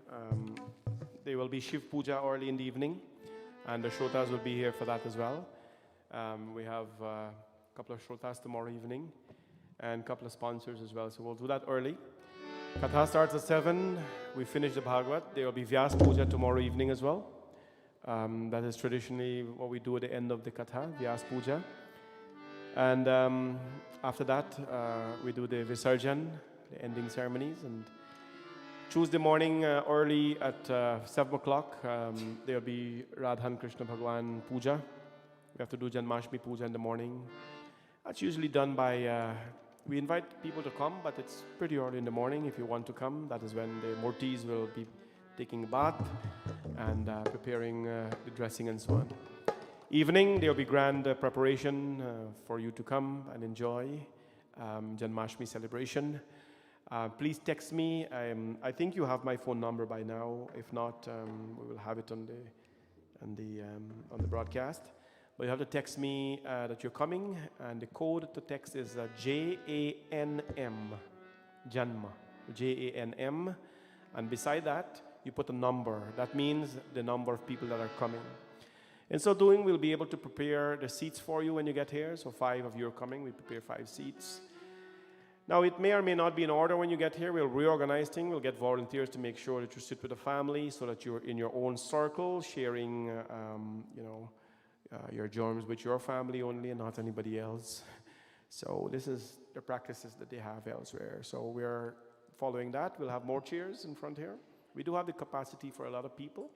There will be Shiv Puja early in the evening, and the Shrotas will be here for that as well. We have a couple of Shrotas tomorrow evening and a couple of sponsors as well, so we'll do that early. Katha starts at 7. We finish the Bhagavad. There will be Vyas Puja tomorrow evening as well. That is traditionally what we do at the end of the Katha, Vyas Puja. And after that, we do the Visarjan, the ending ceremonies. And Tuesday morning, early at 7 o'clock, there will be Radhan Krishna Bhagwan Puja. We have to do Janmashtami Puja in the morning. That's usually done by, we invite people to come, but it's pretty early in the morning. If you want to come, that is when the Murtis will be taking a bath and preparing the dressing and so on. Evening, there will be grand preparation for you to come and enjoy Janmashtami celebration. Please text me. I think you have my phone number by now. If not, we will have it on the broadcast. But you have to text me that you're coming, and the code to text is JANM, Janma, JANM, and beside that you put a number. That means the number of people that are coming. In so doing, we'll be able to prepare the seats for you when you get here. So 5 of you are coming. We prepare 5 seats. Now, it may or may not be in order when you get here. We'll reorganize things. We'll get volunteers to make sure that you sit with the family, so that you're in your own circle, sharing, your germs with your family only and not anybody else. So this is the practices that they have elsewhere. So we're following that. We'll have more chairs in front here. We do have the capacity for a lot of people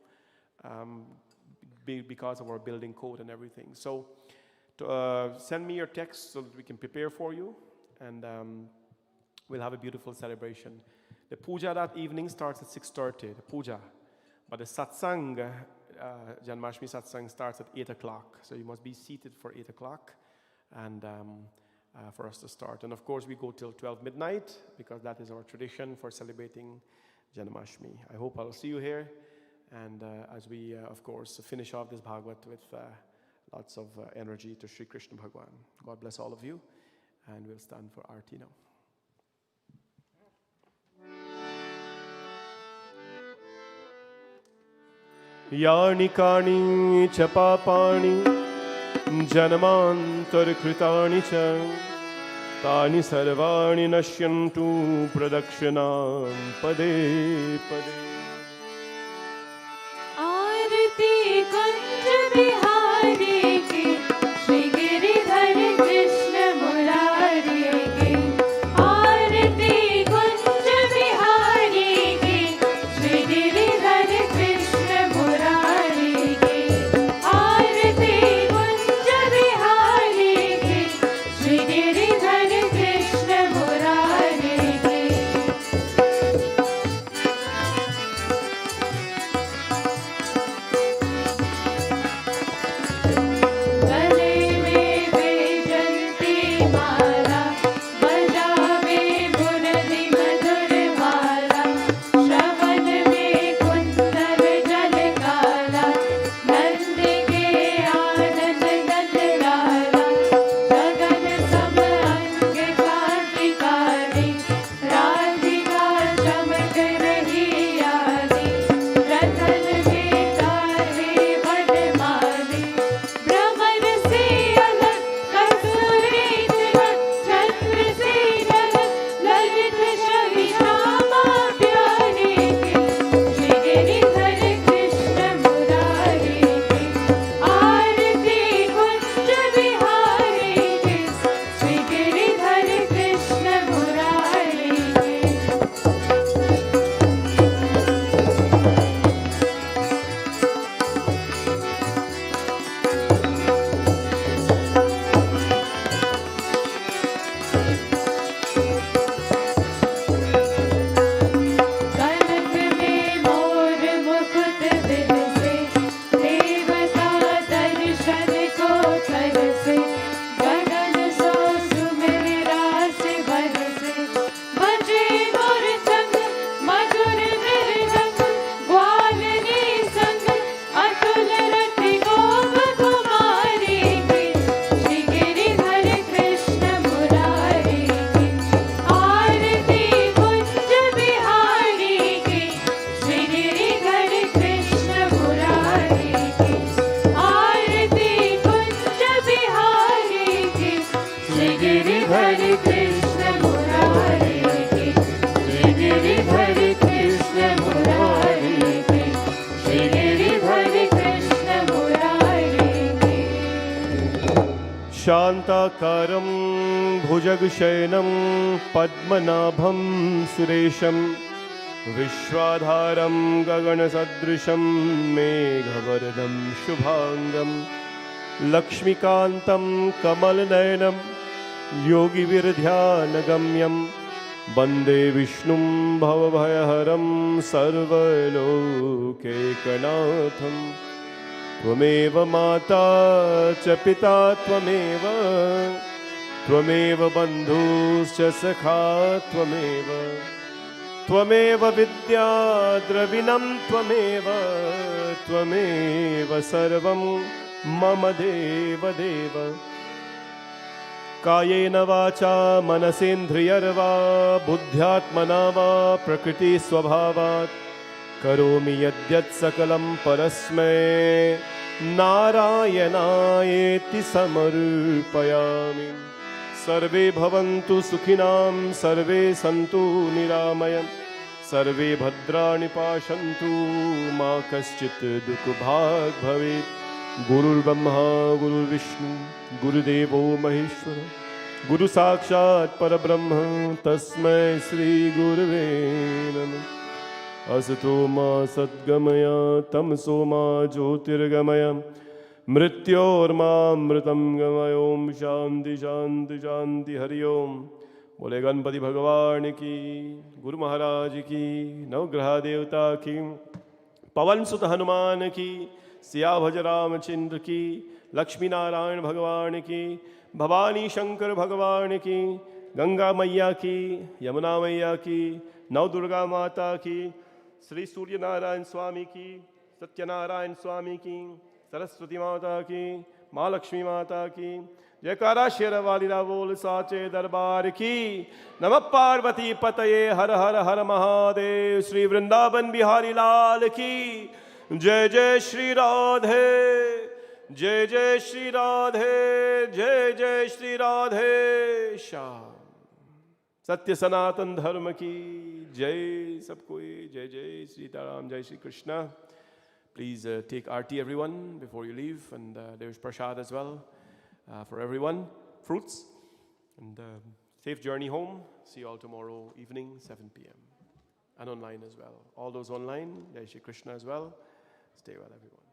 because of our building code and everything. So send me your text so that we can prepare for you, and we'll have a beautiful celebration. The puja that evening starts at 6:30, the puja. But the satsang, Janmashtami satsang, starts at 8 o'clock. So you must be seated for 8 o'clock and for us to start. And of course, we go till 12 midnight because that is our tradition for celebrating Janmashtami. I hope I'll see you here. And as we, of course, finish off this Bhagavad with lots of energy to Sri Krishna Bhagwan. God bless all of you. And we'll stand for Aarti now. Yani kani cha papani janmantar kritani cha tani sarvani nashyantu pradakshinam pade pade. आरती कुंज बिहारी की, श्री गिरिधर कृष्ण मुरारी की। आरती कुंज बिहारी की, श्री गिरिधर कृष्ण मुरारी की। आरती कुंज बिहारी की, श्री गिरिधर कृष्ण मुरारी की। शान्ताकारं भुजगशयनं पद्मनाभं सुरेशं विश्वाधारं गगनसदृशं मेघवर्णं शुभांगं लक्ष्मीकान्तं कमलनयनं योगिविरध्यानगम्यं वन्दे विष्णुं भवभयहरं सर्वलोकैकनाथं। त्वमेव माता च पिता त्वमेव, त्वमेव बन्धुश्च सखा त्वमेव, त्वमेव विद्या द्रविणं त्वमेव, त्वमेव सर्वं मम देव देव। कायेन वाचा मनसेन्द्रियर्वा बुद्ध्यात्मना वा प्रकृतिस्वभावात् करोमि यद्यत् सकलं परस्मै नारायणायेति समर्पयामि। सर्वे भवन्तु सुखिनां, सर्वे सन्तु निरामयं, सर्वे भद्राणि पश्यन्तु मा कश्चित् दुःखभाग् भवेत्। गुरुर्ब्रह्मा गुरुर्विष्णु गुरुदेवो महेश्वर गुरुसाक्षात् परब्रह्म तस्मै श्रीगुरवे नमः। असतो मा सद्गमय तमसो मा ज्योतिर्गमय मृत्योर्मामृतं गमय। ओम शांति शांति शांति हरि ओम। बोले गणपति भगवान की, गुरु महाराज की, नवग्रह देवता की, पवन सुत हनुमान की, सियाभज रामचंद्र की, लक्ष्मी नारायण भगवान की, भवानी शंकर भगवान की, गंगा मैया की, यमुना मैया की, नव दुर्गा माता की, श्री सूर्य नारायण स्वामी की, सत्यनारायण स्वामी की, सरस्वती माता की, माँ लक्ष्मी माता की। जयकारा शेर वालीरा बोल साचे दरबार की। नमः पार्वती पतये हर हर हर महादेव। श्री वृंदावन बिहारी लाल की जय। जय श्री राधे, जय जय श्री राधे, जय जय श्री राधे श्याम। सत्य सनातन धर्म की जय। सबको जय जय सीताराम, जय Shri Krishna. Please take RT everyone before you leave, and there's prasad as well for everyone, fruits, and safe journey home. See you all tomorrow evening 7 p.m. and online as well. All those online, Jai Shri Krishna as well. Stay well everyone.